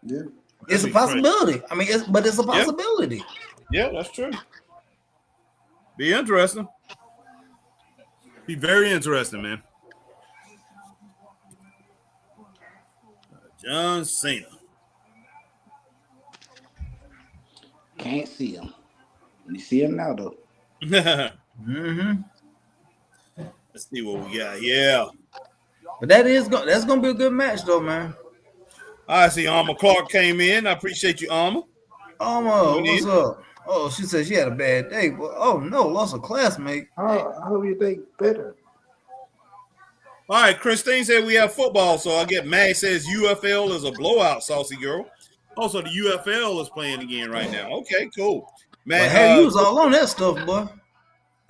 Yeah, it's a possibility. I mean, it's a possibility. Yeah, that's true. Be interesting. Be very interesting, man. John Cena. Can't see him. You see him now, though. Mm-hmm. Let's see what we got. Yeah. But that's gonna be a good match, though, man. I see Alma Clark came in. I appreciate you, Alma. Alma, what's up? Oh, she said she had a bad day. Oh no, lost a classmate. How do you think better? All right, Christine said we have football, so I get Mag says UFL is a blowout, Saucy Girl. Also, the UFL is playing again right now. Okay, cool. Man, you was all on that stuff, boy.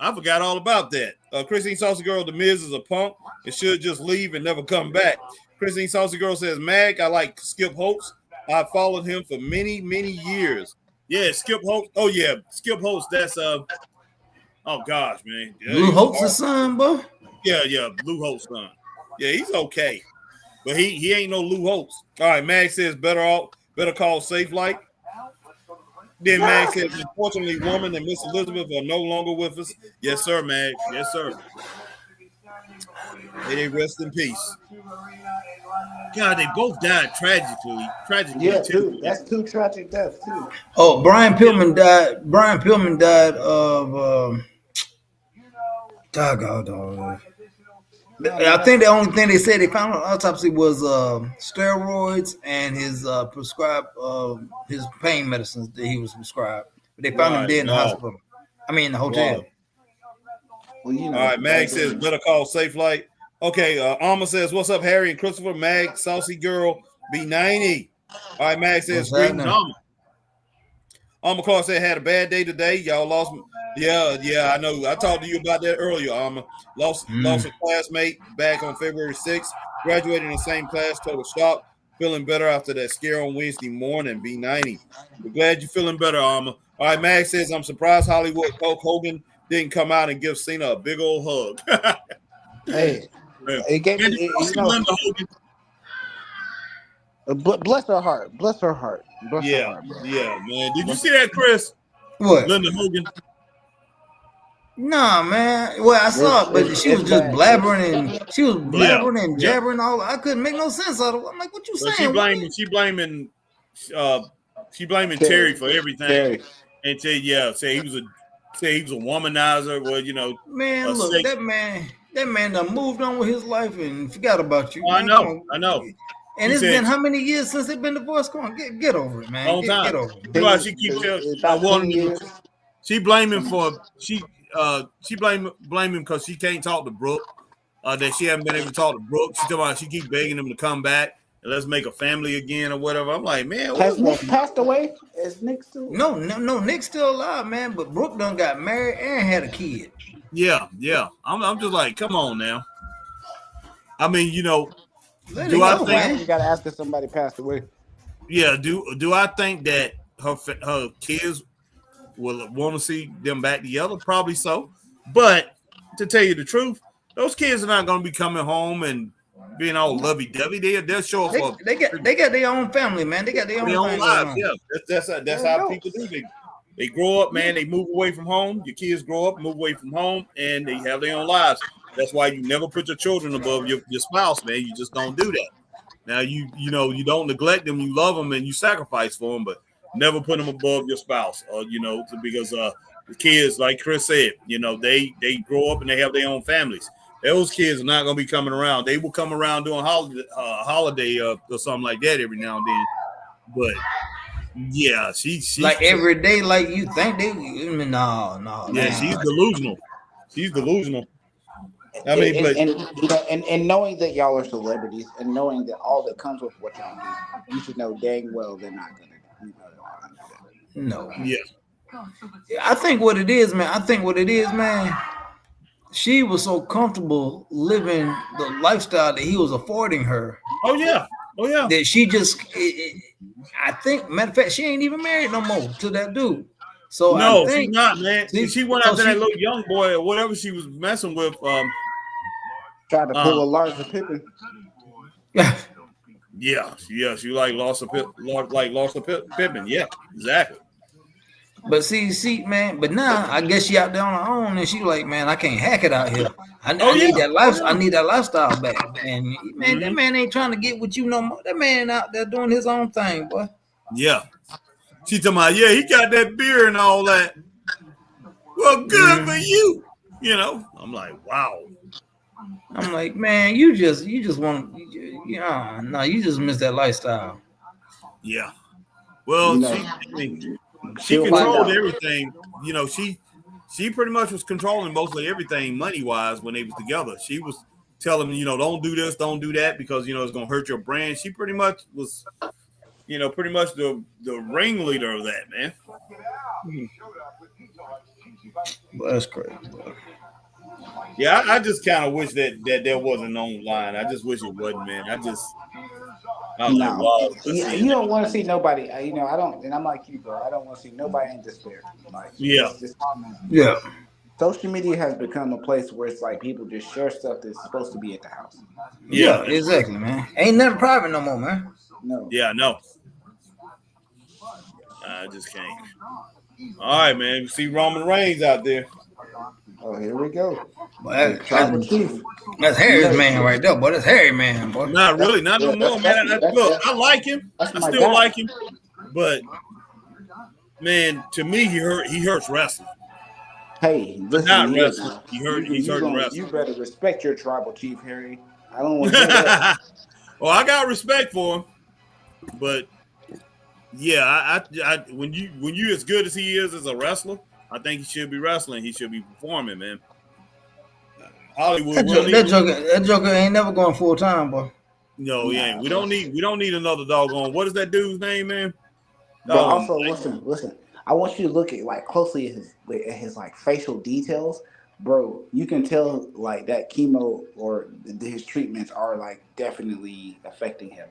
I forgot all about that. Christine Saucy Girl, The Miz is a punk. It should just leave and never come back. Christine Saucy Girl says, Mag, I like Skip Holtz. I followed him for many, many years. Yeah, Skip Holtz. Oh, yeah, Skip Holtz. That's, oh, gosh, man. Lou Holtz's son, boy? Yeah, Lou Holtz's son. Yeah, he's okay. But he ain't no Lou Holtz. All right, Mag says, better call Safe Light. Then Mag says, unfortunately, Woman and Miss Elizabeth are no longer with us. Yes, sir, Mag. Yes, sir. May they rest in peace. God, they both died tragically. Yeah, too. That's 2 tragic deaths too. Oh, Brian Pillman died. Brian Pillman died of I think the only thing they said they found on autopsy was steroids and his prescribed his pain medicines that he was prescribed. But they found him dead in the hospital. I mean, in the hotel. Wow. Well, all right, Mag says better call Safe Light. Okay, Alma says, what's up, Harry and Christopher? Mag, Saucy Girl, B90. All right, Mag says, greetings, Alma. Alma Clark said, had a bad day today. Y'all lost me. Yeah, I know. I talked to you about that earlier, Alma. Lost a classmate back on February 6th. Graduated in the same class, total shock. feeling better after that scare on Wednesday morning. B90. We're glad you're feeling better, Armor. All right, Max says, I'm surprised Hollywood Hulk Hogan didn't come out and give Cena a big old hug. Hey, it gave me, you know, Linda Hogan. bless her heart. Bless her heart. Bless her heart, bro. Yeah, man. Did you see that, Chris? What? Linda Hogan. Nah, man. Well, I saw it, but she was just blabbering and jabbering all. I couldn't make no sense out of it. I'm like, what you saying? She blaming Terry for everything. Terry. And say he was a womanizer. Well, you know, man, look, that man done moved on with his life and forgot about you. I know. And it's been how many years since they've been divorced? Come on, get over it, man. Long time. Get over it. You know, she keeps she blame him for she blame him because she can't talk to Brooke. That she haven't been able to talk to Brooke. She keeps begging him to come back and let's make a family again or whatever. I'm like, man, has Nick passed away? Is Nick still? No, Nick's still alive, man. But Brooke done got married and had a kid. Yeah. I'm just like, come on now. I mean, you know, I think you gotta ask if somebody passed away? Yeah. Do I think that her kids will want to see them back together? Probably so. But to tell you the truth, those kids are not going to be coming home and being all lovey-dovey. They'll show up. They got their own family, man. They got their own lives. Yeah, that's how people do. They grow up, man. They move away from home. Your kids grow up, move away from home, and they have their own lives. That's why you never put your children above your spouse, man. You just don't do that. Now you don't neglect them. You love them and you sacrifice for them, but never put them above your spouse. Because the kids, like Chris said, they grow up and they have their own families. Those kids are not going to be coming around. They will come around doing holiday or something like that every now and then. But yeah, she like every day, like you think they. No. Yeah, she's delusional. She's delusional. I mean, and knowing that y'all are celebrities and knowing that all that comes with what y'all do, you should know dang well they're not going to. No. Yeah. I think what it is, man. She was so comfortable living the lifestyle that he was affording her. Oh yeah. That she just, I think, matter of fact, she ain't even married no more to that dude. So no, she's not, man. She went after that little young boy or whatever she was messing with. Tried to pull a Larsa Pippen. Yeah, she like lost a Pippen. Yeah, exactly. But see, man. But now I guess she out there on her own, and she like, man, I can't hack it out here. I need that life. I need that lifestyle back. And man, that man ain't trying to get with you no more. That man out there doing his own thing, boy. Yeah. She talking about, he got that beer and all that. Well, good for you. I'm like, wow. I'm like, man, you just want, you just miss that lifestyle. Yeah. Well, she controlled everything. She pretty much was controlling mostly everything money-wise when they was together. She was telling them, don't do this, don't do that because, it's going to hurt your brand. She pretty much was, pretty much the ringleader of that, man. Well, that's crazy, bro. Yeah, I just kind of wish that there wasn't online. I just wish it wasn't, man. You don't want to see nobody. I don't, and I'm like you, bro. I don't want to see nobody in despair. Like, yeah. Social media has become a place where it's like people just share stuff that's supposed to be at the house. Yeah, exactly, man. Ain't nothing private no more, man. No. Yeah, no. I just can't. All right, man. You see Roman Reigns out there. Oh, here we go. Well, that's Harry's man right there, boy. That's Harry man, boy. Not really, not no more, man. Look, I like him. I still like him, but man, to me, he hurts wrestling. Hey, listen, not wrestling. He hurts wrestling. You better respect your tribal chief, Harry. I don't want to. That. Well, I got respect for him, but yeah, I when you as good as he is as a wrestler, I think he should be wrestling. He should be performing, man. Hollywood. That Joker ain't never going full time, boy. No, he ain't. We don't need another doggone. What is that dude's name, man? But also, listen. I want you to look at closely at his facial details, bro. You can tell that chemo or his treatments are definitely affecting him.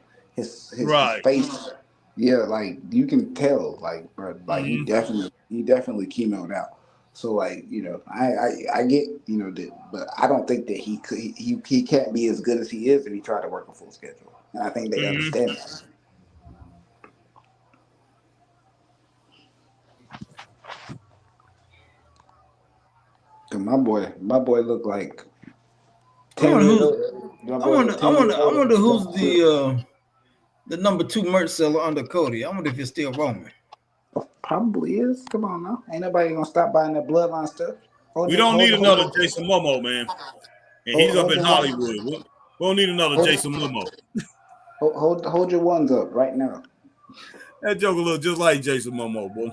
his Right. face. Yeah, like you can tell, like, bro, like he definitely chemoed out. So like, you know, I get, you know, that, but I don't think that he can't be as good as he is if he tried to work a full schedule. And I think they understand that. Cause my boy looked like 10 years old. I wonder who's the number 2 merch seller under Cody. I wonder if it's still Roman. Probably is. Come on now. Ain't nobody gonna stop buying that bloodline stuff. We don't need another Jason Momoa, man. And he's up in Hollywood. We don't need another Jason Momoa. Hold your ones up right now. That joker look just like Jason Momoa, boy.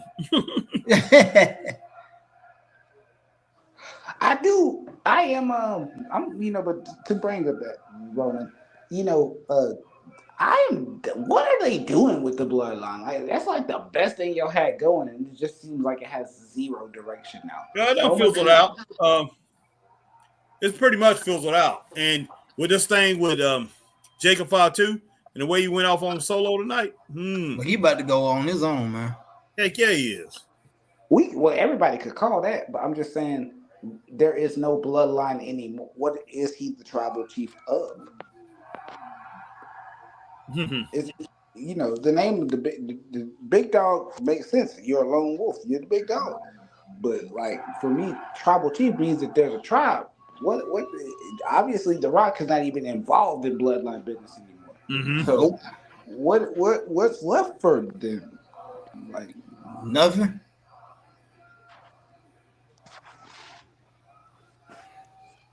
I do. I am. I'm. You know, but to bring up that Roman, you know, what are they doing with the bloodline? Like, that's like the best thing y'all had going, and it just seems like it has zero direction now. Yeah, that fizzled out. It's pretty much fizzled out. And with this thing with Jacob Fatu and the way he went off on solo tonight, well, he about to go on his own, man. Heck yeah, he is. Well, everybody could call that, but I'm just saying there is no bloodline anymore. What is he the tribal chief of? It's, you know, the name of the big dog makes sense. You're a lone wolf. You're the big dog. But like for me, tribal chief means that there's a tribe. What? Obviously, The Rock is not even involved in bloodline business anymore. So, what's left for them? Like nothing.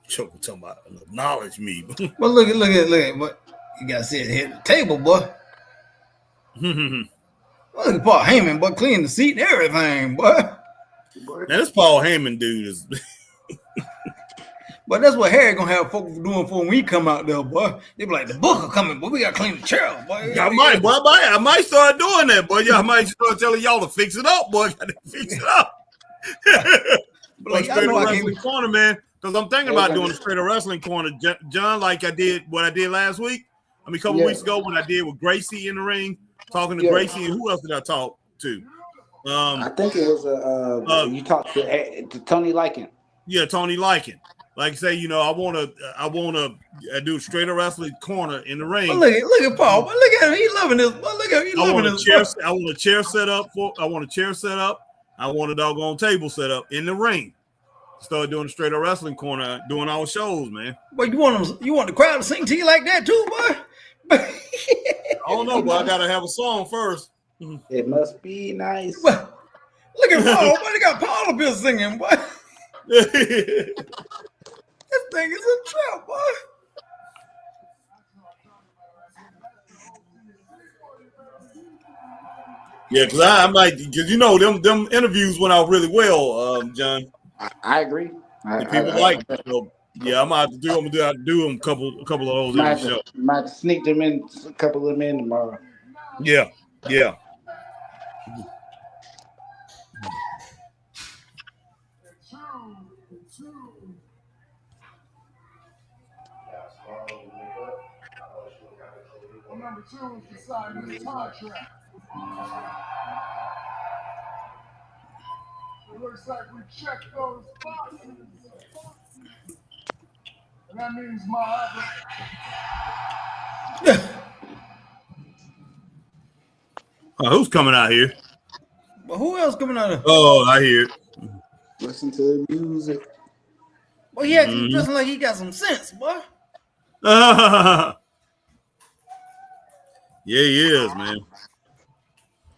Choker talking about acknowledge me. Well, look at what you got to sit here at the table, boy. Well, look at Paul Heyman, boy, clean the seat and everything, boy. Now this Paul Heyman dude is. But that's what Harry gonna have folks doing for when we come out there, boy. They be like, the Booker coming, but we gotta clean the chair, boy. I might start doing that, boy. I might start telling y'all to fix it up, boy. Gotta fix it up. Like straight up wrestling corner, man. Because I'm thinking about doing a straight up wrestling corner, John, like I did last week. I mean, a couple weeks ago when I did with Gracie in the ring, talking to Gracie, and who else did I talk to? I think it was you talked to Tony Lycan. Yeah, Tony Lycan. Like say, you know, I wanna do a straight up wrestling corner in the ring. Well, look at Paul. Well, look at him. He loving this. Well, look at him. He loving this. I want a chair set up. I want a doggone table set up in the ring. Start doing a straight up wrestling corner, doing our shows, man. But you want the crowd to sing to you like that too, boy? I don't know, but I gotta have a song first. It must be nice. Well, look at Paul. Boy, they got Paul up here singing, boy. This thing is a trap, boy. Yeah, because I might, because you know them interviews went out really well, John. I agree. People like it. So, yeah, I'm gonna do them a couple of those in the show. Might sneak them in, a couple of them in tomorrow. Yeah. Number 2 is to sign this contract. It looks like we checked those boxes. And that means my Who's coming out here? But who else coming out here? Oh, I hear it. Listen to the music. Well, he actually dressing like he got some sense, boy. Yeah, he is, man.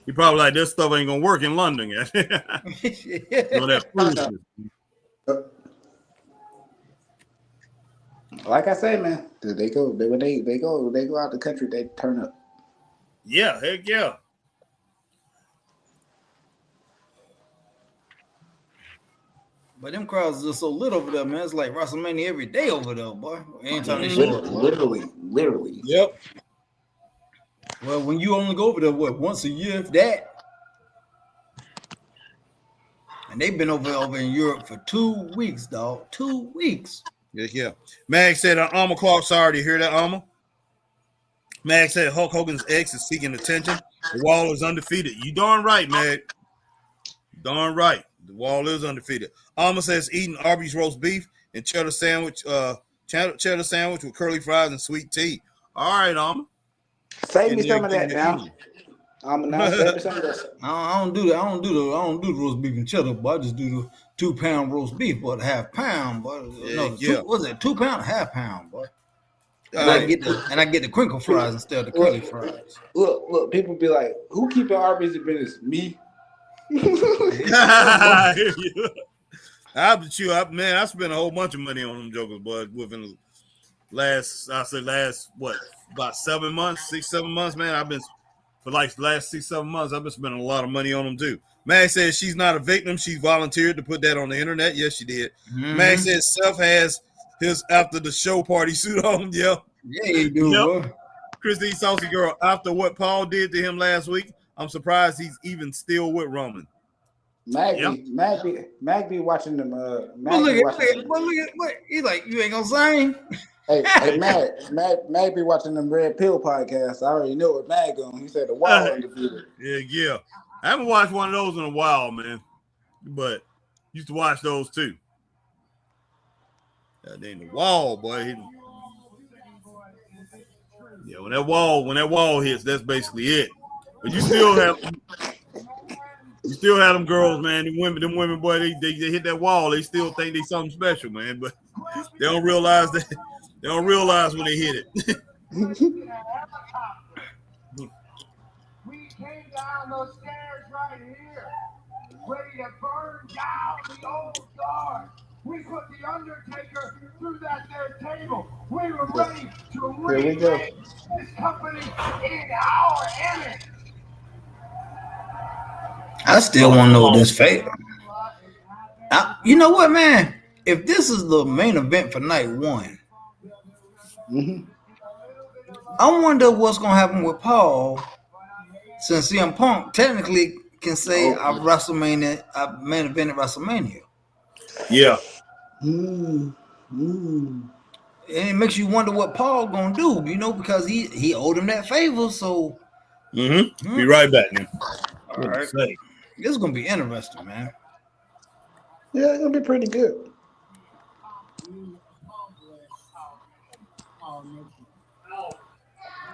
He probably like this stuff ain't gonna work in London. You know, that foolishness. Like I say, man, when they go out the country, they turn up. Yeah, heck yeah. But them crowds are so lit over there, man. It's like WrestleMania every day over there, boy. Anytime they show up, literally. Yep. Well, when you only go over there, once a year, if that. And they've been over in Europe for 2 weeks, dog. 2 weeks. Yeah. Mag said, Alma Clark, sorry to hear that, Alma. Mag said Hulk Hogan's ex is seeking attention. The Wall is undefeated. You darn right, Mag. Darn right. The Wall is undefeated. Alma says eating Arby's roast beef and cheddar sandwich with curly fries and sweet tea. All right, Alma. Save me some of that now. Now save me some of that. I don't do that. I don't do the roast beef and cheddar, but I just do the 2 pound roast beef, but half pound, but what's that? 2 pound, half pound, boy. And I get the crinkle fries instead of the curly fries. Look, people be like, "Who keeping Arby's in business?" Me. I spent a whole bunch of money on them jokers, but within the last about 7 months, 6-7 months, man. I've been for like the last 6-7 months. I've been spending a lot of money on them too. Mag says she's not a victim. She volunteered to put that on the internet. Yes, she did. Mm-hmm. Mag says Seth has his after the show party suit on. Yeah, he do. Yep. Christine Saucy Girl, after what Paul did to him last week, I'm surprised he's even still with Roman. Mag be watching them. Look at he's like, you ain't gonna sing. Hey, Mag be watching them Red Pill podcasts. I already know what Mag on. He said the Wall undefeated. Yeah. I haven't watched one of those in a while, man. But used to watch those too. That ain't the Wall, boy. Yeah, when that wall hits, that's basically it. But you still have them girls, man. Them women, boy, they hit that wall. They still think they something special, man. But they don't realize that. They don't realize when they hit it. We came down those stairs right here, ready to burn down the old guard. We put the Undertaker through that there table. We were ready to remake this company in our image. I still want to know this fate. You know what, man? If this is the main event for night one, I wonder what's going to happen with Paul, since CM Punk technically can say I've main event at WrestleMania. Yeah. And it makes you wonder what Paul gonna do, because he owed him that favor. So be right back, man. All right. This is gonna be interesting, man. Yeah, it's gonna be pretty good.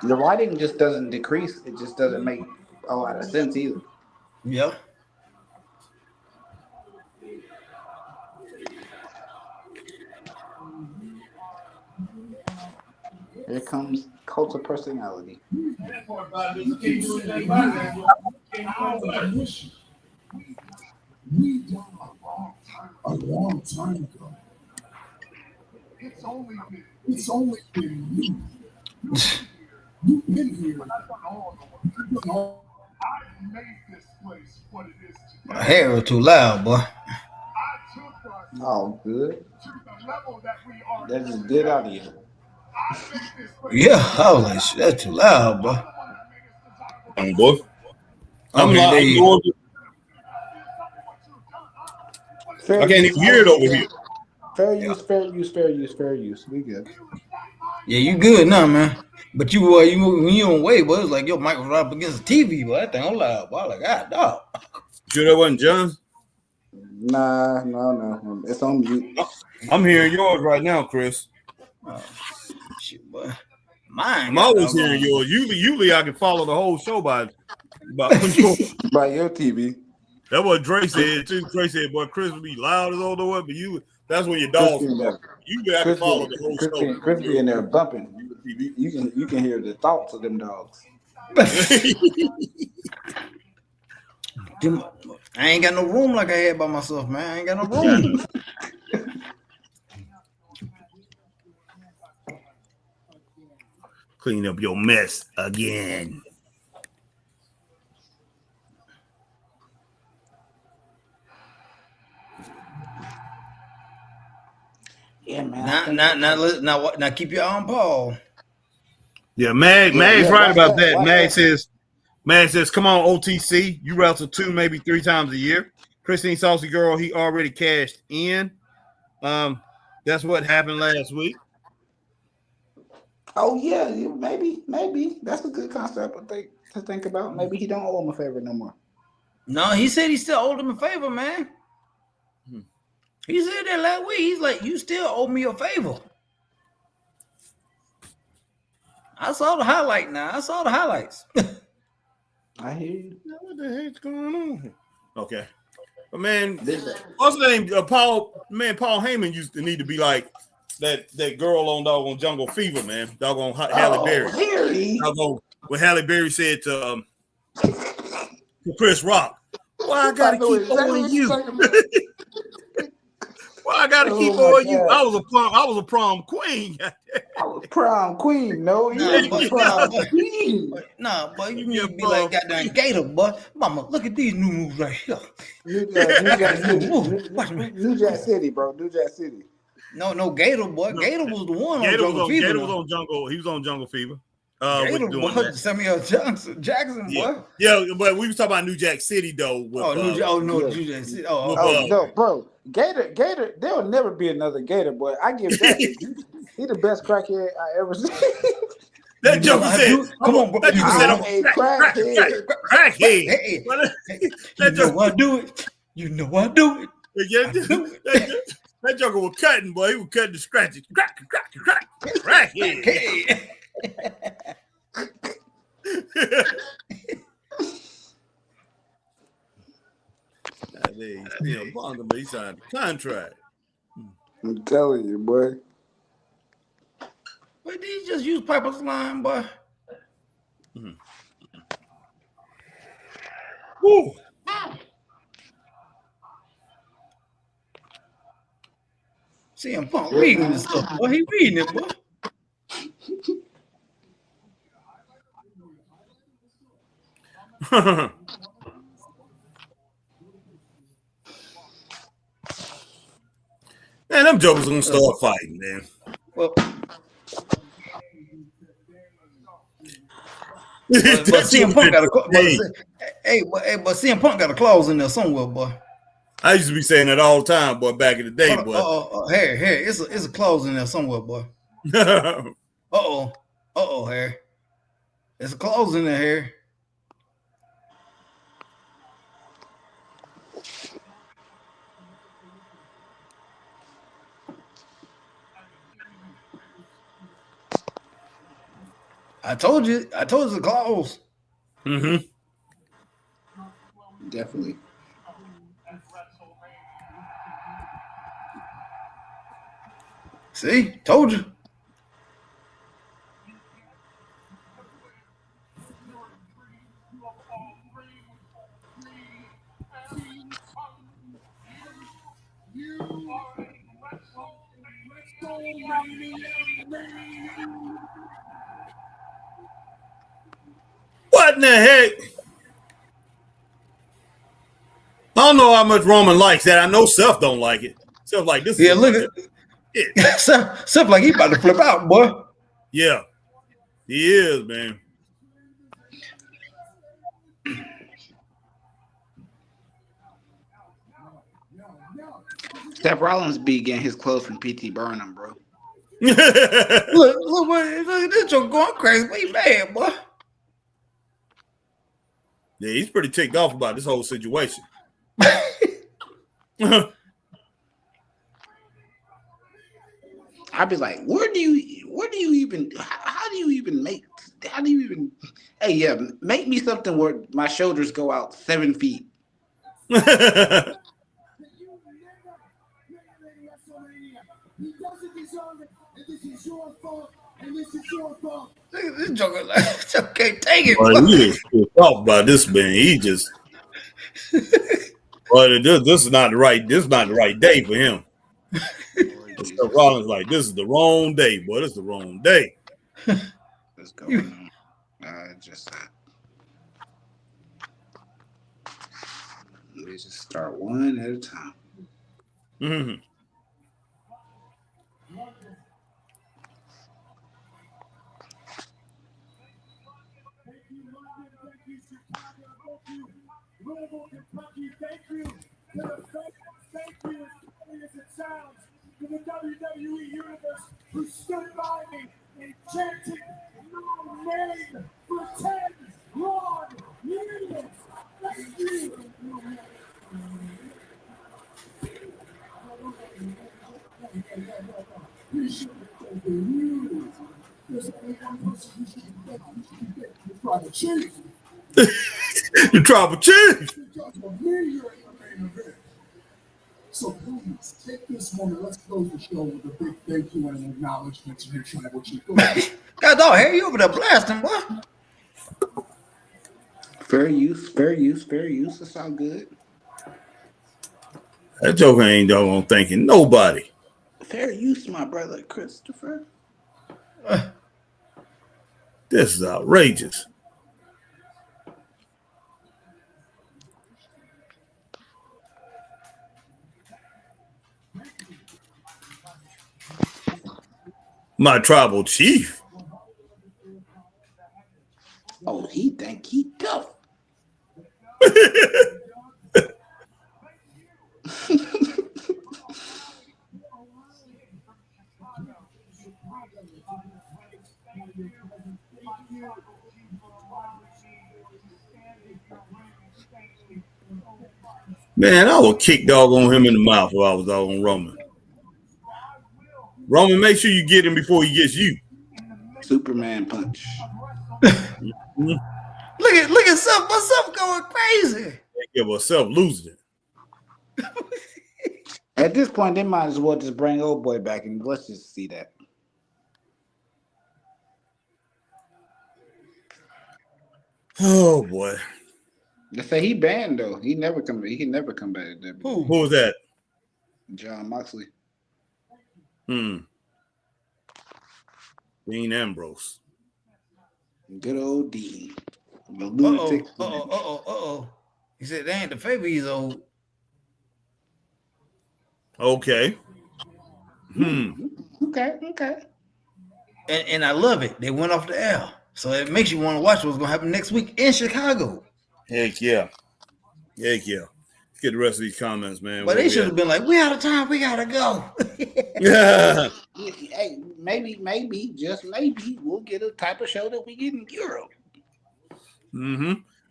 The writing just doesn't decrease. It just doesn't make a lot of sense either. Yeah. Here comes Cult of Personality. A long time ago. It's only been you. You've been here. I've made this place what it is today. My hair was too loud, boy. Oh, good. That just did out of you. Yeah, I was like, shit, that's too loud, boy. Boy. I'm like, I can't even hear it over here. Fair use. We good. Yeah, you good now, man. But you when you on way, boy, it was like your mic was right up against the TV, boy. That thing was loud, boy. I was like, God, dog. Sure that wasn't John? Nah, no. It's on mute. I'm hearing yours right now, Chris. Oh, shit, boy. Mine. I'm always hearing yours. Usually I can follow the whole show by your TV. That's what Dre said too. Dre said, "Boy, Chris would be loud as all the way, but that's when your dogs bark. You have to follow the whole show." Chris be in there bumping. You can hear the thoughts of them dogs. I ain't got no room like I had by myself, man. I ain't got no room. Clean up your mess again. Yeah, man. Now keep your eye on Paul. Yeah, Mag's right about that. Mag says, come on, OTC. You wrestle 2, maybe 3 times a year. Christine Saucy Girl, he already cashed in. That's what happened last week. Oh yeah, maybe that's a good concept to think about. Maybe he don't owe him a favor no more. No, he said he still owed him a favor, man. He said that last week. He's like, you still owe me a favor. I saw the highlight now. I saw the highlights. I hear you. What the heck's going on here? Okay. But man, what's the name? Paul Heyman used to need to be like that girl on doggone Jungle Fever, man. Doggone Halle Berry. Harry. What Halle Berry said to Chris Rock. Why I gotta keep owing you? Why I gotta keep owing you? I was a prom queen. I was prom queen. No, you was prom queen. Nah, boy, you need to be like goddamn Gator, boy. Mama, look at these new moves right here. New Jack City, bro. New Jack City. No, Gator, boy. Gator was the one Gator on Jungle Fever. Gator was on Jungle. He was on Jungle Fever. Gator, boy, Samuel Jackson, boy. Yeah, but we was talking about New Jack City though. With, New Jack City. No, bro. Gator. There will never be another Gator, boy. I give that. He the best crackhead I ever seen. That joker said, "Come on, bro." That joker said, "I'm a crackhead." You know I do it. You know I do it. That joker was cutting, boy. He was cutting the scratches. Crackhead. He signed the contract. I'm telling you, boy. But did he just use Piper's line, boy? Woo. CM Punk reading this stuff, boy. He reading it, boy. Man, them jokers gonna start fighting, man. Well, but CM Punk got a but CM Punk got a clause in there somewhere, boy. I used to be saying that all the time, boy, back in the day, boy. Harry, it's a clause in there somewhere, boy. Harry. There's a clause in there, Harry. I told you it's a clause. Definitely. See, told you. What in the heck? I don't know how much Roman likes that. I know Seth don't like it. Seth like this. Yeah, look at it. Seth like he about to flip out, boy. Yeah, he is, man. Seth Rollins be getting his clothes from PT Burnham, bro. look at this joke going crazy. What you mad, boy? Yeah, he's pretty ticked off about this whole situation. I'd be like, how do you even make me something where my shoulders go out 7 feet. Look at this joker, like, can't take it. Well, he is talk about this man. He just, but this is not the right. This is not the right day for him. Seth Rollins like, this is the wrong day, boy. This is the wrong day. What's going on? Let's just start one at a time. Mm-hmm. Louisville, Kentucky, thank you to the fans, thank you as funny as it sounds, to the WWE Universe who stood by me and chanted for 10 long years. Thank you. You should have taken you. There's only one person you should have taken. You should have taken the tribal chief. The tribal chief. Because of me, you're in the main event. So please, take this moment. Let's close the show with a big thank you and an acknowledgement to your tribal chief. God, dog, here you over there blasting, boy. Fair use, fair use, fair use. It's all good. That joker ain't doggone thanking nobody. Fair use, my brother Christopher. This is outrageous. My tribal chief. Oh, he think he tough. Man, I would kick dog on him in the mouth if I was dog on Roman. Roman, make sure you get him before he gets you. Superman punch. Look at Self. What's up going crazy? Yeah, well, Self losing it. At this point, they might as well just bring old boy back and let's just see that. Oh boy. They say he banned though. He can never come back to WWE. Who was that? John Moxley. Dean Ambrose. Good old Dean. The lunatic. He said they ain't the favor, he's old. Okay. Okay. And I love it. They went off the air. So it makes you want to watch what's going to happen next week in Chicago. Heck yeah. Let's get the rest of these comments, man. But they should have been like, we out of time. We got to go. Yeah. Hey, maybe, just maybe, we'll get a type of show that we get in Europe.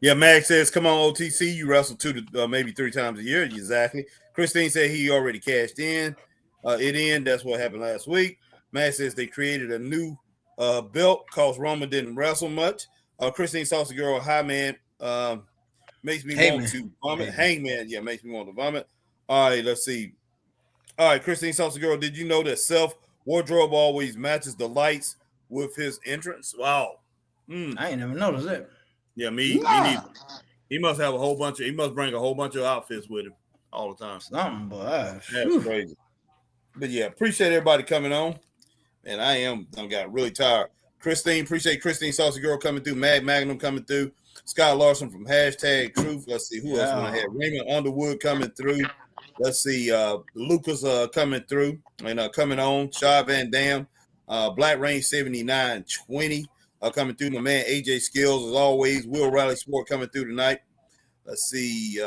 Yeah, Mag says, come on, OTC. You wrestle 2 to maybe 3 times a year. Exactly. Christine said he already cashed in. That's what happened last week. Mag says they created a new belt because Roman didn't wrestle much. Christine Saucy Girl, hi, man. Makes me want to vomit. Hangman, makes me want to vomit. All right, let's see. All right, Christine Saucy Girl, did you know that Self wardrobe always matches the lights with his entrance? Wow. I ain't never noticed that. Yeah, me neither. He must have he must bring a whole bunch of outfits with him all the time. Something, boy. That's crazy. But yeah, appreciate everybody coming on. And I got really tired. Christine, appreciate Christine Saucy Girl coming through. Mad Magnum coming through. Scott Larson from #Truth. Let's see who else I had. Raymond Underwood coming through. Let's see Lucas coming through and coming on. Shaw Van Dam, Black Rain 7920 coming through. My man AJ Skills as always. Will Riley Sport coming through tonight. Let's see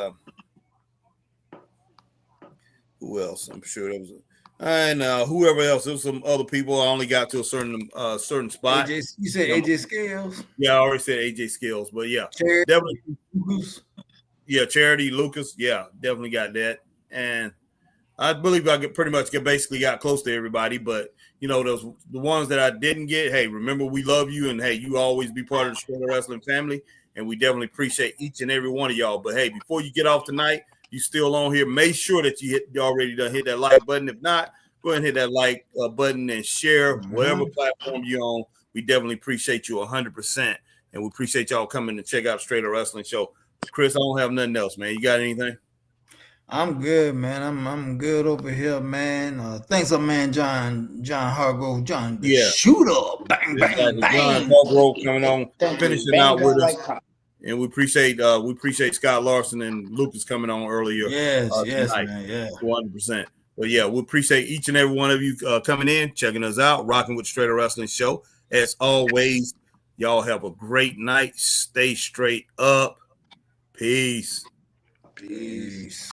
who else. I'm sure there was whoever else. There was some other people. I only got to a certain spot. You said AJ Scales? Yeah, I already said AJ Skills, but yeah, Charity, definitely. Lucas. Yeah, Charity, Lucas. Yeah, definitely got that. And I believe I basically got close to everybody. But the ones that I didn't get. Hey, remember we love you, and hey, you always be part of the Straight Wrestling family, and we definitely appreciate each and every one of y'all. But hey, before you get off tonight, you still on here, make sure that you already done hit that like button. If not, go ahead and hit that like button and share whatever platform you're on. We definitely appreciate you 100%. And we appreciate y'all coming to check out Straight Wrestling Show. Chris, I don't have nothing else, man. You got anything? I'm good, man. I'm good over here, man. Thanks, man, John Hargrove, the shooter. Bang, bang, bang. John Hargrove coming on, finishing out with us. And we appreciate Scott Larson and Lucas coming on earlier. Yes, tonight, man. Yeah, 100%. But yeah, we appreciate each and every one of you coming in, checking us out, rocking with Straight Wrestling Show. As always, y'all have a great night. Stay straight up. Peace. Peace.